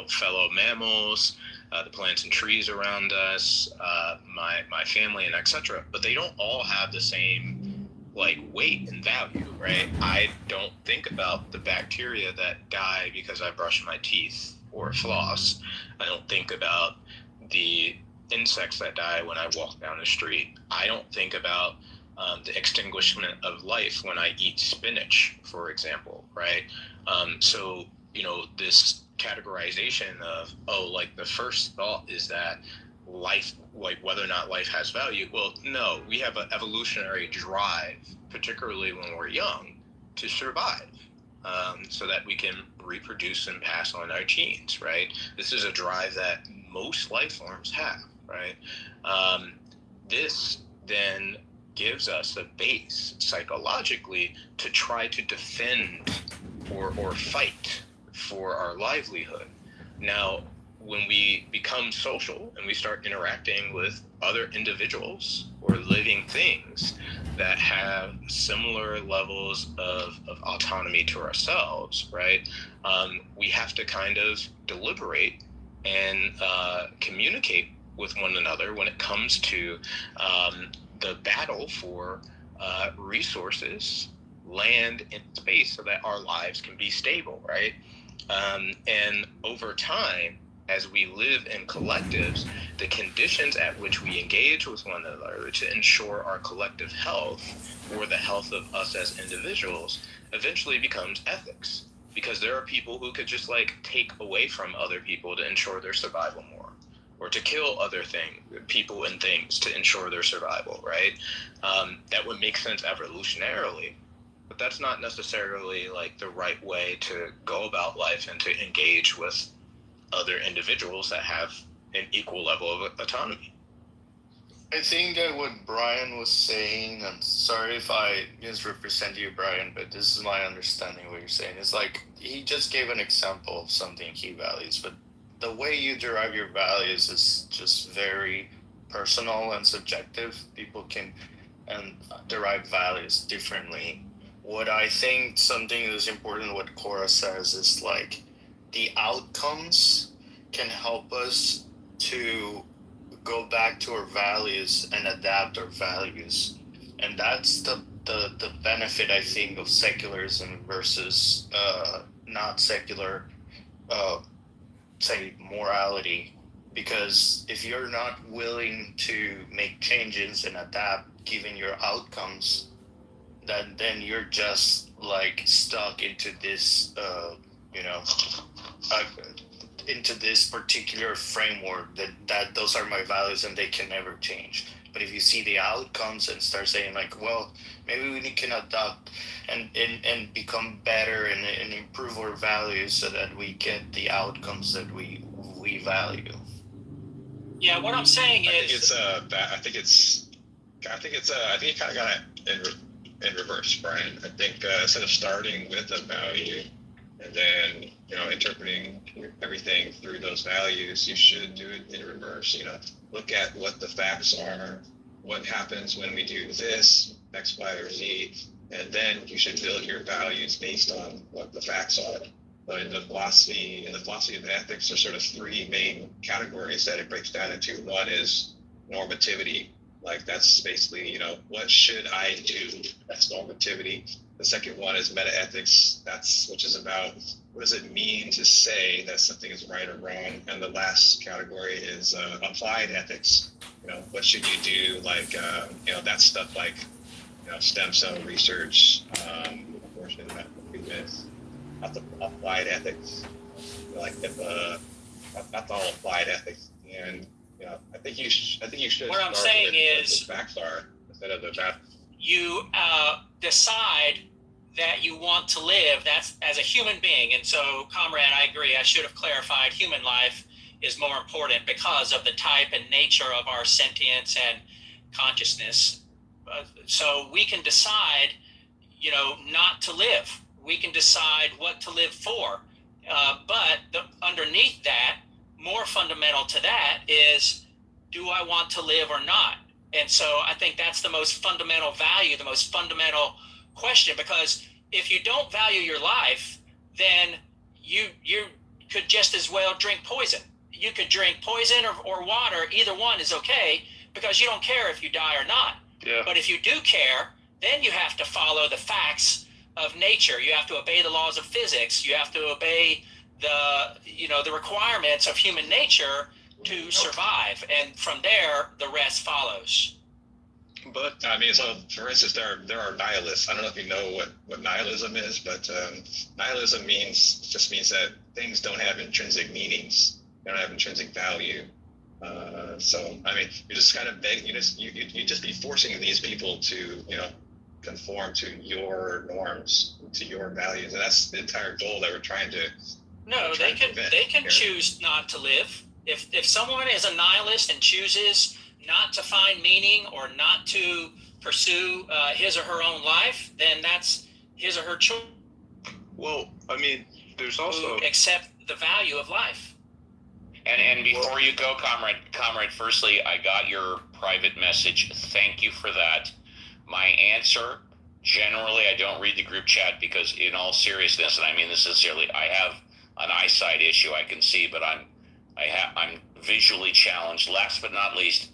fellow mammals, the plants and trees around us, my family, and etc. But they don't all have the same like weight and value, right? I don't think about the bacteria that die because I brush my teeth or floss. I don't think about the insects that die when I walk down the street. I don't think about the extinguishment of life when I eat spinach, for example, right? So, this categorization of, the first thought is that life, like whether or not life has value. Well, no, we have an evolutionary drive, particularly when we're young, to survive, so that we can reproduce and pass on our genes, right? This is a drive that most life forms have, right? This then gives us a base psychologically to try to defend or fight for our livelihood. Now, when we become social and we start interacting with other individuals or living things that have similar levels of autonomy to ourselves, right? We have to kind of deliberate and communicate with one another when it comes to the battle for resources, land, and space so that our lives can be stable, right? And over time, as we live in collectives, the conditions at which we engage with one another to ensure our collective health or the health of us as individuals eventually becomes ethics. Because there are people who could just take away from other people to ensure their survival more, or to kill other people and things to ensure their survival, right? That would make sense evolutionarily, but that's not necessarily the right way to go about life and to engage with other individuals that have an equal level of autonomy. I think that what Brian was saying, I'm sorry if I misrepresent you, Brian, but this is my understanding of what you're saying. It's he just gave an example of something he values, but the way you derive your values is just very personal and subjective. People can derive values differently. What I think something that's important, what Cora says, is the outcomes can help us to go back to our values and adapt our values. And that's the benefit, I think, of secularism versus not secular, say, morality. Because if you're not willing to make changes and adapt given your outcomes, then you're just stuck into this, into this particular framework that those are my values and they can never change. But if you see the outcomes and start saying well, maybe we can adapt and become better and improve our values so that we get the outcomes that we value. Yeah, what I'm saying is, I think you kind of got it in reverse, Brian. I think instead of starting with a value and then interpreting everything through those values, you should do it in reverse. Look at what the facts are, what happens when we do this, X, Y, or Z, and then you should build your values based on what the facts are. But in the philosophy of ethics, there's sort of three main categories that it breaks down into. One is normativity. That's basically, what should I do? That's normativity. The second one is metaethics. Which is about what does it mean to say that something is right or wrong? And the last category is applied ethics. What should you do? That stuff stem cell research, abortion, medical treatments. Not the applied ethics. That's all applied ethics. And I think you should. What I'm saying is, what the facts are instead of the facts. You decide that you want to live. That's as a human being. And so, comrade, I agree. I should have clarified. Human life is more important because of the type and nature of our sentience and consciousness. So we can decide, not to live. We can decide what to live for. But underneath that, more fundamental to that is, do I want to live or not? And so I think that's the most fundamental value, the most fundamental question, because if you don't value your life, then you could just as well drink poison. You could drink poison or water. Either one is okay, because you don't care if you die or not. Yeah. But if you do care, then you have to follow the facts of nature. You have to obey the laws of physics. You have to obey the requirements of human nature to survive. And from there, the rest follows. But I mean, so for instance, there are nihilists. I don't know if you know what nihilism is, but nihilism just means that things don't have intrinsic meanings. They don't have intrinsic value. So I mean, you just kind of you just be forcing these people to conform to your norms, to your values, and that's the entire goal that we're trying to. No, they can choose not to live. If someone is a nihilist and chooses not to find meaning or not to pursue his or her own life, then that's his or her choice. Well, I mean, there's also accept the value of life. And before you go, comrade, firstly, I got your private message. Thank you for that. My answer, generally, I don't read the group chat because, in all seriousness, and I mean this sincerely, I have an eyesight issue I can see, but I'm visually challenged. Last but not least,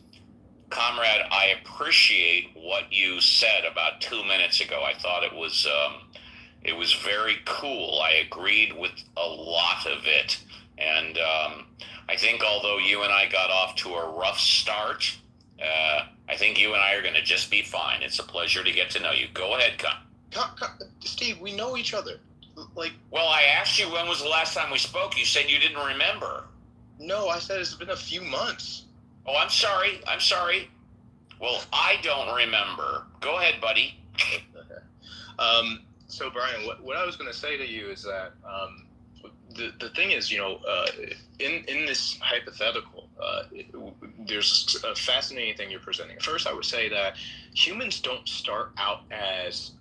comrade, I appreciate what you said about 2 minutes ago. I thought it was very cool. I agreed with a lot of it. And I think although you and I got off to a rough start, I think you and I are going to just be fine. It's a pleasure to get to know you. Go ahead, Steve, we know each other. Well, I asked you when was the last time we spoke. You said you didn't remember. No, I said it's been a few months. Oh, I'm sorry. Well, I don't remember. Go ahead, buddy. Okay. So, Brian, what I was going to say to you is that the thing is, in this hypothetical, there's a fascinating thing you're presenting. First, I would say that humans don't start out as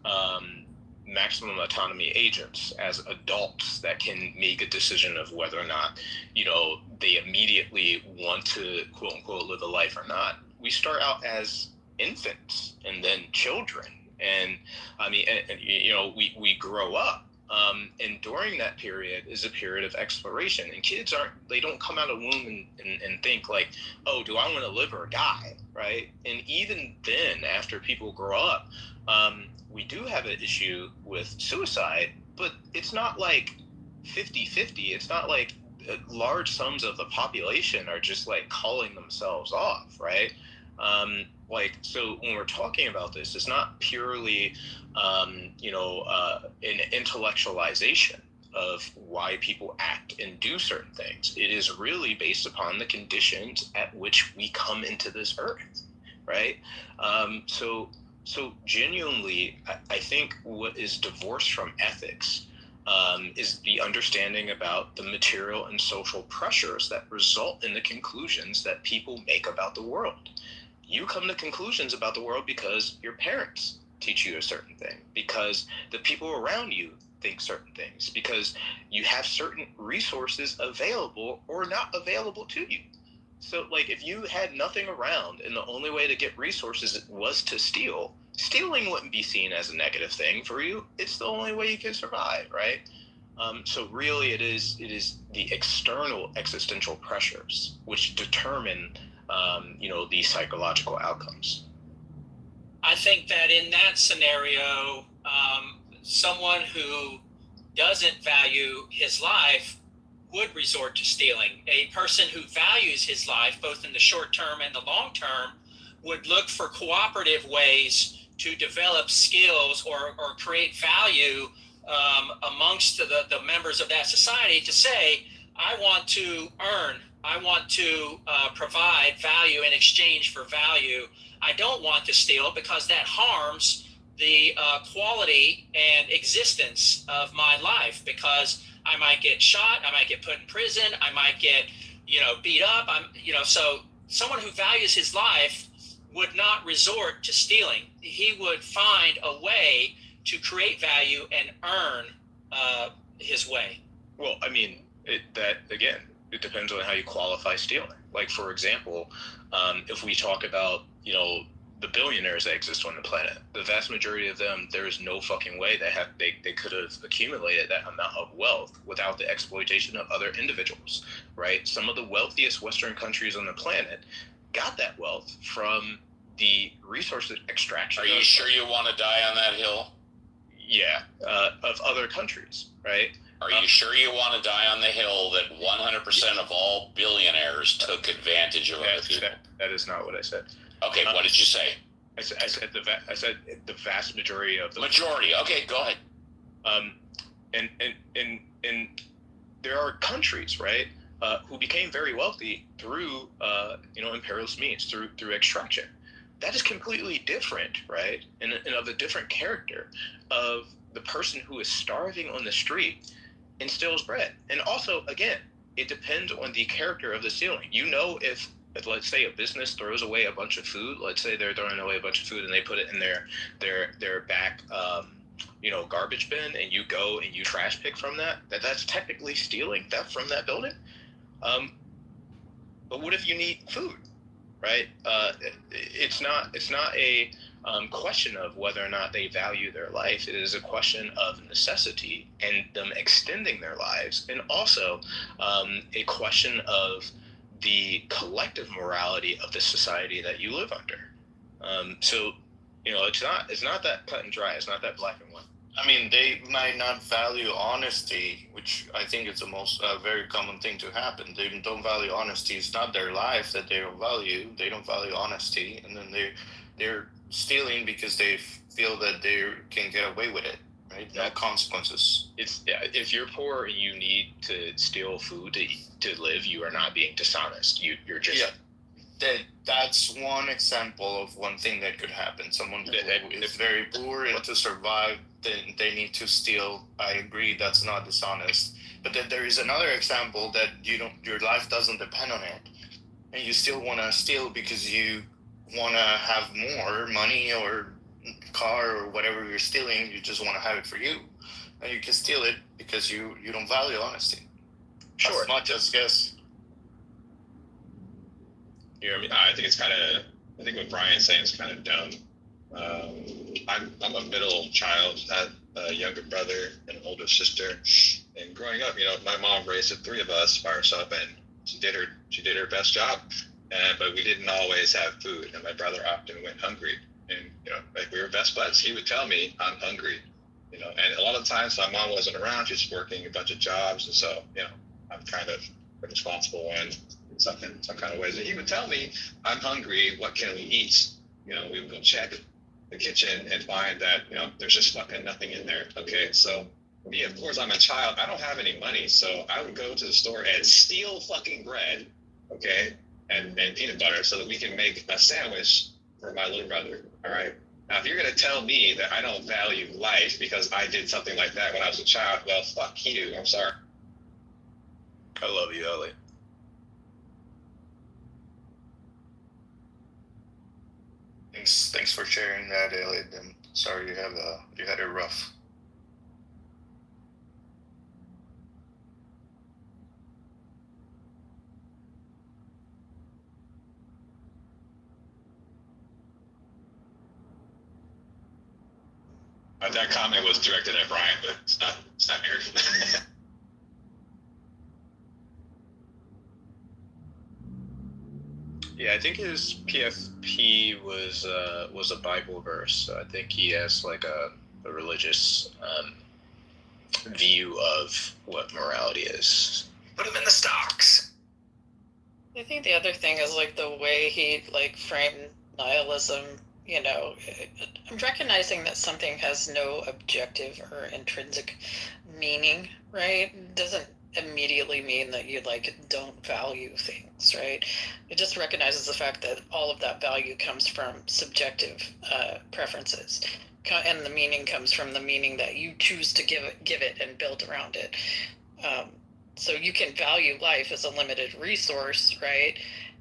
maximum autonomy agents, as adults that can make a decision of whether or not, they immediately want to, quote unquote, live a life or not. We start out as infants and then children. And I mean, we grow up. And during that period is a period of exploration. And kids don't come out of the womb and think like, oh, do I want to live or die, right? And even then, after people grow up, we do have an issue with suicide, but it's not like 50-50. It's not like large sums of the population are just like calling themselves off, right? So when we're talking about this, it's not purely, an intellectualization of why people act and do certain things. It is really based upon the conditions at which we come into this earth, right? So genuinely, I think what is divorced from ethics is the understanding about the material and social pressures that result in the conclusions that people make about the world. You come to conclusions about the world because your parents teach you a certain thing, because the people around you think certain things, because you have certain resources available or not available to you. So like if you had nothing around and the only way to get resources was to steal, stealing wouldn't be seen as a negative thing for you. It's the only way you can survive, right? So really it is the external existential pressures which determine these psychological outcomes. I think that in that scenario, someone who doesn't value his life would resort to stealing. A person who values his life, both in the short term and the long term, would look for cooperative ways to develop skills or create value amongst the members of that society to say, I want to earn, I want to provide value in exchange for value. I don't want to steal because that harms the quality and existence of my life, because I might get shot, I might get put in prison, I might get, beat up. So someone who values his life would not resort to stealing. He would find a way to create value and earn his way. Well, I mean, it depends on how you qualify stealing. Like, for example, if we talk about the billionaires that exist on the planet, the vast majority of them, there is no fucking way they could have accumulated that amount of wealth without the exploitation of other individuals, right? Some of the wealthiest Western countries on the planet got that wealth from the resource extraction. Are you sure you want to die on that hill? Yeah, of other countries, right? Are you sure you want to die on the hill that 100% of all billionaires took advantage of other people? That is not what I said. Okay, what did you say? I said the vast majority of the majority. Okay, go ahead. And there are countries, right, who became very wealthy through imperialist means, through extraction. That is completely different, right, and of a different character of the person who is starving on the street and steals bread. And also, again, it depends on the character of the stealing. If let's say a business throws away a bunch of food, let's say they're throwing away a bunch of food and they put it in their back garbage bin, and you go and you trash pick from that's technically stealing theft from that building. But what if you need food, right? It's not a question of whether or not they value their life. It is a question of necessity and them extending their lives, and also a question of the collective morality of the society that you live under. So it's not that cut and dry. It's not that black and white. I mean, they might not value honesty, which I think is the most very common thing to happen. They don't value honesty. It's not their life that they don't value. They don't value honesty, and then they're stealing because they feel that they can get away with it, right? No consequences. If you're poor and you need to steal food to live, you are not being dishonest. You're just That's one example of one thing that could happen. Someone who is very poor and to survive, then they need to steal. I agree, that's not dishonest. But then there is another example that your life doesn't depend on it, and you still want to steal because you want to have more money or car or whatever you're stealing. You just want to have it for you, and you can steal it because you don't value honesty. Sure. As much as guess. You know what I mean? I think what Brian's saying is kind of dumb. I'm a middle child, had a younger brother and an older sister, and growing up, my mom raised the three of us by herself, and she did her best job, but we didn't always have food, and my brother often went hungry, and we were best buds. He would tell me, "I'm hungry," and a lot of times my mom wasn't around; she's working a bunch of jobs, and so I'm kind of responsible when some kind of ways. And he would tell me, "I'm hungry. What can we eat?" We would go check the kitchen and find that there's just fucking nothing in there. Okay, so me, of course, I'm a child. I don't have any money, so I would go to the store and steal fucking bread, okay, and peanut butter so that we can make a sandwich for my little brother. All right. Now, if you're gonna tell me that I don't value life because I did something like that when I was a child, well, fuck you. I'm sorry. I love you, Elliot. Thanks for sharing that, Elliot. I'm sorry you had it rough. That comment was directed at Brian, but it's not me. Yeah, I think his PFP was a Bible verse. So I think he has like a religious view of what morality is. Put him in the stocks. I think the other thing is like the way he framed nihilism. I'm recognizing that something has no objective or intrinsic meaning, right? It doesn't immediately mean that you don't value things, right? It just recognizes the fact that all of that value comes from subjective preferences, and the meaning comes from the meaning that you choose to give it and build around it. So you can value life as a limited resource, right?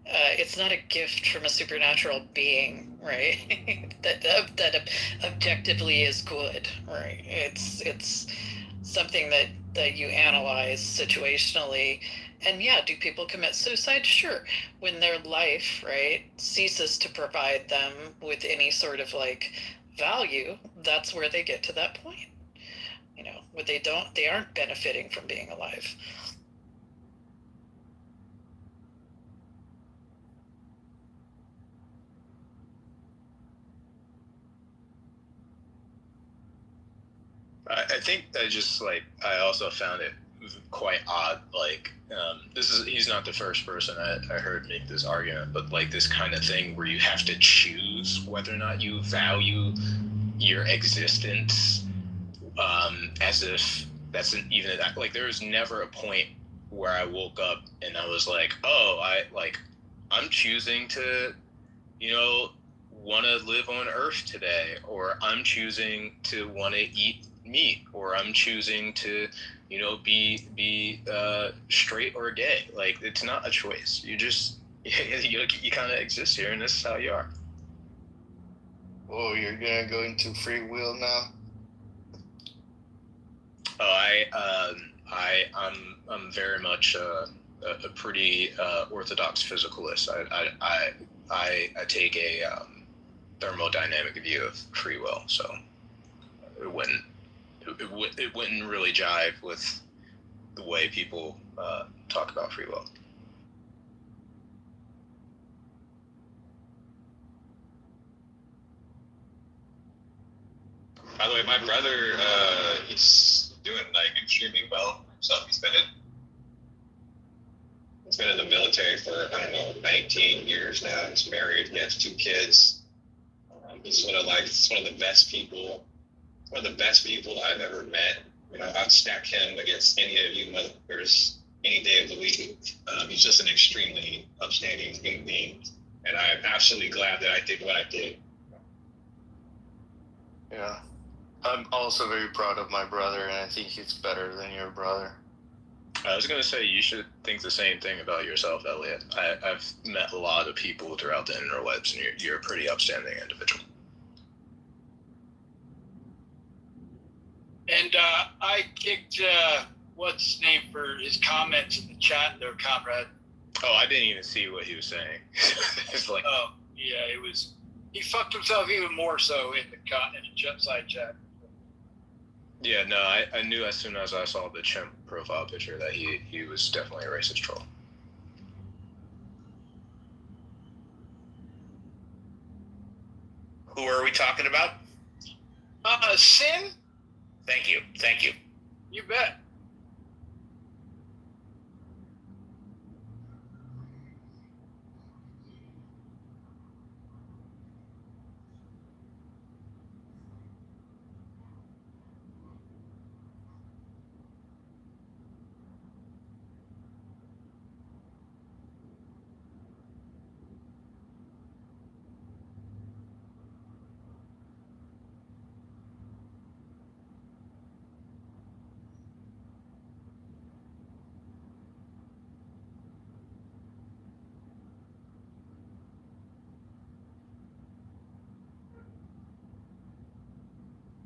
It's not a gift from a supernatural being, right? that objectively is good, right? It's something that you analyze situationally And yeah, do people commit suicide? Sure. When their life, right, ceases to provide them with any sort of like value, that's where they get to that point. You know, where they aren't benefiting from being alive. I think I also found it quite odd. Like, he's not the first person I heard make this argument, but like this kind of thing where you have to choose whether or not you value your existence, as if that's even like there was never a point where I woke up and I was like, oh, I'm choosing to, want to live on Earth today, or I'm choosing to want to eat meat, or I'm choosing to, be straight or gay. Like, it's not a choice. You just you kind of exist here, and this is how you are. Oh, you're gonna go into free will now? Oh, I'm very much a pretty orthodox physicalist. I take a thermodynamic view of free will, so it wouldn't really jive with the way people talk about free will. By the way, my brother, he's doing like extremely well. So he's been in the military for 19 years now. He's married. He has 2 kids. He's one of the best people. One of the best people I've ever met. I'd stack him against any of you motherfuckers any day of the week. He's just an extremely upstanding human being, and I'm absolutely glad that I did what I did. Yeah. I'm also very proud of my brother, and I think he's better than your brother. I was going to say, you should think the same thing about yourself, Elliot. I've met a lot of people throughout the interwebs, and you're a pretty upstanding individual. And I kicked what's his name for his comments in the chat there, Conrad. Oh, I didn't even see what he was saying. It's like, oh yeah, he fucked himself even more so in the side chat. Yeah, no, I knew as soon as I saw the chimp profile picture that he was definitely a racist troll. Who are we talking about? Sin? Thank you. You bet.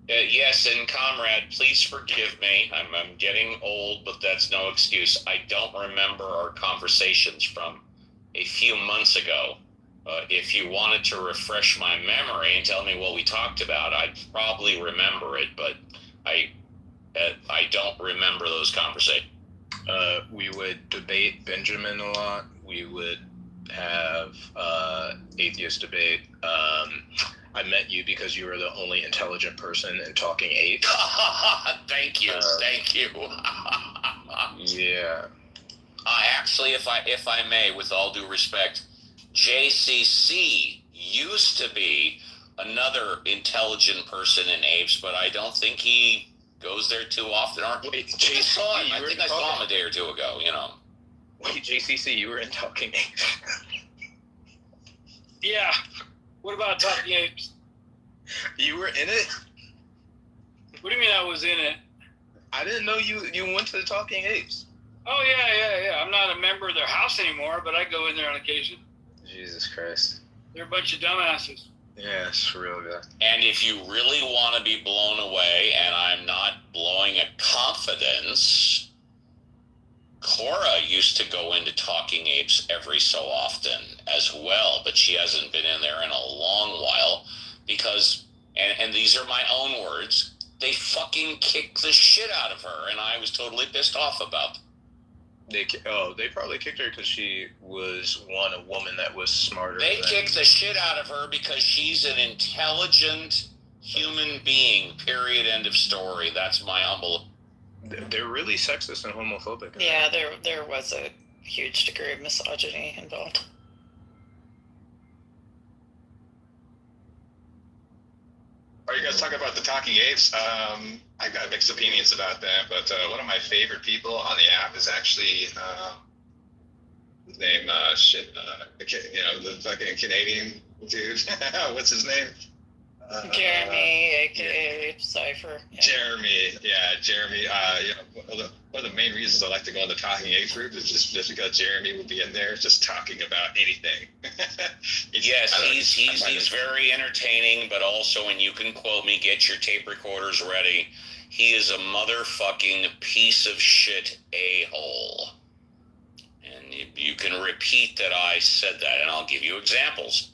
Yes, and comrade, please forgive me. I'm getting old, but that's no excuse. I don't remember our conversations from a few months ago. If you wanted to refresh my memory and tell me what we talked about, I'd probably remember it, but I don't remember those conversations. We would debate Benjamin a lot. We would have atheist debate. I met you because you were the only intelligent person in Talking Apes. Thank you. Yeah. Actually, if I may, with all due respect, JCC used to be another intelligent person in Apes, but I don't think he goes there too often. Wait, JCC, I think I saw him a day or two ago, Wait, JCC, you were in Talking Apes? Yeah. What about Talking Apes? You were in it? What do you mean I was in it? I didn't know you went to the Talking Apes. Oh, yeah. I'm not a member of their house anymore, but I go in there on occasion. Jesus Christ. They're a bunch of dumbasses. Yeah, it's real good. And if you really want to be blown away, and I'm not blowing a confidence, Cora used to go into Talking Apes every so often as well, but she hasn't been in there in a long while because, and these are my own words, they fucking kicked the shit out of her, and I was totally pissed off about them. They probably kicked her because she was a woman that was smarter. They kicked the shit out of her because she's an intelligent human being, period, end of story. That's my humble. They're really sexist and homophobic. Yeah, there was a huge degree of misogyny involved. Are you guys talking about the Talking Apes? I got mixed opinions about that, but one of my favorite people on the app is actually his name, the fucking Canadian dude. What's his name? Jeremy, aka Cypher. Yeah. Jeremy. One of the main reasons I like to go on the Talking Apes group is just because Jeremy would be in there just talking about anything. He's very entertaining, but also, and you can quote me, get your tape recorders ready, he is a motherfucking piece of shit a-hole. And you can repeat that I said that, and I'll give you examples.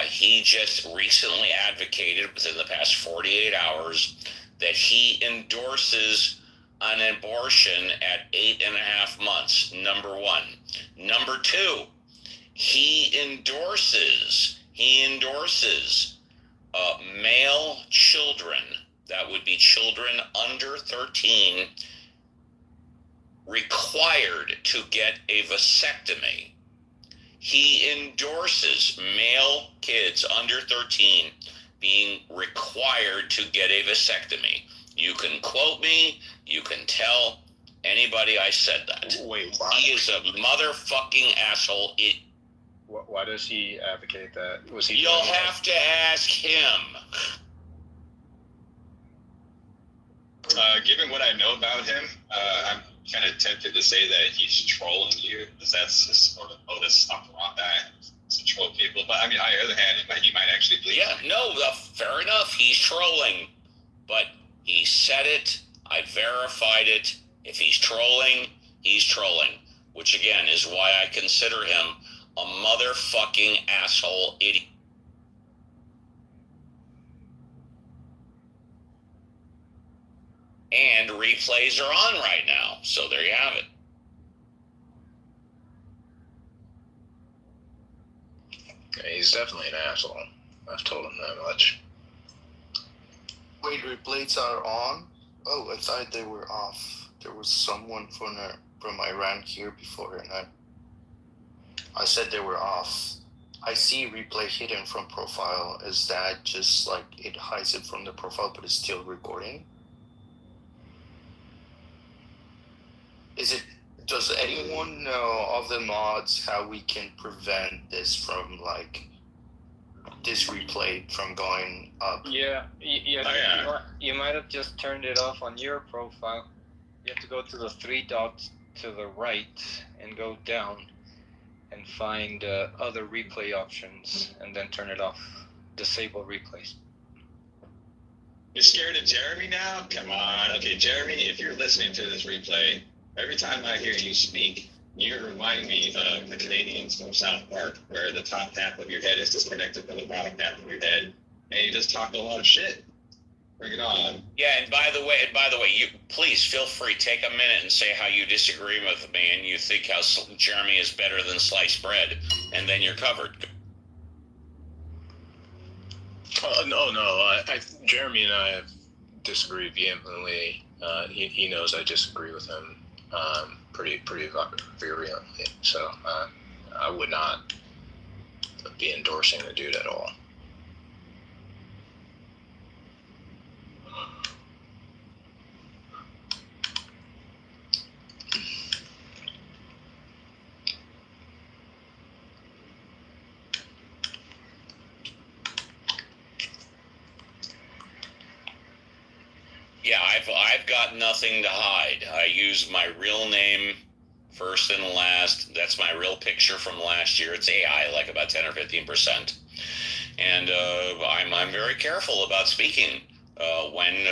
He just recently advocated within the past 48 hours that he endorses an abortion at 8.5 months, number one. Number two, he endorses male children, that would be children under 13, required to get a vasectomy. He endorses male kids under 13 being required to get a vasectomy. You can quote me, you can tell anybody I said that. Wait, why? He is a motherfucking asshole. Why does he advocate that? You'll have to ask him. Given what I know about him, I'm kind of tempted to say that he's trolling you, because that's his sort of modus operandi, to troll people. But I mean, on the other hand, he might actually believe. Yeah, no, fair enough. He's trolling, but he said it. I verified it. If he's trolling, he's trolling, which again is why I consider him a motherfucking asshole idiot. And replays are on right now, so there you have it. Yeah, he's definitely an asshole. I've told him that much. Wait, replays are on? Oh, I thought they were off. There was someone from Iran here before, and I said they were off. I see replay hidden from profile. Is that just like it hides it from the profile, but it's still recording? Does anyone know of the mods how we can prevent this from this replay from going up? Yeah. You might have just turned it off on your profile. You have to go to the 3 dots to the right and go down and find other replay options and then turn it off. Disable replays. You're scared of Jeremy now? Come on. Okay, Jeremy, if you're listening to this replay, every time I hear you speak, you remind me of the Canadians from South Park, where the top half of your head is disconnected from the bottom half of your head, and you just talk a lot of shit. Bring it on. Yeah, and by the way, you please feel free, take a minute and say how you disagree with me and you think how Jeremy is better than sliced bread, and then you're covered. No. Jeremy and I have disagreed vehemently. He knows I disagree with him pretty virulently. So I would not be endorsing the dude at all. Yeah, I've got nothing to hide. I use my real name first and last. That's my real picture from last year. It's AI, like about 10 or 15%. And I'm very careful about speaking when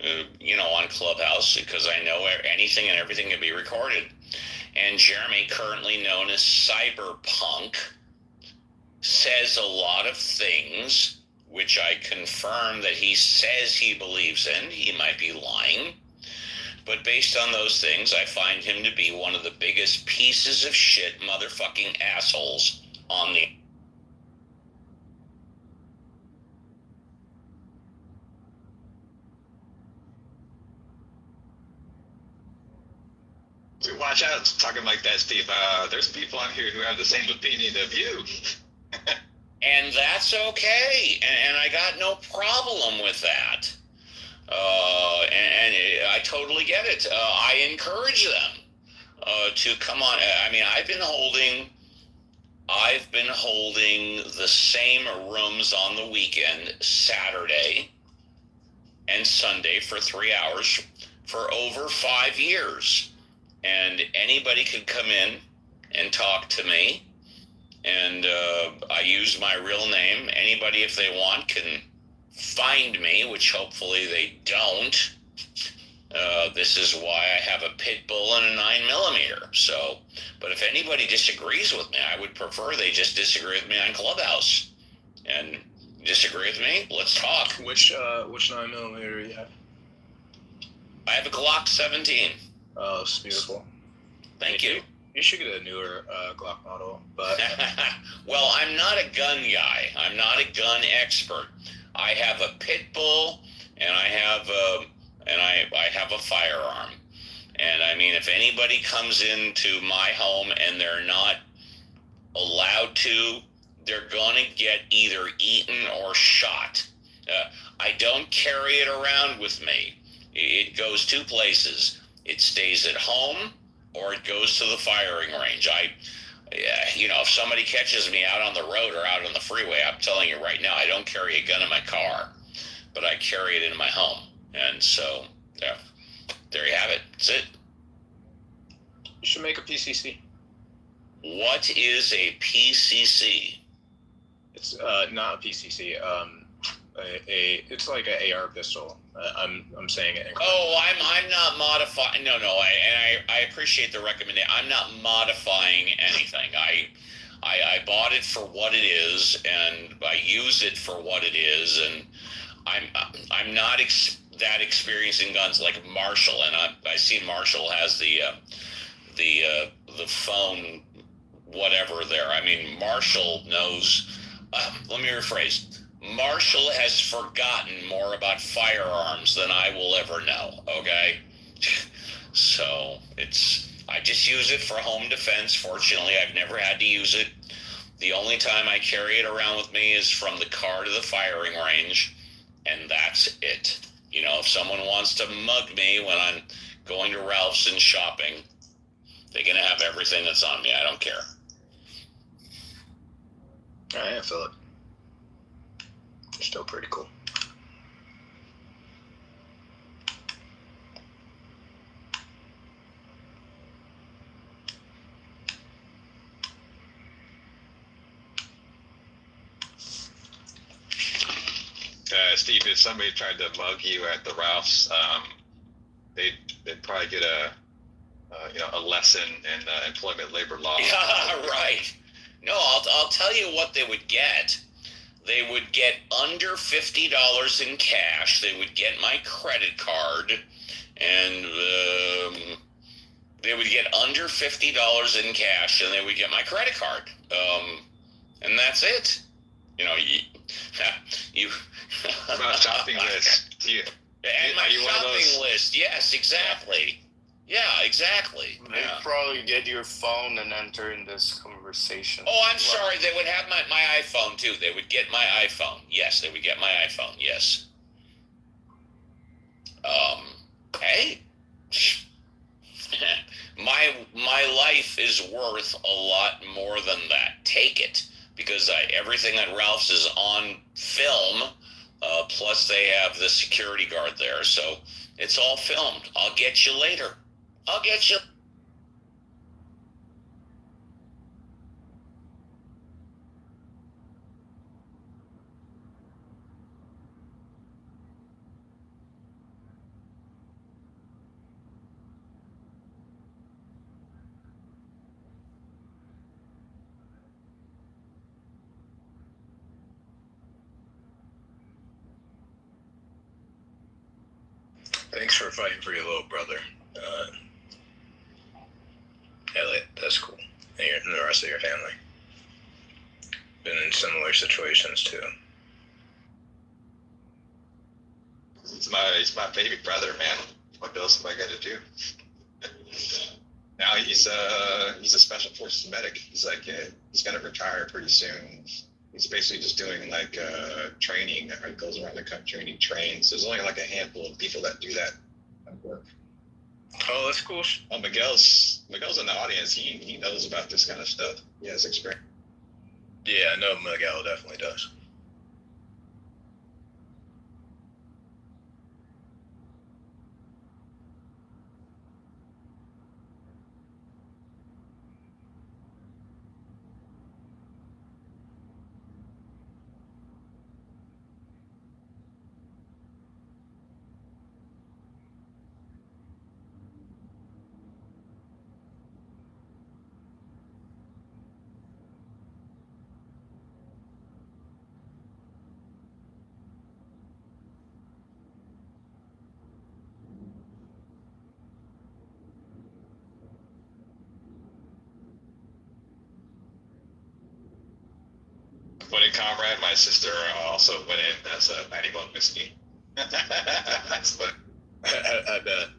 on Clubhouse, because I know anything and everything can be recorded. And Jeremy, currently known as Cyberpunk, says a lot of things which I confirm that he says he believes in. He might be lying. But based on those things, I find him to be one of the biggest pieces of shit motherfucking assholes on the... Watch out talking like that, Steve. There's people on here who have the same opinion of you. And that's okay. And I got no problem with that. And I totally get it. I encourage them to come on. I mean, I've been holding the same rooms on the weekend, Saturday and Sunday, for 3 hours for over 5 years. And anybody could come in and talk to me. And I use my real name. Anybody, if they want, can find me, which hopefully they don't. This is why I have a pit bull and a 9mm. So, but if anybody disagrees with me, I would prefer they just disagree with me on Clubhouse. And disagree with me, let's talk. Which 9mm you have? I have a Glock 17. Oh, it's beautiful. Thank you. You should get a newer Glock model, but... Well, I'm not a gun guy. I'm not a gun expert. I have a pit bull, and I have a firearm. And I mean, if anybody comes into my home and they're not allowed to, they're gonna get either eaten or shot. I don't carry it around with me. It goes two places. It stays at home, or it goes to the firing range. If somebody catches me out on the road or out on the freeway, I'm telling you right now, I don't carry a gun in my car, but I carry it in my home. And so, there you have it. That's it. You should make a PCC. What is a PCC? It's not a PCC. It's like an AR pistol. I'm saying it incorrectly. Oh, I'm not modifying. No, I appreciate the recommendation. I'm not modifying anything. I bought it for what it is, and I use it for what it is, and I'm not that experienced in guns like Marshall, and I see Marshall has the phone whatever there. I mean, Marshall knows. Let me rephrase. Marshall has forgotten more about firearms than I will ever know, okay? So, I just use it for home defense. Fortunately, I've never had to use it. The only time I carry it around with me is from the car to the firing range, and that's it. If someone wants to mug me when I'm going to Ralph's and shopping, they're going to have everything that's on me. I don't care. All right, I feel it. You're still pretty cool. Steve, if somebody tried to mug you at the Ralph's, they'd probably get a lesson in employment labor law. Yeah, right. No, I'll tell you what they would get. They would get under $50 in cash. They would get my credit card, and they would get under $50 in cash, and they would get my credit card. And that's it. You about shopping list. And my shopping list. Yes, exactly. Yeah, exactly. They probably get your phone and enter in this conversation. Oh, I'm sorry. They would have my iPhone, too. They would get my iPhone. Yes, they would get my iPhone. Yes. Hey. My life is worth a lot more than that. Take it. Because everything at Ralph's is on film. Plus, they have the security guard there. So, it's all filmed. I'll get you later. I'll get you. Thanks for fighting for your little brother. Elliot, that's cool. And the rest of your family. Been in similar situations too. He's my baby brother, man. What else am I gonna do? Now he's a special forces medic. He's gonna retire pretty soon. He's basically just doing like training. He goes around the country and he trains. There's only like a handful of people that do that work. Oh, that's cool. Oh, Miguel's in the audience. He knows about this kind of stuff. He has experience. Yeah, I know Miguel definitely does. When in Comrade, my sister also went in as a 91 whiskey. That's what I bet.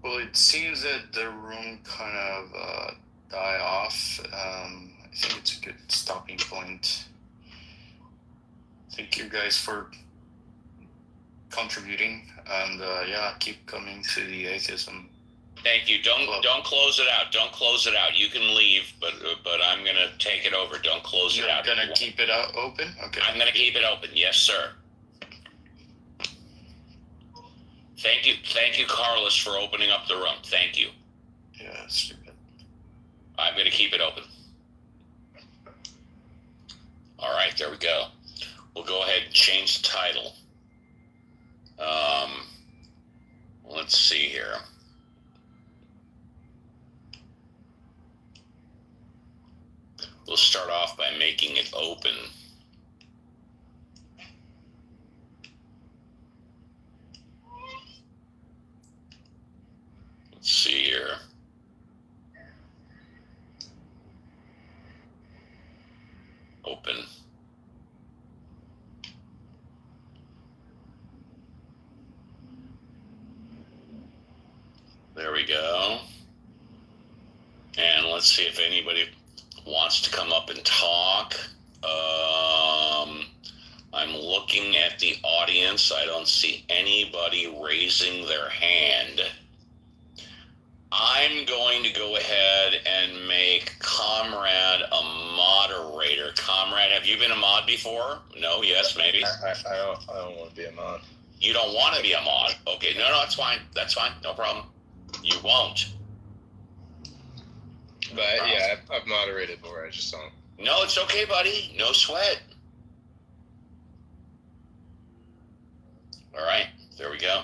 Well, it seems that the room kind of die off. I think it's a good stopping point. Thank you guys for contributing, and yeah, keep coming to the atheism. Thank you. Don't close it out. Don't close it out. You can leave, but I'm gonna take it over. Don't close it out. You're gonna keep it open? Okay. I'm gonna keep it open. Yes, sir. Thank you, Carlos, for opening up the room. Thank you. Yeah, stupid. I'm gonna keep it open. All right, there we go. We'll go ahead and change the title. Let's see here. We'll start off by making it open. Let's see here. Open. There we go. And let's see if anybody wants to come up and talk. I'm looking at the audience. I don't see anybody raising their hand. I'm going to go ahead and make Comrade a moderator. Comrade, have you been a mod before? No, yes, maybe? I don't want to be a mod. You don't want to be a mod? Okay, no, that's fine. That's fine. No problem. You won't. But yeah, I've moderated before. I just don't. No, it's okay, buddy. No sweat. All right, there we go.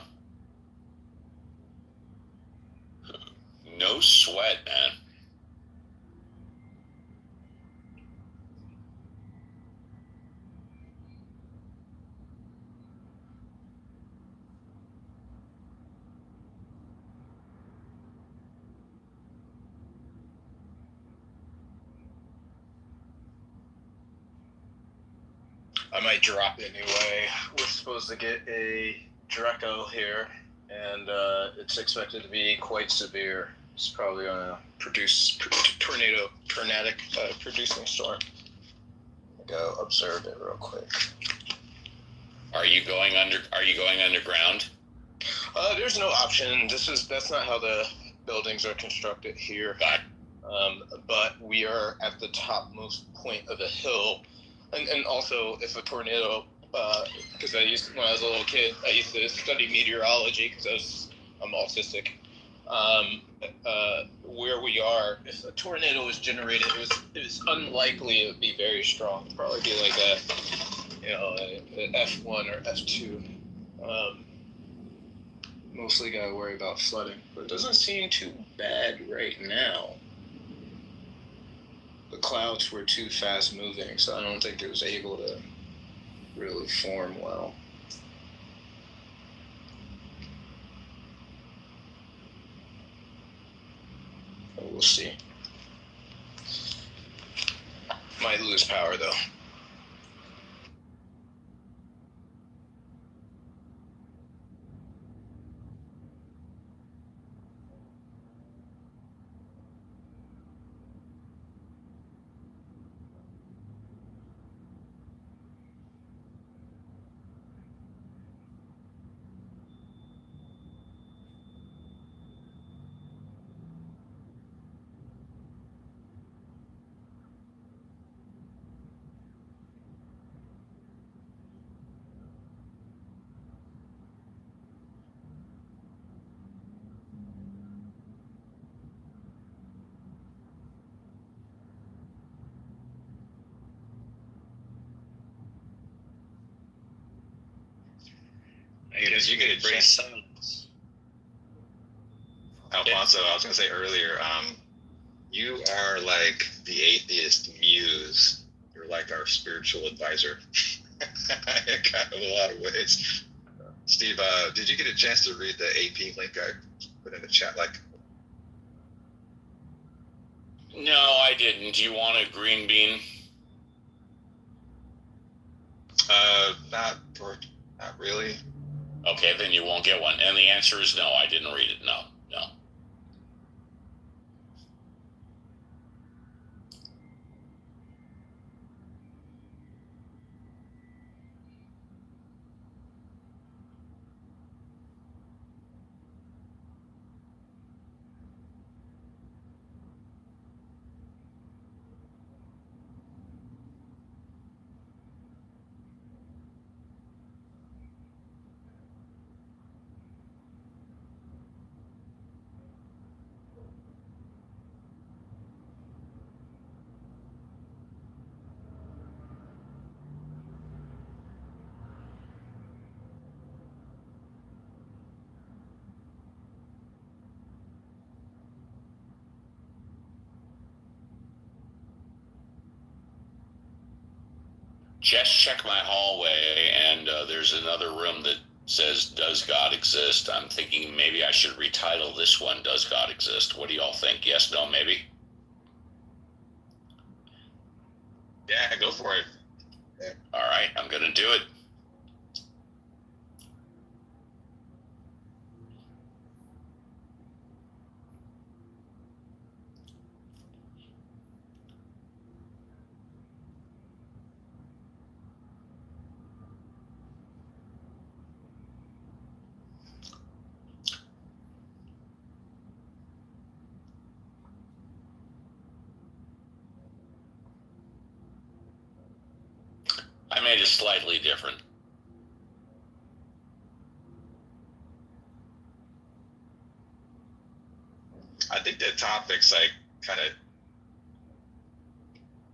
No sweat, man. I might drop it anyway. We're supposed to get a Draco here, and it's expected to be quite severe. It's probably going to produce tornadic producing storm. Go observe it real quick. Are you going underground? There's no option. That's not how the buildings are constructed here. But we are at the topmost point of a hill. And also, if a tornado, because when I was a little kid, I used to study meteorology because I'm autistic. Where we are, if a tornado was generated, it was unlikely it would be very strong. It'd probably be like a F1 or F2. Mostly gotta worry about flooding, but it doesn't seem too bad right now. the clouds were too fast moving, so I don't think it was able to really form well. But we'll see. Might lose power though. Because you get a great sons. Alfonso, I was going to say earlier, you are like the atheist muse. You're like our spiritual advisor in kind of a lot of ways. Steve, did you get a chance to read the AP link I put in the chat? No, I didn't. Do you want a green bean? Not really. Okay, then you won't get one. And the answer is no, I didn't read it. No. Just check my hallway, and there's another room that says, "Does God exist?" I'm thinking maybe I should retitle this one, "Does God Exist?" What do y'all think? Yes, no, maybe? Yeah, go for it. Yeah. All right, I'm going to do it. I made it slightly different. I think the topic's like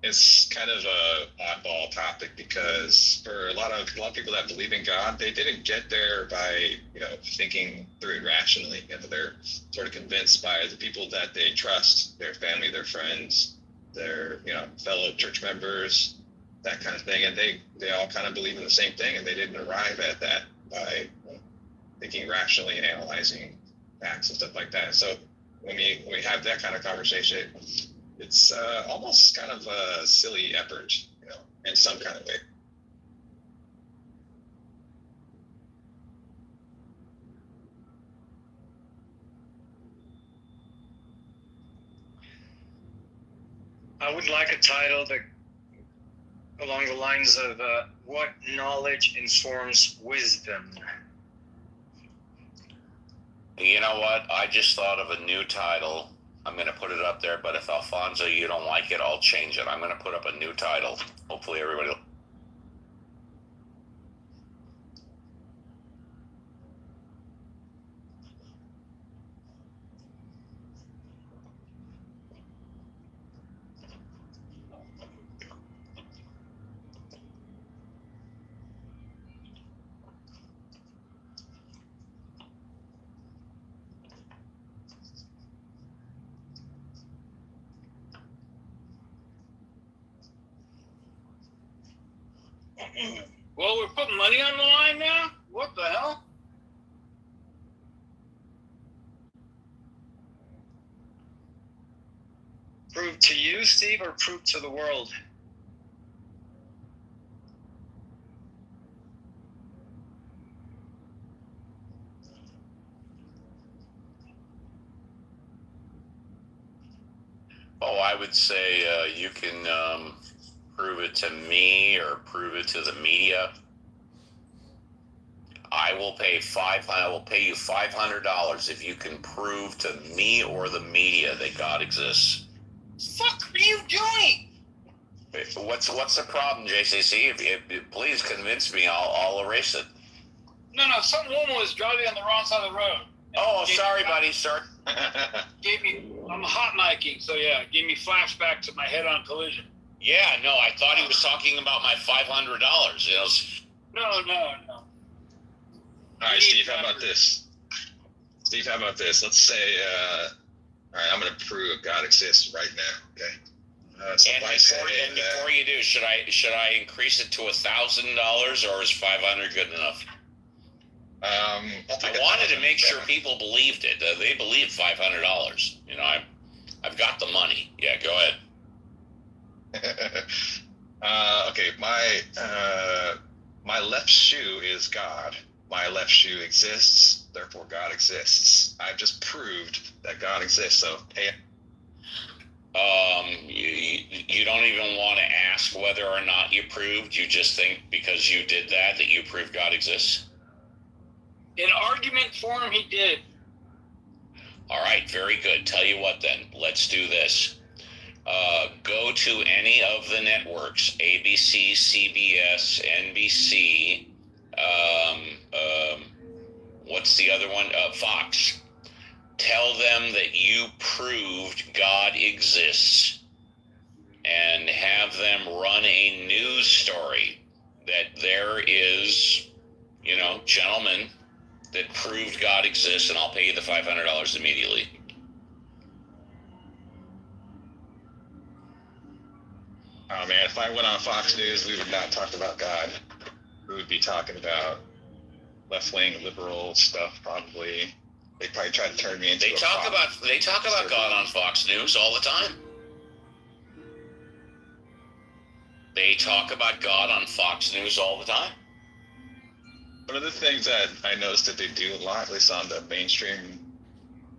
it's kind of a oddball topic because for a lot of people that believe in God, they didn't get there by thinking through it rationally. They're sort of convinced by the people that they trust, their family, their friends, their fellow church members, that kind of thing, and they all kind of believe in the same thing, and they didn't arrive at that by thinking rationally and analyzing facts and stuff like that. So when we have that kind of conversation, it's almost kind of a silly effort, in some kind of way. I would like a title that along the lines of what knowledge informs wisdom. You know what? I just thought of a new title. I'm going to put it up there, but if Alfonso, you don't like it, I'll change it. I'm going to put up a new title. Hopefully everybody will. Well, we're putting money on the line now? What the hell? Prove to you, Steve, or prove to the world? Oh, I would say you can prove it to me or prove it to the media. I will pay you $500 if you can prove to me or the media that God exists. Fuck are you doing? What's the problem, JCC? If please convince me, I'll erase it. No, some woman was driving on the wrong side of the road. Oh, sorry, buddy. Sorry. I'm hot miking, so yeah, gave me flashback to my head-on collision. Yeah, no, I thought he was talking about my $500. You know. No. All right, Steve, how about this? Let's say, all right, I'm going to prove God exists right now, okay? And before you do, should I increase it to $1,000 or is 500 good enough? I wanted to make sure people believed it. They believed $500. You know, I've got the money. Yeah, go ahead. Okay, my left shoe is God. My left shoe exists, therefore God exists. I've just proved that God exists, so pay. You don't even want to ask whether or not you proved. You just think because you did that you proved God exists? In argument form, he did. All right, very good. Tell you what then, let's do this. Go to any of the networks, ABC, CBS, NBC, what's the other one? Fox. Tell them that you proved God exists and have them run a news story that there is, gentlemen that proved God exists, and I'll pay you the $500 immediately. Oh man, if I went on Fox News, we would not talk about God. We would be talking about left-wing liberal stuff, probably. They'd probably try to turn me into. They talk about God on Fox News all the time. They talk about God on Fox News all the time. One of the things that I noticed that they do a lot, at least on the mainstream,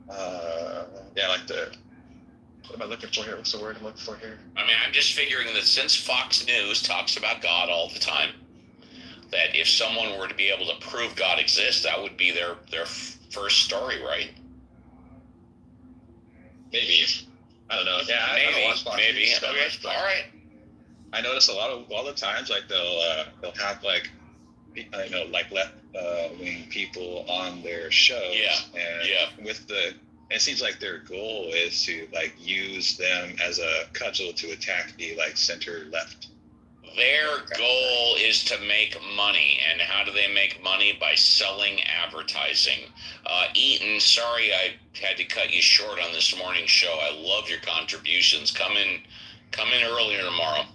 what am I looking for here? What's the word I'm looking for here? I mean, I'm just figuring that since Fox News talks about God all the time, that if someone were to be able to prove God exists, that would be their first story, right? Maybe. I don't know. Yeah, I don't watch Fox News that much, but all right. I notice all the times, like they'll have like left wing people on their shows. It seems like their goal is to use them as a cudgel to attack the center left. Their goal is to make money, and how do they make money? By selling advertising. Eaton, sorry I had to cut you short on this morning's show. I love your contributions. Come in earlier tomorrow.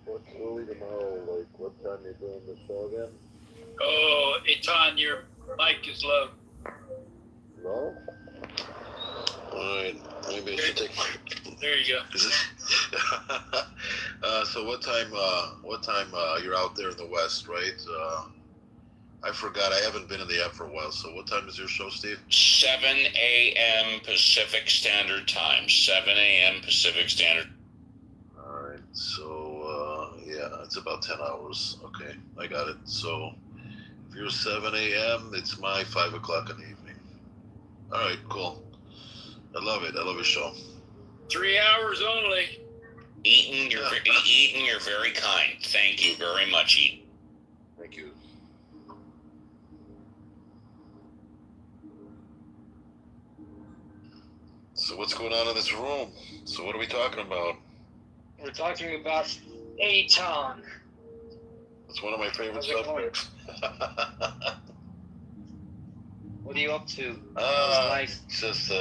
What's early tomorrow? What time are you doing the show again? Oh, Eitan, your mic is low. No? Alright, maybe I should take my... There you go. Is it? So what time you're out there in the West, right? I forgot, I haven't been in the app for a while, so what time is your show, Steve? 7 a.m. Pacific Standard Time. 7 a.m. Pacific Standard. Alright, so, it's about 10 hours. Okay, I got it. So, if you're 7 a.m., it's my 5 o'clock in the evening. Alright, cool. I love it. I love your show. 3 hours only. Eaton, you're very kind. Thank you very much, Eaton. Thank you. So what's going on in this room? So what are we talking about? We're talking about Eitan. It's one of my favorite subjects. What are you up to? It's just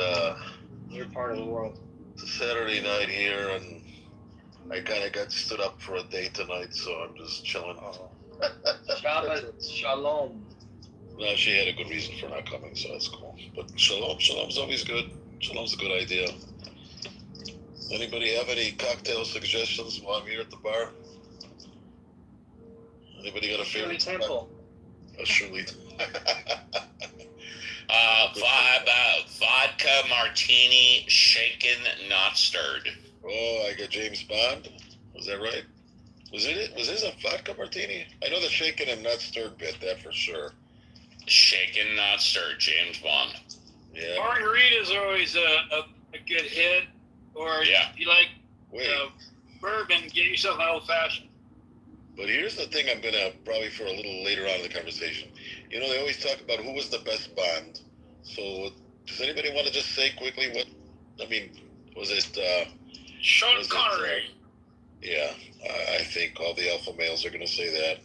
Your part of the world. it's a Saturday night here, and I kind of got stood up for a date tonight, so I'm just chilling. Shabbat Shalom. No, she had a good reason for not coming, so that's cool. But Shalom's always good. Shalom's a good idea. Anybody have any cocktail suggestions while I'm here at the bar? Anybody got a favorite? Shirley Temple. Shirley. Vodka martini, shaken, not stirred. Oh, I got James Bond. Was that right? Was his a vodka martini? I know the shaken and not stirred bit, that for sure. Shaken, not stirred, James Bond. Yeah. Margarita's always a good hit. Or if you like bourbon, get yourself an old fashioned. But here's the thing I'm going to probably for a little later on in the conversation. You know, they always talk about who was the best Bond. So does anybody want to just say quickly what, I mean, was it... Sean Connery. I think all the alpha males are going to say that.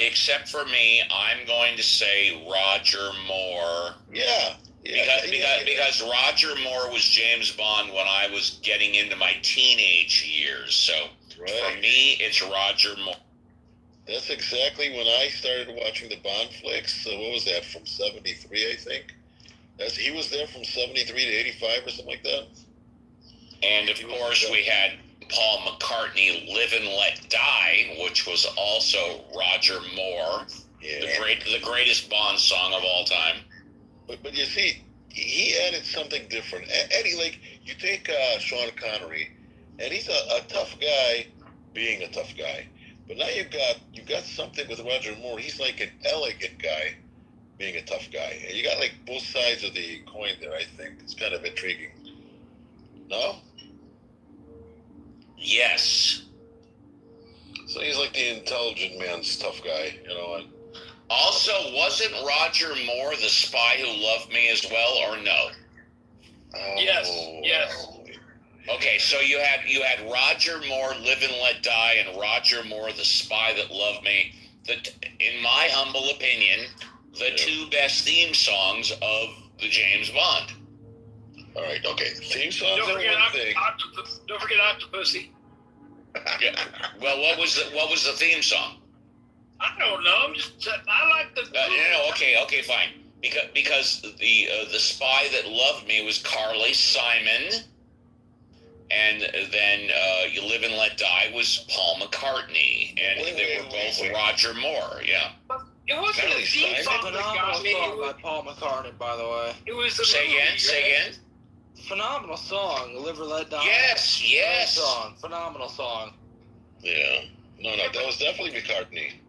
Except for me, I'm going to say Roger Moore. Because Roger Moore was James Bond when I was getting into my teenage years. So for me, it's Roger Moore. That's exactly when I started watching the Bond flicks. So what was that, from 73, I think? He was there from 73 to 85 or something like that. And of course, we had Paul McCartney, Live and Let Die, which was also Roger Moore, the greatest Bond song of all time. But you see, he added something different. Eddie, like, you take Sean Connery, and he's a tough guy, being a tough guy. But now you've got something with Roger Moore. He's like an elegant guy, being a tough guy. And you got like both sides of the coin there, I think. It's kind of intriguing. No? Yes. So he's like the intelligent man's tough guy, you know. Also, wasn't Roger Moore the spy who loved me as well, or no? Yes. Okay, so you had Roger Moore, Live and Let Die, and Roger Moore, The Spy That Loved Me. In my humble opinion, the two best theme songs of the James Bond. All right, okay. Theme songs are one thing. Don't forget Octopussy. Well, what was the theme song? I don't know. I like the. Okay, fine. Because the Spy That Loved Me was Carly Simon. And then You Live and Let Die was Paul McCartney, and they were both Roger Moore. Yeah. It wasn't a theme song that got me. Phenomenal song by Paul McCartney, by the way. It was the Say again. Phenomenal song, Live or Let Die. Yes. Great song, phenomenal song. Yeah. No, that was definitely McCartney.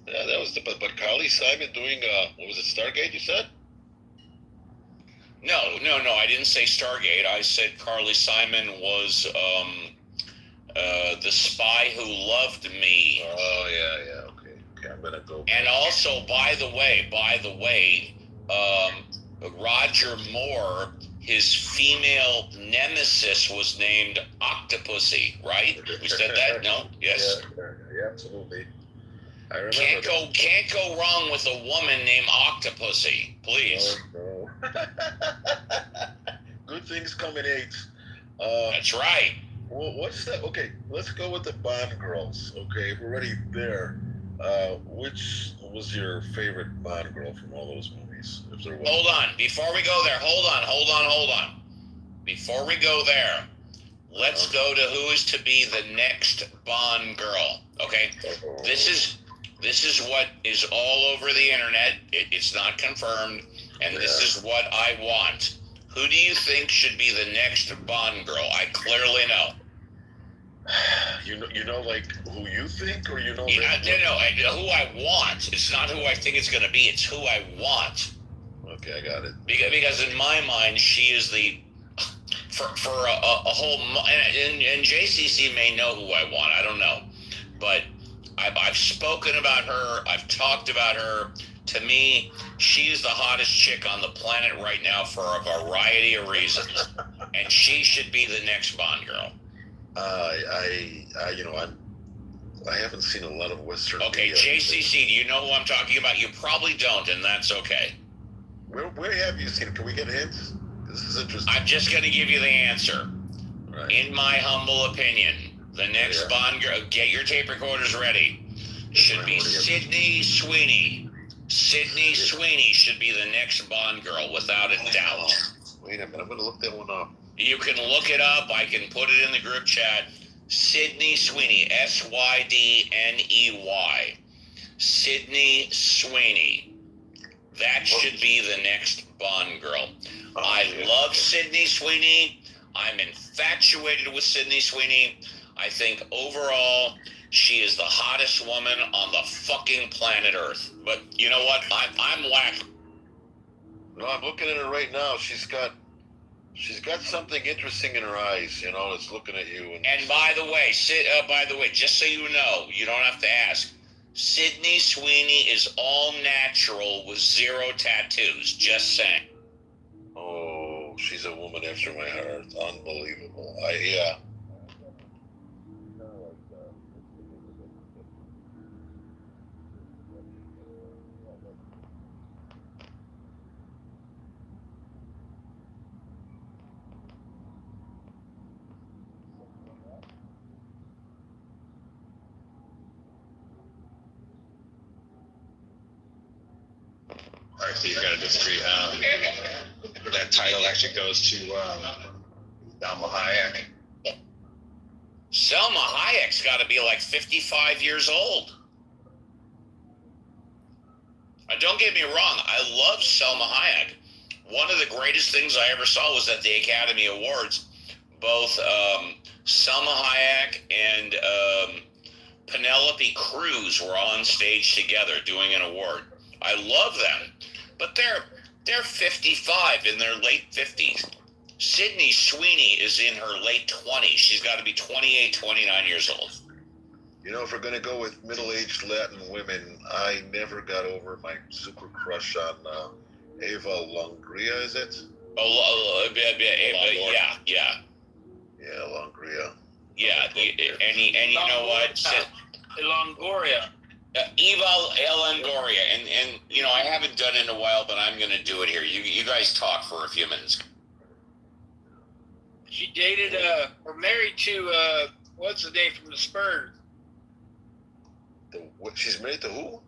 Yeah, that was but Carly Simon doing what was it, Stargate? You said? No, I didn't say Stargate. I said Carly Simon was The Spy Who Loved Me. Oh, yeah. Okay, I'm going to go. And also, by the way, Roger Moore, his female nemesis was named Octopussy, right? We said that, no? Yes. Yeah, absolutely. I remember Can't go wrong with a woman named Octopussy, please. No. Good things come in eights. That's right. Well, what's that? Okay, let's go with the Bond girls. Okay, if we're already there. Which was your favorite Bond girl from all those movies? If there was. Hold on. Before we go there, hold on. Before we go there, let's go to who is to be the next Bond girl. Okay, this is what is all over the internet. It's not confirmed, and this is what I want. Who do you think should be the next Bond girl? I clearly know. You know, like who you think, or you know? No, who I want. It's not who I think it's going to be. It's who I want. Okay, I got it. Because in my mind, she is the for a whole. And JCC may know who I want. I don't know, but I've spoken about her. I've talked about her. To me, she is the hottest chick on the planet right now for a variety of reasons, and she should be the next Bond girl. I haven't seen a lot of Western. Okay, JCC, do you know who I'm talking about? You probably don't, and that's okay. Where have you seen it? Can we get hints? This is interesting. I'm just going to give you the answer. Right. In my humble opinion, the next Bond girl, get your tape recorders ready, should be Sydney Sweeney. Sydney Sweeney should be the next Bond girl, without a doubt. Wait a minute, I'm going to look that one up. You can look it up. I can put it in the group chat. Sydney Sweeney, Sydney. Sydney Sweeney. That should be the next Bond girl. I love Sydney Sweeney. I'm infatuated with Sydney Sweeney. I think overall, she is the hottest woman on the fucking planet Earth. But you know what? I'm whack. No, I'm looking at her right now. She's got something interesting in her eyes. You know, it's looking at you. And by the way, just so you know, you don't have to ask. Sydney Sweeney is all natural with 0 tattoos. Just saying. Oh, she's a woman after my heart. Unbelievable. Yeah. All right, so you've got to disagree. That title actually goes to Salma Hayek. Selma Hayek's got to be like 55 years old. Don't get me wrong, I love Selma Hayek. One of the greatest things I ever saw was at the Academy Awards. Both Selma Hayek and Penelope Cruz were on stage together doing an award. I love them, but they're 55, in their late 50s. Sydney Sweeney is in her late 20s. She's got to be 28, 29 years old. You know, if we're going to go with middle-aged Latin women, I never got over my super crush on Eva Longoria, is it? Yeah. Yeah, Longoria. Yeah, and you know what? Longoria. Eva Longoria, and you know, I haven't done it in a while, but I'm going to do it here. You guys talk for a few minutes. She dated, or married to, what's the name from the Spurs? She's married to who?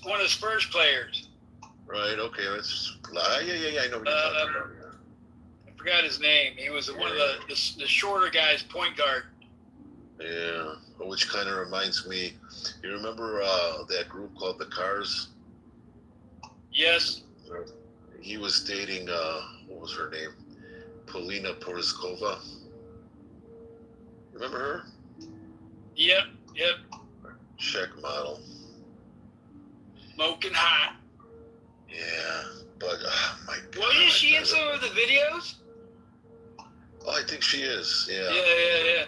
One of the Spurs players. Right, okay, that's, yeah, I know what you're talking about. I forgot his name. He was one of the shorter guys, point guard. Yeah, which kind of reminds me, you remember that group called The Cars? Yes. He was dating, what was her name? Polina Porizkova. Remember her? Yep. Czech model. Smoking hot. Yeah, but, oh my God. Wasn't she in some of the videos? Oh, I think she is, yeah. Yeah.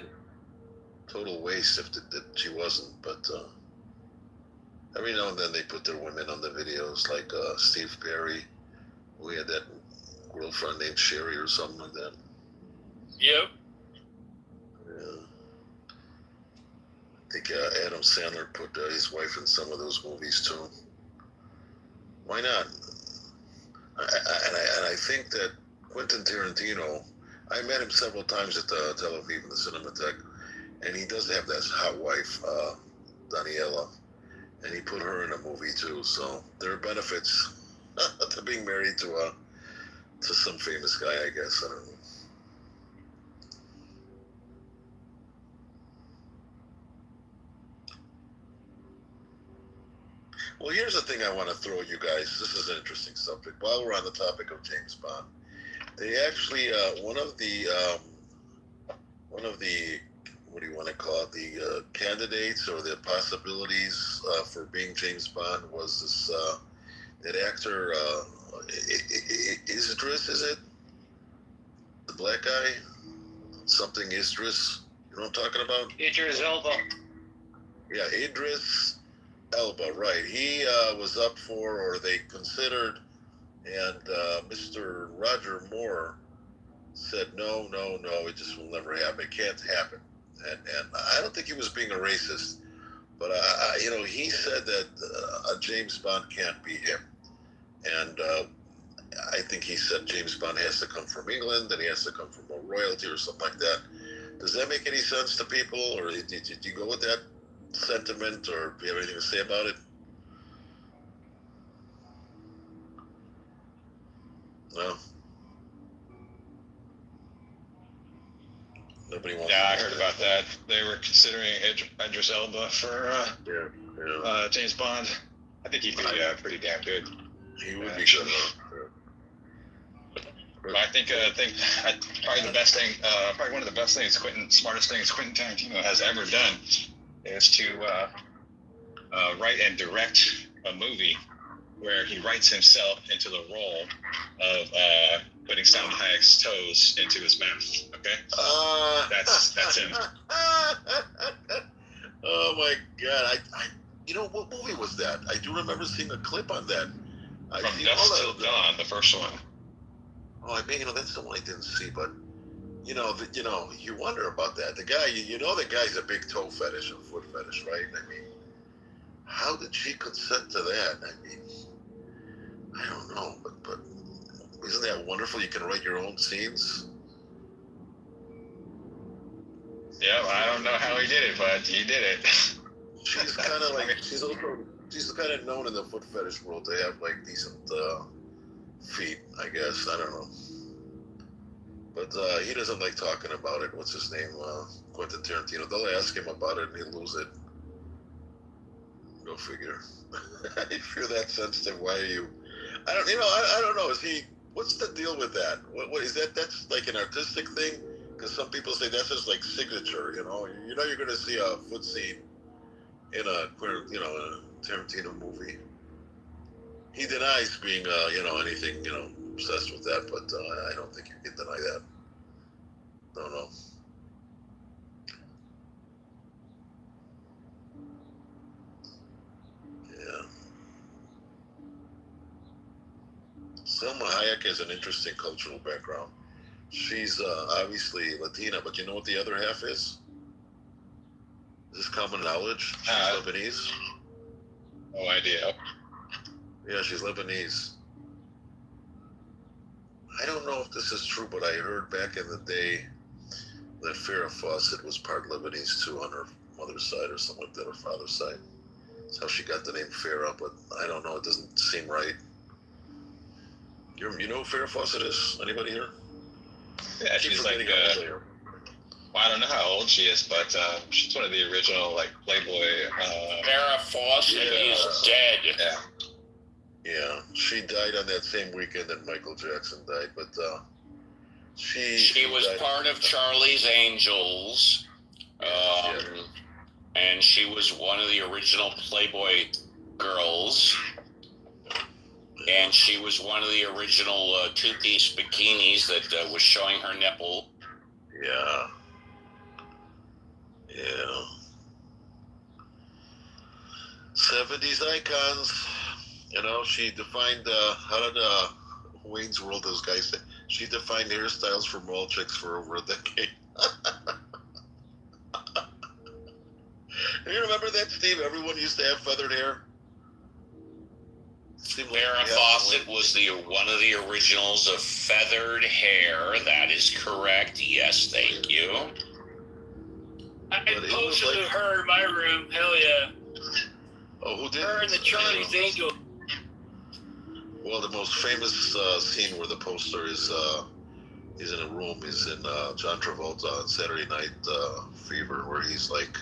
Total waste if she wasn't, but every now and then they put their women on the videos, like Steve Perry, who had that girlfriend named Sherry or something like that. Yep. Yeah. I think Adam Sandler put his wife in some of those movies too. Why not? And I think that Quentin Tarantino, I met him several times at the Tel Aviv in the Cinematheque, and he does have that hot wife, Daniela, and he put her in a movie too. So there are benefits to being married to some famous guy, I guess. I don't know. Well, here's the thing I want to throw you guys. This is an interesting subject. While we're on the topic of James Bond, they actually one of the what do you want to call it? The candidates or the possibilities for being James Bond was this that actor Idris, is it? The black guy, something Idris. You know what I'm talking about? Idris Elba. Yeah, Idris Elba, right. He was up for, or they considered, and Mr. Roger Moore said, no, it just will never happen. It can't happen. And I don't think he was being a racist, but, he said that a James Bond can't be him. and I think he said James Bond has to come from England, and he has to come from a royalty or something like that. Does that make any sense to people, or did you go with that sentiment, or do you have anything to say about it? No. Nobody wants. Yeah, I heard about that. They were considering Idris Elba for James Bond. I think he'd be pretty damn good. He would be good. But I think probably the best thing, probably one of the best things, smartest things Quentin Tarantino has ever done is to write and direct a movie where he writes himself into the role of putting Salma Hayek's toes into his mouth. Okay, that's him. Oh my God! I you know what movie was that? I do remember seeing a clip on that. From Dusk Till Dawn, the first one. Oh, I mean, that's the one I didn't see, but you wonder about that. The guy, the guy's a big toe fetish and foot fetish, right? I mean, how did she consent to that? I mean, I don't know, but isn't that wonderful? You can write your own scenes. Yeah, well, I don't know how he did it, but he did it. She's kind of like she's kind of known in the foot fetish world to have like decent feet, I guess. I don't know. But he doesn't like talking about it. What's his name? Quentin Tarantino. They'll ask him about it and he'll lose it. Go figure. If you're that sensitive, why are you? I don't know. Is he? What's the deal with that? What is that? That's like an artistic thing? Because some people say that's just like signature. You're going to see a foot scene in a Tarantino movie. He denies being, anything, obsessed with that, but I don't think you can deny that. Don't know. Yeah. Selma Hayek has an interesting cultural background. She's obviously Latina, but you know what the other half is? Is this common knowledge? She's Lebanese. No idea. Yeah, she's Lebanese. I don't know if this is true, but I heard back in the day that Farrah Fawcett was part Lebanese too on her mother's side or something like that, her father's side. That's how she got the name Farrah, but I don't know, it doesn't seem right. You know who Farrah Fawcett is? Anybody here? Yeah, she's like, well, I don't know how old she is, but she's one of the original, like, Playboy. Farrah Fawcett is dead. Yeah. Yeah, she died on that same weekend that Michael Jackson died, but she was part of Charlie's Angels, and she was one of the original Playboy girls, and she was one of the original two-piece bikinis that was showing her nipple. Yeah. Yeah. 70s icons. She defined, how did Wayne's World, those guys say? She defined hairstyles for mall chicks for over a decade. You remember that, Steve? Everyone used to have feathered hair. Farrah Fawcett was one of the originals of feathered hair. That is correct. Yes, thank you. I posted her in my room. Hell yeah. Oh, who did? Her and the Charlie's Angel. Well, the most famous scene where the poster is in a room is in John Travolta on Saturday Night Fever, where he's like,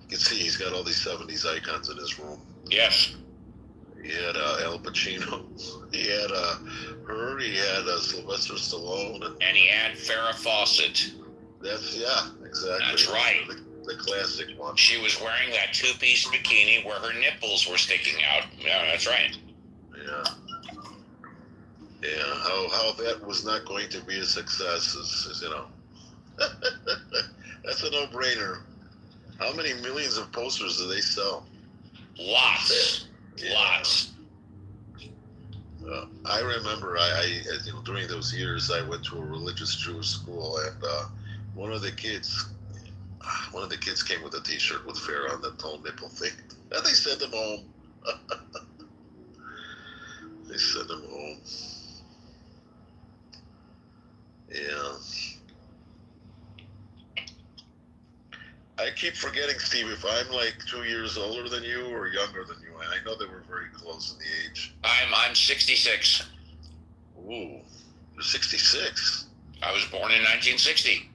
you can see he's got all these 70s icons in his room. Yes. He had Al Pacino. He had her. He had Sylvester Stallone. And he had Farrah Fawcett. Exactly. That's right. The classic one. She was wearing that two-piece bikini where her nipples were sticking out. Yeah, that's right. Yeah. Yeah, how that was not going to be a success is that's a no-brainer. How many millions of posters do they sell? Lots. Yeah. Lots. I remember I during those years I went to a religious Jewish school, and one of the kids came with a T-shirt with Farrah on the tall nipple thing, and they sent him home. They send him home. Yeah. I keep forgetting, Steve, if I'm like 2 years older than you or younger than you. I know that we're very close in the age. I'm 66. Ooh, you're 66. I was born in 1960.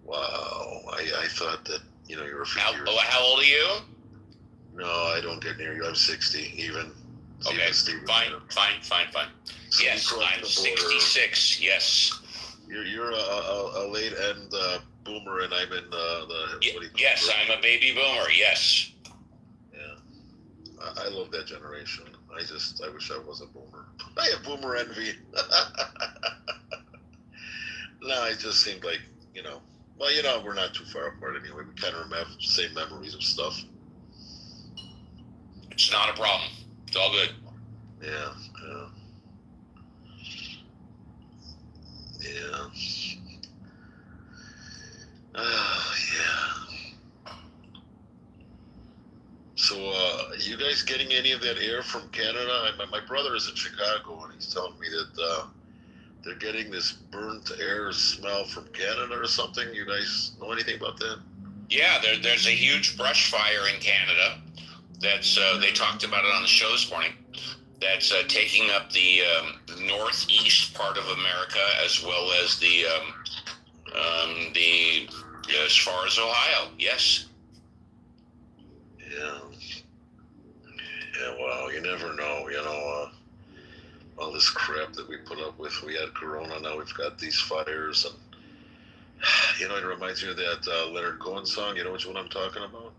Wow. I thought that, you were 50 How old are you? No, I don't get near you. I'm 60, even. Okay, fine. So yes, I'm 66, yes. You're a late end boomer, and I'm in Yes, I'm a baby boomer, yes. Yeah. I love that generation. I wish I was a boomer. I have boomer envy. No, it just seemed like, well, we're not too far apart anyway. We kind of have the same memories of stuff. It's not a problem. It's all good. Yeah. Yeah. So, you guys getting any of that air from Canada? My brother is in Chicago, and he's telling me that they're getting this burnt air smell from Canada or something. You guys know anything about that? Yeah, there's a huge brush fire in Canada. That's they talked about it on the show this morning. That's taking up the northeast part of America as well as the as far as Ohio. Yes. Yeah. Yeah. Well, you never know. All this crap that we put up with. We had Corona. Now we've got these fires, and it reminds me of that Leonard Cohen song. You know which one I'm talking about?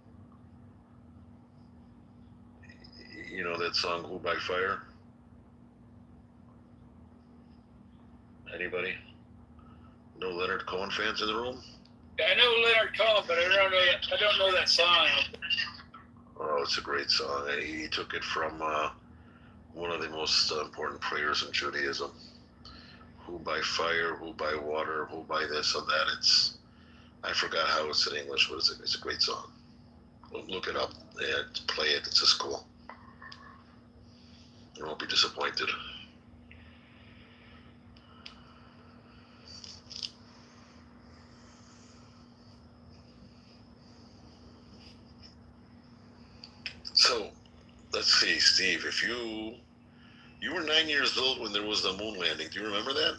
You know that song, Who by Fire? Anybody? No Leonard Cohen fans in the room? I know Leonard Cohen, but I don't know that song. Oh, it's a great song. He took it from one of the most important prayers in Judaism. Who by fire, who by water, who by this and that. I forgot how it's in English, but it's a great song. Look it up and play it. It's just cool. You won't be disappointed. So, let's see, Steve, if you were 9 years old when there was the moon landing. Do you remember that?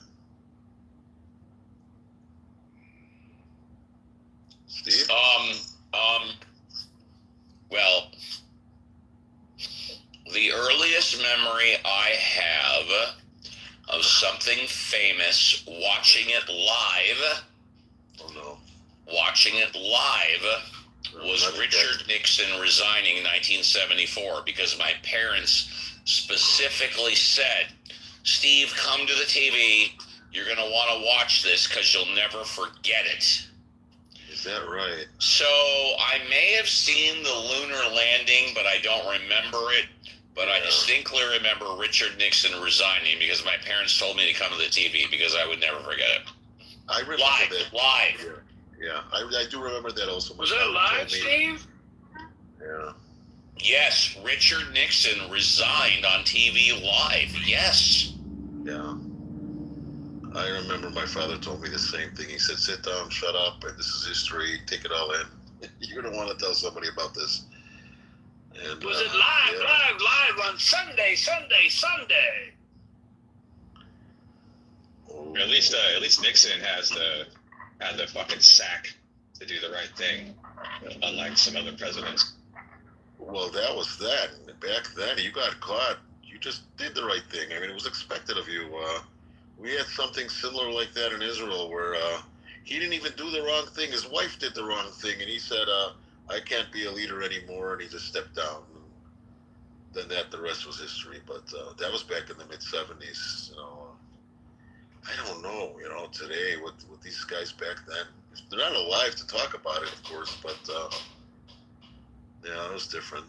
Steve? Well, the earliest memory I have of something famous, watching it live. Oh no. Watching it live was Richard Nixon resigning in 1974 because my parents specifically said, Steve, come to the TV. You're going to want to watch this because you'll never forget it. Is that right? So I may have seen the lunar landing, but I don't remember it. But I distinctly remember Richard Nixon resigning because my parents told me to come to the TV because I would never forget it. I remember that. Live. Yeah, I do remember that also. Was that live, Steve? Yeah. Yes, Richard Nixon resigned on TV live. Yes. Yeah. I remember my father told me the same thing. He said, sit down, shut up, and this is history. Take it all in. You're going to want to tell somebody about this. And, was it live on Sunday? Oh. At least Nixon had the fucking sack to do the right thing, unlike some other presidents. Well, that was that. Back then, you got caught. You just did the right thing. I mean, it was expected of you. We had something similar like that in Israel where he didn't even do the wrong thing. His wife did the wrong thing, and he said, I can't be a leader anymore, and he just stepped down. And then the rest was history. But that was back in the mid-'70s. I don't know, today with these guys back then. They're not alive to talk about it, of course, but yeah, it was different.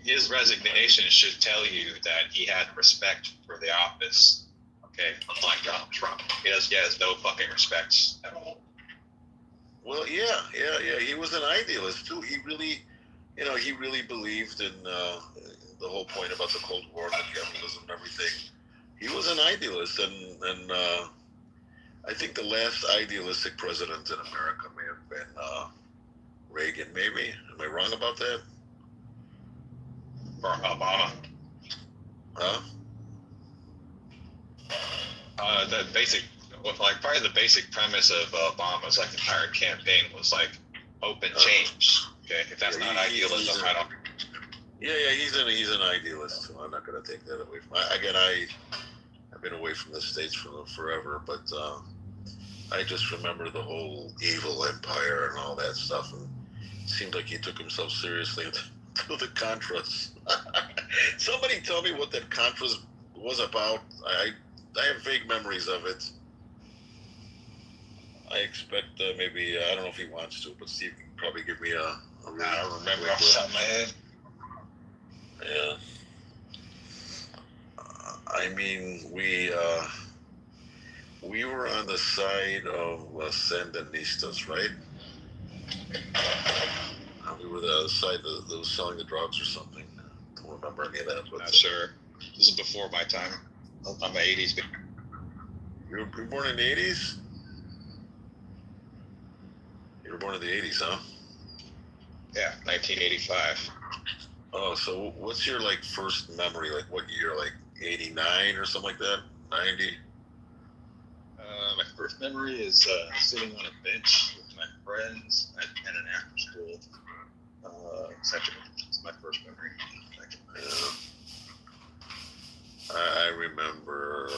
His resignation should tell you that he had respect for the office. Okay, unlike Donald Trump, he has no fucking respect at all. Well, yeah. He was an idealist too. He really, you know, he really believed in the whole point about the Cold War, the capitalism and everything. He was an idealist, and I think the last idealistic president in America may have been Reagan, maybe. Am I wrong about that? Or Obama. Huh? The basic, like, probably the basic premise of Obama's like entire campaign was like open change. Okay, if that's not idealism, I don't. Yeah, he's an idealist. So I'm not going to take that away from. I've been away from the States for forever, but I just remember the whole evil empire and all that stuff, and it seemed like he took himself seriously until the Contras. Somebody tell me what that Contras was about. I have vague memories of it. I expect maybe, I don't know if he wants to, but Steve can probably give me a I don't remember off the top of my head. Yeah. I mean, we were on the side of Sandinistas, right? We were the side that was selling the drugs or something. I don't remember any of that. But not sure. This is before my time. I'm the 80s. You were born in the 80s? You were born in the 80s, huh? Yeah, 1985. Oh, so what's your, like, first memory? Like, what year? Like, 89 or something like that? 90? My first memory is sitting on a bench with my friends at an after-school session. It's my first memory. I remember,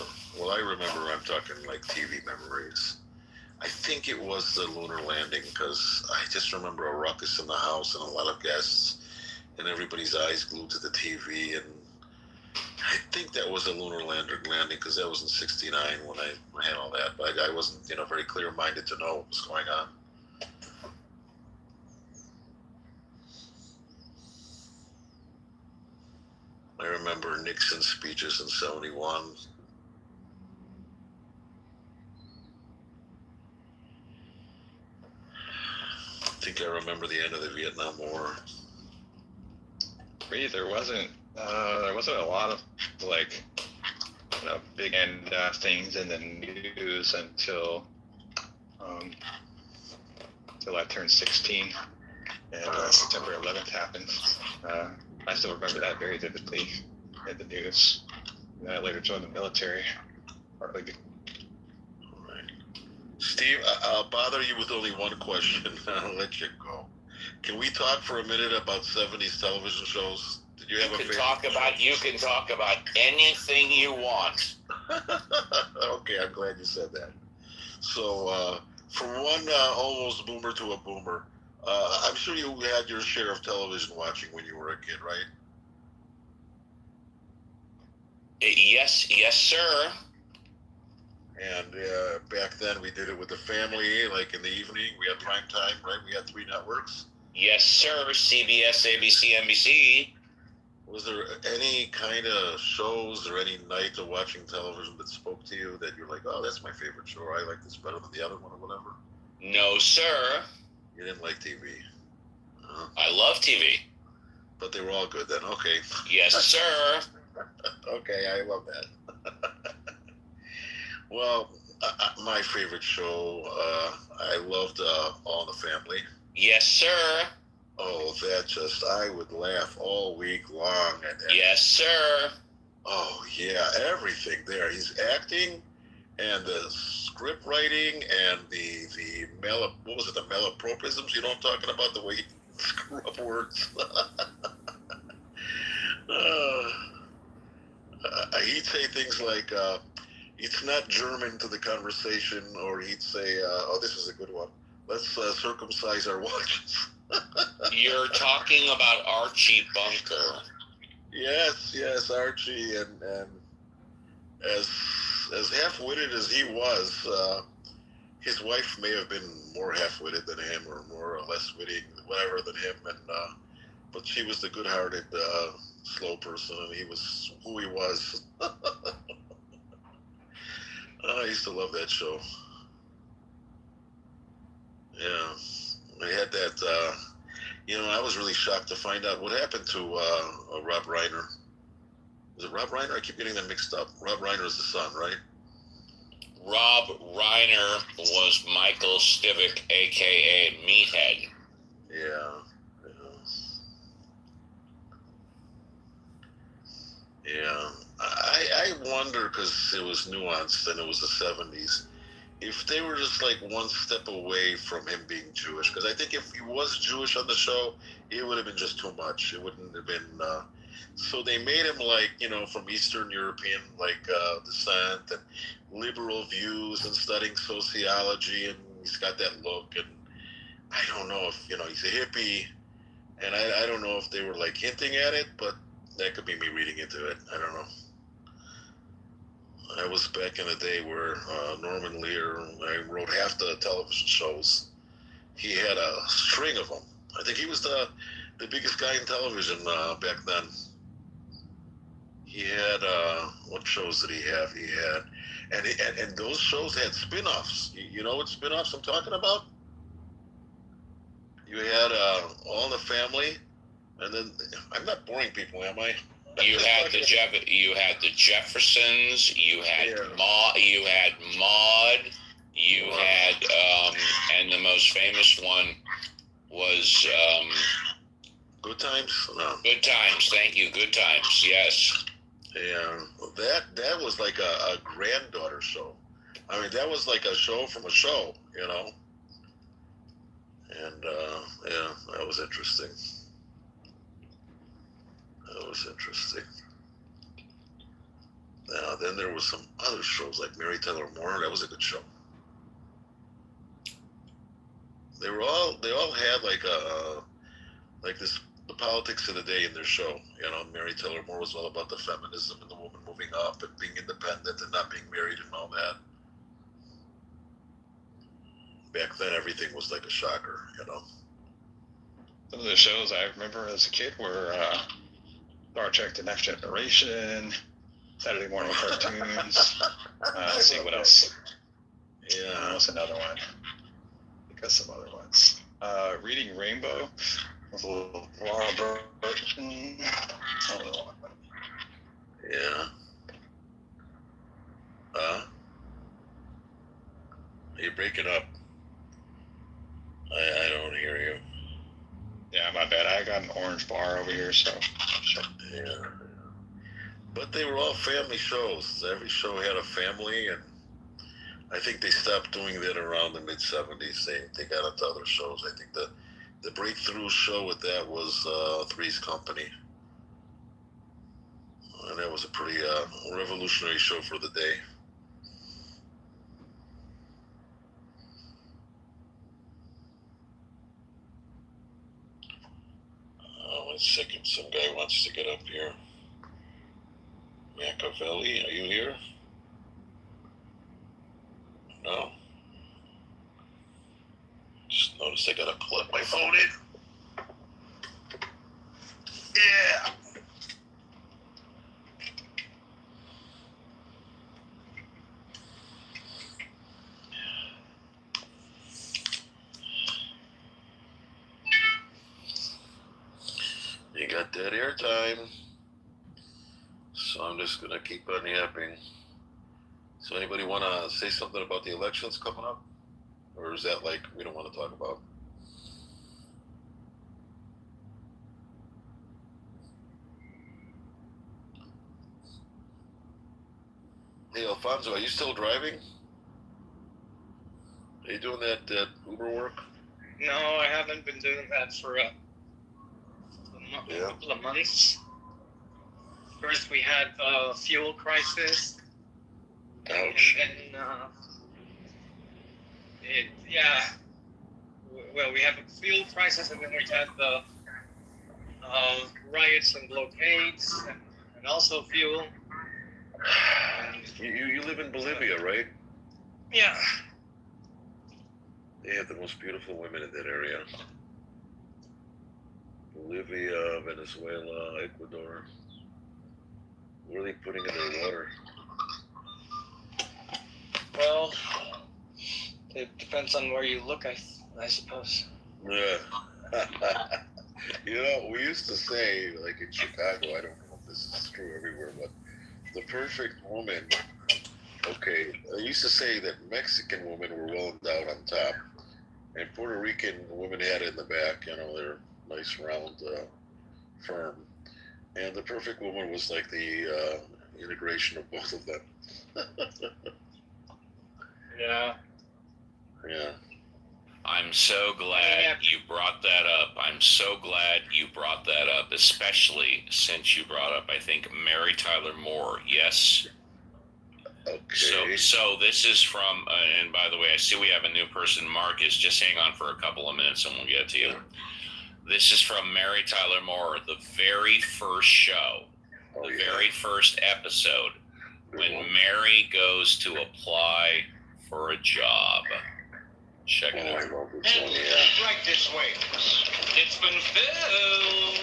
I'm talking like TV memories. I think it was the lunar landing, because I just remember a ruckus in the house and a lot of guests and everybody's eyes glued to the TV. And I think that was a lunar landing, because that was in '69 when I had all that. But I wasn't, very clear-minded to know what was going on. I remember Nixon's speeches in '71. I think I remember the end of the Vietnam War. For me, there wasn't a lot of like big end things in the news until I turned 16 and September 11th happened. I still remember that very vividly in the news. And I later joined the military. Partly. Right. Steve, I'll bother you with only one question. I'll let you go. Can we talk for a minute about '70s television shows? Did you have a favorite? You can talk about anything you want. Okay, I'm glad you said that. So, from one almost boomer to a boomer, I'm sure you had your share of television watching when you were a kid, right? Yes, sir. And back then we did it with the family, like in the evening. We had prime time, right? We had 3 networks. Yes, sir. CBS, ABC, NBC. Was there any kind of shows or any night of watching television that spoke to you that you're like, oh, that's my favorite show, or I like this better than the other one, or whatever? No, sir. You didn't like TV? I love TV. But they were all good then, okay. Yes, sir. Okay, I love that. Well, my favorite show, I loved All in the Family. Yes, sir. Oh, I would laugh all week long. Yes, sir. Oh, yeah, everything there. He's acting and the script writing and the malapropisms, you know what I'm talking about? The way he screw up words. He'd say things like, it's not German to the conversation, or he'd say, oh, this is a good one. Let's circumcise our watches. You're talking about Archie Bunker. Yes, Archie, and as half-witted as he was, his wife may have been more half-witted than him, or more or less witty, whatever, than him, but she was the good-hearted, slow person, and he was who he was. I used to love that show. Yeah, they had that. You know, I was really shocked to find out what happened to Rob Reiner. Was it Rob Reiner? I keep getting them mixed up. Rob Reiner is the son, right? Rob Reiner was Michael Stivic, a.k.a. Meathead. Yeah. Yeah. I wonder, because it was nuanced and it was the 70s, if they were just like one step away from him being Jewish. Because I think if he was Jewish on the show, it would have been just too much. It wouldn't have been... so they made him like, you know, from Eastern European descent and liberal views and studying sociology, and he's got that look. And I don't know if, you know, he's a hippie, and I don't know if they were like hinting at it, but that could be me reading into it. I don't know. I was back in the day where Norman Lear, I wrote half the television shows. He had a string of them. I think he was the biggest guy in television back then. He had, what shows did he have? He had, and those shows had spin-offs. You know what spin-offs I'm talking about? You had All in the Family, and then, I'm not boring people, am I? You had the Jeffersons. You had Maude. You had and the most famous one was Good Times. No. Good Times. Thank you. Good Times. Yes. Yeah, that was like a granddaughter show. I mean, that was like a show from a show, you know. And yeah, that was interesting. Now, then there was some other shows like Mary Tyler Moore. That was a good show. They all had like the politics of the day in their show. You know, Mary Tyler Moore was all about the feminism and the woman moving up and being independent and not being married and all that. Back then, everything was like a shocker, you know. Some of the shows I remember as a kid were Star Trek: The Next Generation, Saturday morning cartoons. Let's see what else. Yeah, what's another one? Because some other ones. Reading Rainbow with Laura Burton. Yeah. You're breaking up. I don't hear you. Yeah, my bad. I got an orange bar over here, so. Yeah. But they were all family shows. Every show had a family, and I think they stopped doing that around the mid-70s. They got into other shows. I think the breakthrough show with that was Three's Company. And that was a pretty revolutionary show for the day. One second, some guy wants to get up here. Machiavelli, are you here? No? Just noticed I gotta plug my phone in. Yeah! You got that airtime. So I'm just gonna keep on yapping. So anybody want to say something about the elections coming up? Or is that like we don't want to talk about? Hey, Alfonso, are you still driving? Are you doing that Uber work? No, I haven't been doing that for a couple of months. First, we had a fuel crisis. Ouch. And well, we have a fuel crisis, and then we had the riots and blockades, and also fuel. You live in Bolivia, right? Yeah. They have the most beautiful women in that area. Bolivia, Venezuela, Ecuador. What are they putting in their water? Well, it depends on where you look, I suppose. Yeah. You know, we used to say, like in Chicago, I don't know if this is true everywhere, but the perfect woman, okay, I used to say that Mexican women were well endowed on top, and Puerto Rican women had it in the back, you know, they're nice, round, firm. And the perfect woman was like the integration of both of them. Yeah. Yeah. I'm so glad you brought that up. I'm so glad you brought that up, especially since you brought up, I think, Mary Tyler Moore. Yes. Okay. So this is from, and by the way, I see we have a new person. Marcus, just hang on for a couple of minutes and we'll get to you. This is from Mary Tyler Moore, the very first show, the very first episode, when Mary goes to apply for a job. Check it out. Right this way. It's been filled.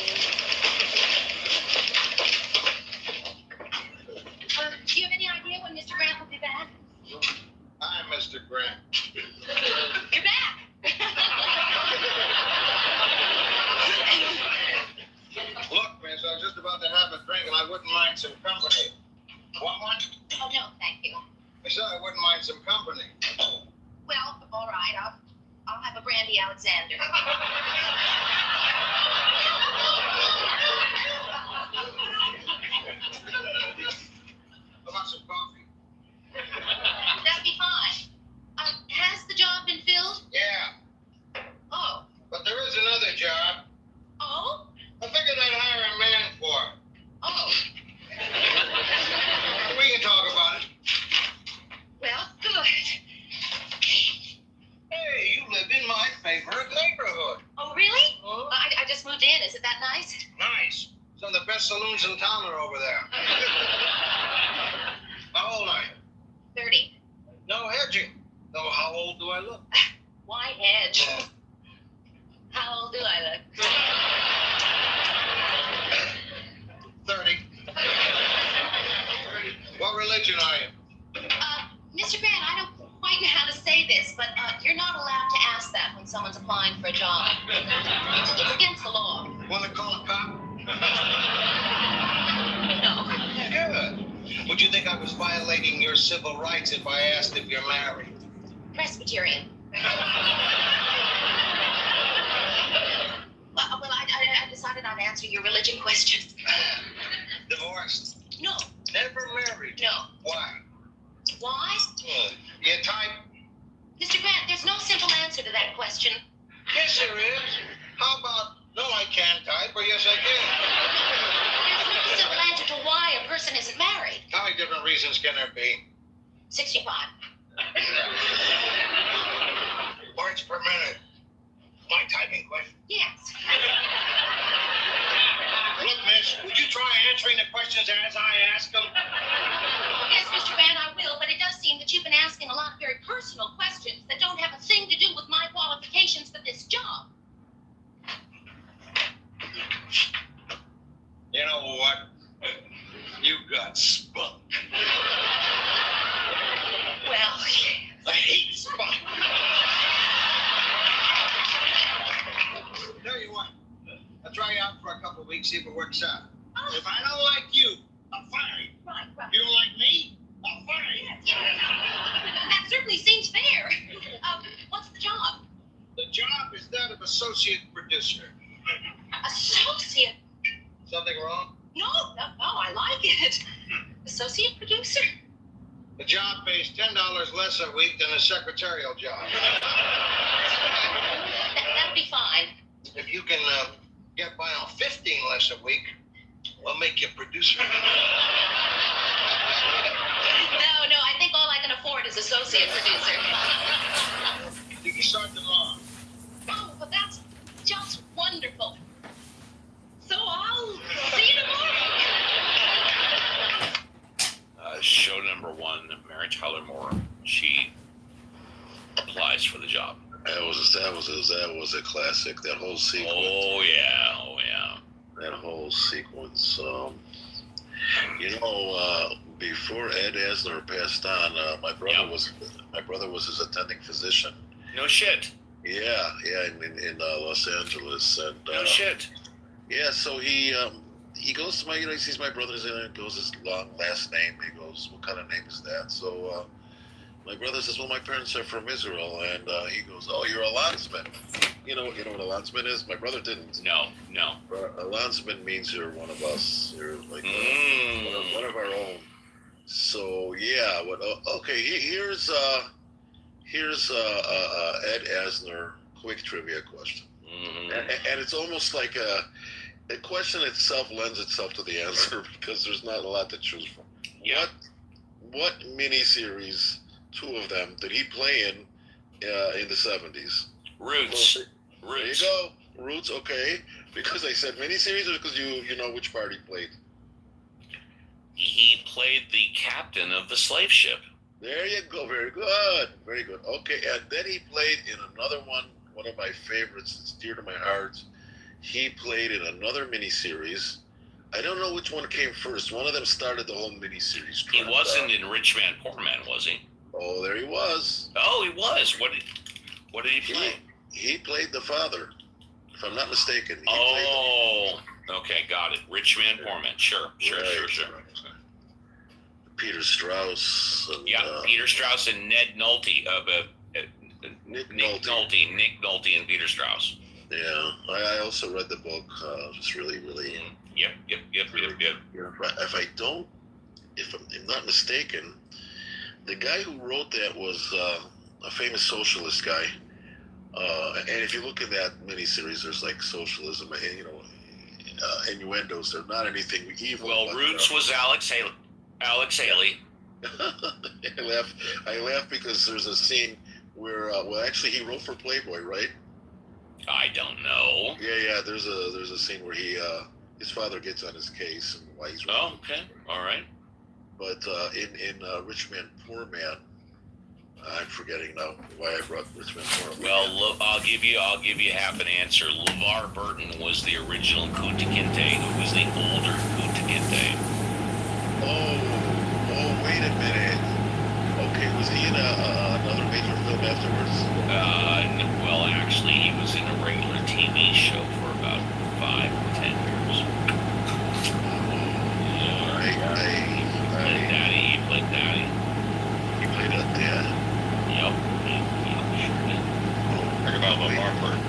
Do you have any idea when Mr. Grant will be back? Hi, Mr. Grant. You're back. Look, miss, I was just about to have a drink and I wouldn't mind some company. Want one? Oh, no, thank you. I said I wouldn't mind some company. Well, all right, I'll have a brandy Alexander. How about some coffee? That'd be fine. Has the job been filled? Yeah. Oh. But there is another job. Oh? I figured I'd hire a man for it. Oh. We can talk about it. Well, good. Hey, you live in my favorite neighborhood. Oh, really? I just moved in. Is it that nice? Nice. Some of the best saloons in town are over there. How old are you? 30. No hedging. So how old do I look? Why hedge? How old do I look? 30. What religion are you? Mr. Grant, I don't quite know how to say this, but you're not allowed to ask that when someone's applying for a job. It's against the law. Want to call a cop? No. Good. Would you think I was violating your civil rights if I asked if you're married? Presbyterian. Well, I decided I'd answer your religion questions. Divorced? No. Never married? No. Why? Why? You type? Mr. Grant, there's no simple answer to that question. Yes, there is. How about, no, I can't type, or yes, I can? There's no simple answer to why a person isn't married. How many different reasons can there be? 65. Words per minute. My typing question? Yes. Look, miss, would you try answering the questions as I ask them? Yes, Mr. Grant, I will, but it does seem that you've been asking a lot of very personal questions that don't have a thing to do with my qualifications for this job. You know what? You got spunk. Well, I hate spunk. Tell you what, I'll try you out for a couple of weeks, see if it works out. Oh. If I don't like you, I'll fire you. Right. You don't like me, I'll fire you. That certainly seems fair. What's the job? The job is that of associate producer. Associate? Something wrong? No, I like it. Associate producer? The job pays $10 less a week than a secretarial job. That'd be fine. If you can get by on 15 less a week, we'll make you producer. No, I think all I can afford is associate producer. You can start tomorrow. Oh, but that's just wonderful. So I'll see you tomorrow. Show number 1, Mary Tyler Moore. She applies for the job. That was a classic. That whole sequence. Oh yeah. That whole sequence. Before Ed Asner passed on, my brother was his attending physician. No shit. Yeah, in Los Angeles, and No shit. yeah. So he goes to my, he sees my brother's in it. Goes his long last name. He goes, what kind of name is that? So my brother says, well, my parents are from Israel, and he goes, oh, you're a landsman. You know what a landsman is? My brother didn't. No. A landsman means you're one of us. You're like one of our own. So yeah, okay. Here's Ed Asner quick trivia question, and it's almost like the question itself lends itself to the answer because there's not a lot to choose from. Yeah. What miniseries, 2 of them, did he play in the 70s? Roots. Well, there you go. Roots, okay. Because I said miniseries, or because you know which part he played? He played the captain of the slave ship. There you go. Very good. Very good. Okay, and then he played in another one of my favorites. It's dear to my heart. He played in another miniseries. I don't know which one came first. One of them started the whole miniseries. He wasn't in Rich Man, Poor Man, was he? Oh, there he was. Oh, he was. What did he play? He played the father, if I'm not mistaken. Okay, got it. Rich Man, Poor Man. Sure. Peter Strauss. And, Peter Strauss and Ned Nolte. Nick Nolte and Peter Strauss. Yeah, I also read the book. It's really. Yep. If I'm not mistaken, the guy who wrote that was a famous socialist guy. And if you look at that miniseries, there's like socialism and innuendos. They're not anything evil. Well, Roots was Alex Haley. I laugh because there's a scene where actually he wrote for Playboy, right? I don't know. Yeah. There's a scene where his father gets on his case and why he's. Oh, okay, all right. But in Rich Man, Poor Man, I'm forgetting now why I brought Rich Man, Poor Man. Well, I'll give you half an answer. LeVar Burton was the original Kunta Kinte, who was the older Kunta Kinte. Oh, wait a minute. Okay, was he in another major film afterwards? Well, actually, he was in a regular TV show for about 5 or 10 years. All right. He played Daddy. He played a dad? Yep. He sure did. Talk about LeVar Burton.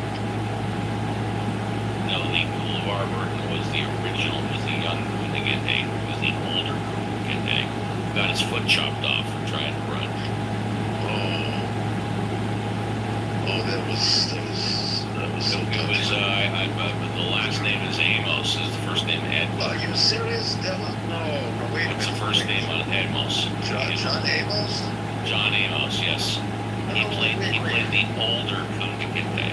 No, LeVar Burton was the original, was the young Kunta Kinte, was the older Kunta Kinte. Got his foot chopped off for trying to run. That was so it was the last name is Amos. Is the first name Ed? Are you serious? That was no. Wait. What's the first name on Amos? John Amos. John Amos. Yes. He played the older Kunta Kinte.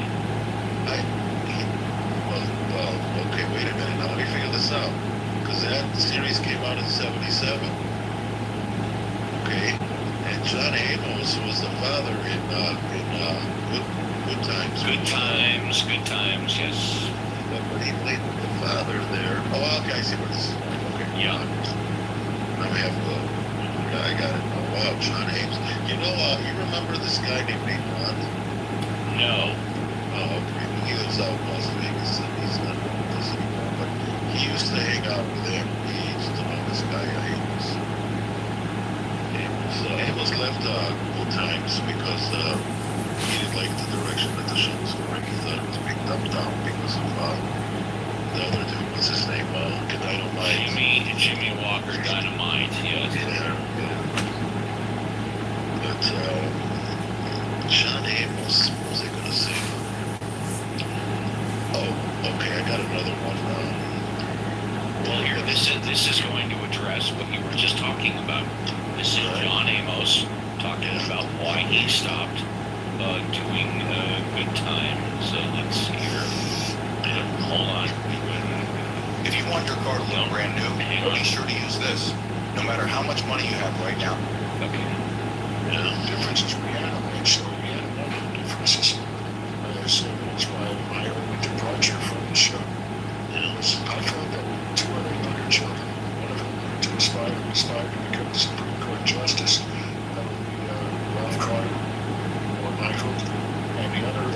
Well, okay. Wait a minute. Now let me figure this out. Because that series came out in '77. Okay. And John Amos was the father in Good Times. Good Times, yes. But he played the father there. Oh, okay, I see what this is. Okay. Yeah. Now we have I got it. Oh, wow, John Amos. You remember this guy named Nate Bond? No. Oh, okay. He lives out in Las Vegas, and he's not with us anymore, but he used to hang out with him. He used to know this guy, Amos. Amos left Good Times because he didn't like the direction that the show was going. He thought it was being dumbed down because of the other dude. What's his name? Dynamite. Jimmy Walker Dynamite. Yes. Yeah. But John Amos. What was I going to say? Oh, okay. I got another one. Well, here, this is going to address what you were just talking about. This is John Amos talking about why he stopped doing Good Times. Let's see here. Hold on. If you want your car to look brand new, be sure to use this. No matter how much money you have right now. Okay. The differences we had, actually, we had a number of differences. So that's why my own departure from the show. I found that two other younger children, one of them wanted to aspire to become a Supreme Court Justice. That would be Ralph Carter or Michael. And the other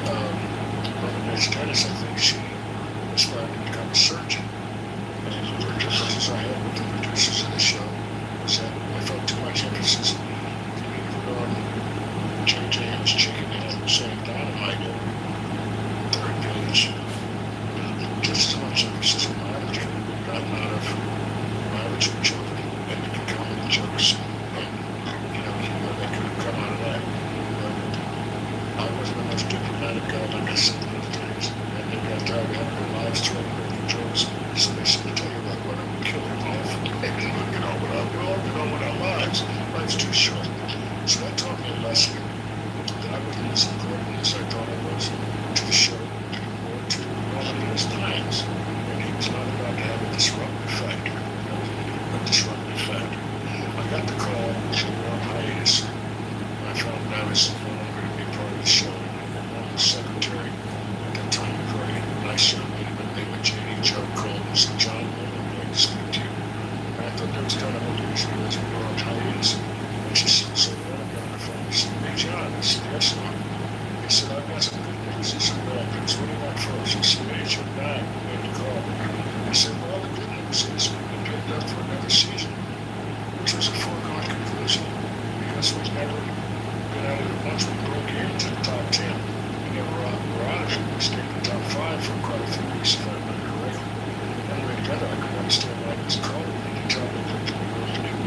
understand why he's calling me to tell me that the world knew.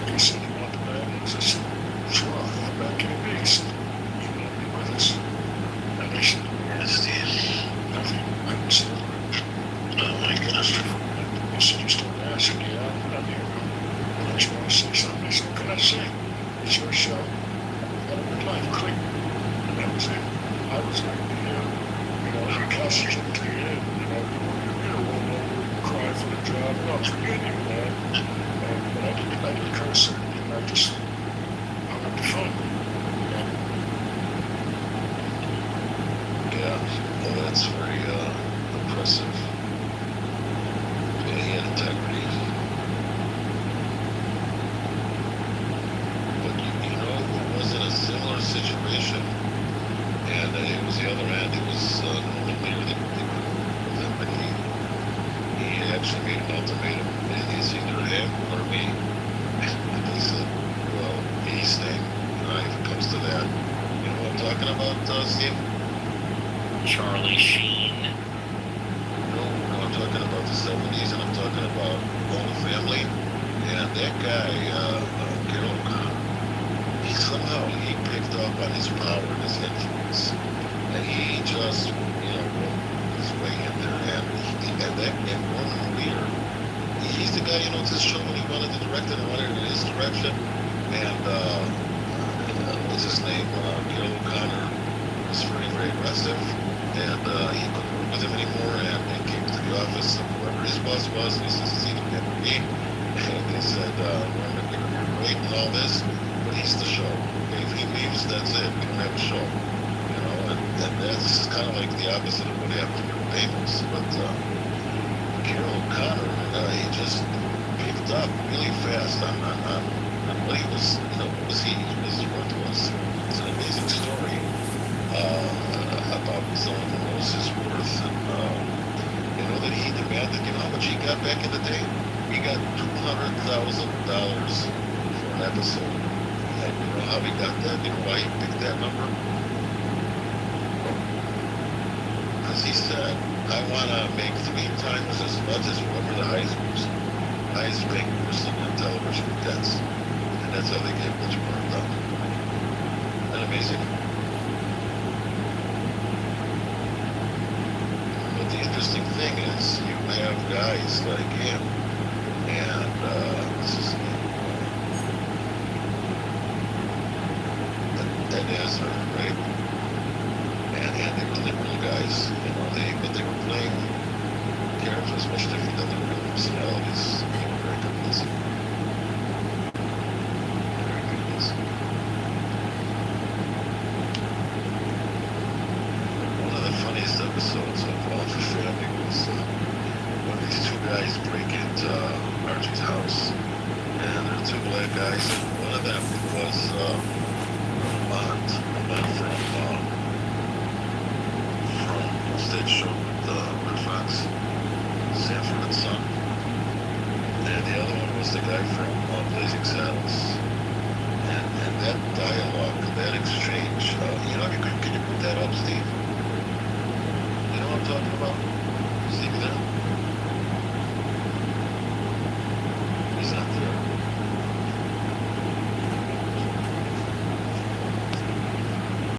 He said, "You want the bad news?" I said, "Sure, how bad can it be?" He said, "You want to be with us?" And I said, "Yes, Steve." Nothing. I said, "Oh my goodness." He said, "You started asking." "Yeah, I'm here. I just want to say something." I said, "What can I say? It's your show. Have a good life. Click." And that was it. I was like, if your couch is up to the end, you don't want to cry for the job. Well, forget you, man. But I didn't curse or anything. I just hung up the phone. Yeah, well, that's very impressive. Yeah, he had integrity. But you know who was in a similar situation, and it was the other end. It was the leader that they put with him, but he actually made an ultimatum. It's either him or me. And he said, "Well, he's staying. If it comes to that." You know what I'm talking about, Steve? Charlie Sheen. No, I'm talking about the 70s, and I'm talking about all the family. And that guy, Carol O'Connor, he picked up on his power and his influence. And he just, wrote his way in there. And one leader, he's the guy, this show when he wanted to direct it and wanted it in his direction. And, what's his name? Carol O'Connor was very, very aggressive. And he couldn't work with him anymore, and came to the office of whoever his boss was, and he says, "It's either him or me." And they said, "You're great and all this, but he's the show. Okay, if he leaves, that's it. We don't have a show." And this is kind of like the opposite of what happened to Pamos. But Carol O'Connor, he just picked up really fast on what he was, what his worth was. It's an amazing story. About someone who knows his worth, and that he demanded, how much he got back in the day? He got $200,000 for an episode. And you know how he got that? You know why he picked that number? Because he said, "I want to make 3 times as much as whoever the highest paying person on television gets." And that's how they get much more done. Isn't that amazing? The interesting thing is you have guys like him and this is Ed Asner, right? And they were liberal guys, but they were playing characters much different than their real personalities. They were very convincing. Very convincing. One of the funniest episodes of All for Family was when these 2 guys break into Archie's house, and there are 2 black guys, and one of them was Vermont, from what's that show with Red Fox, Sanford and Son, and the other one was the guy from Blazing Saddles. And that dialogue, that exchange, can you put that up, Steve? You know what I'm talking about?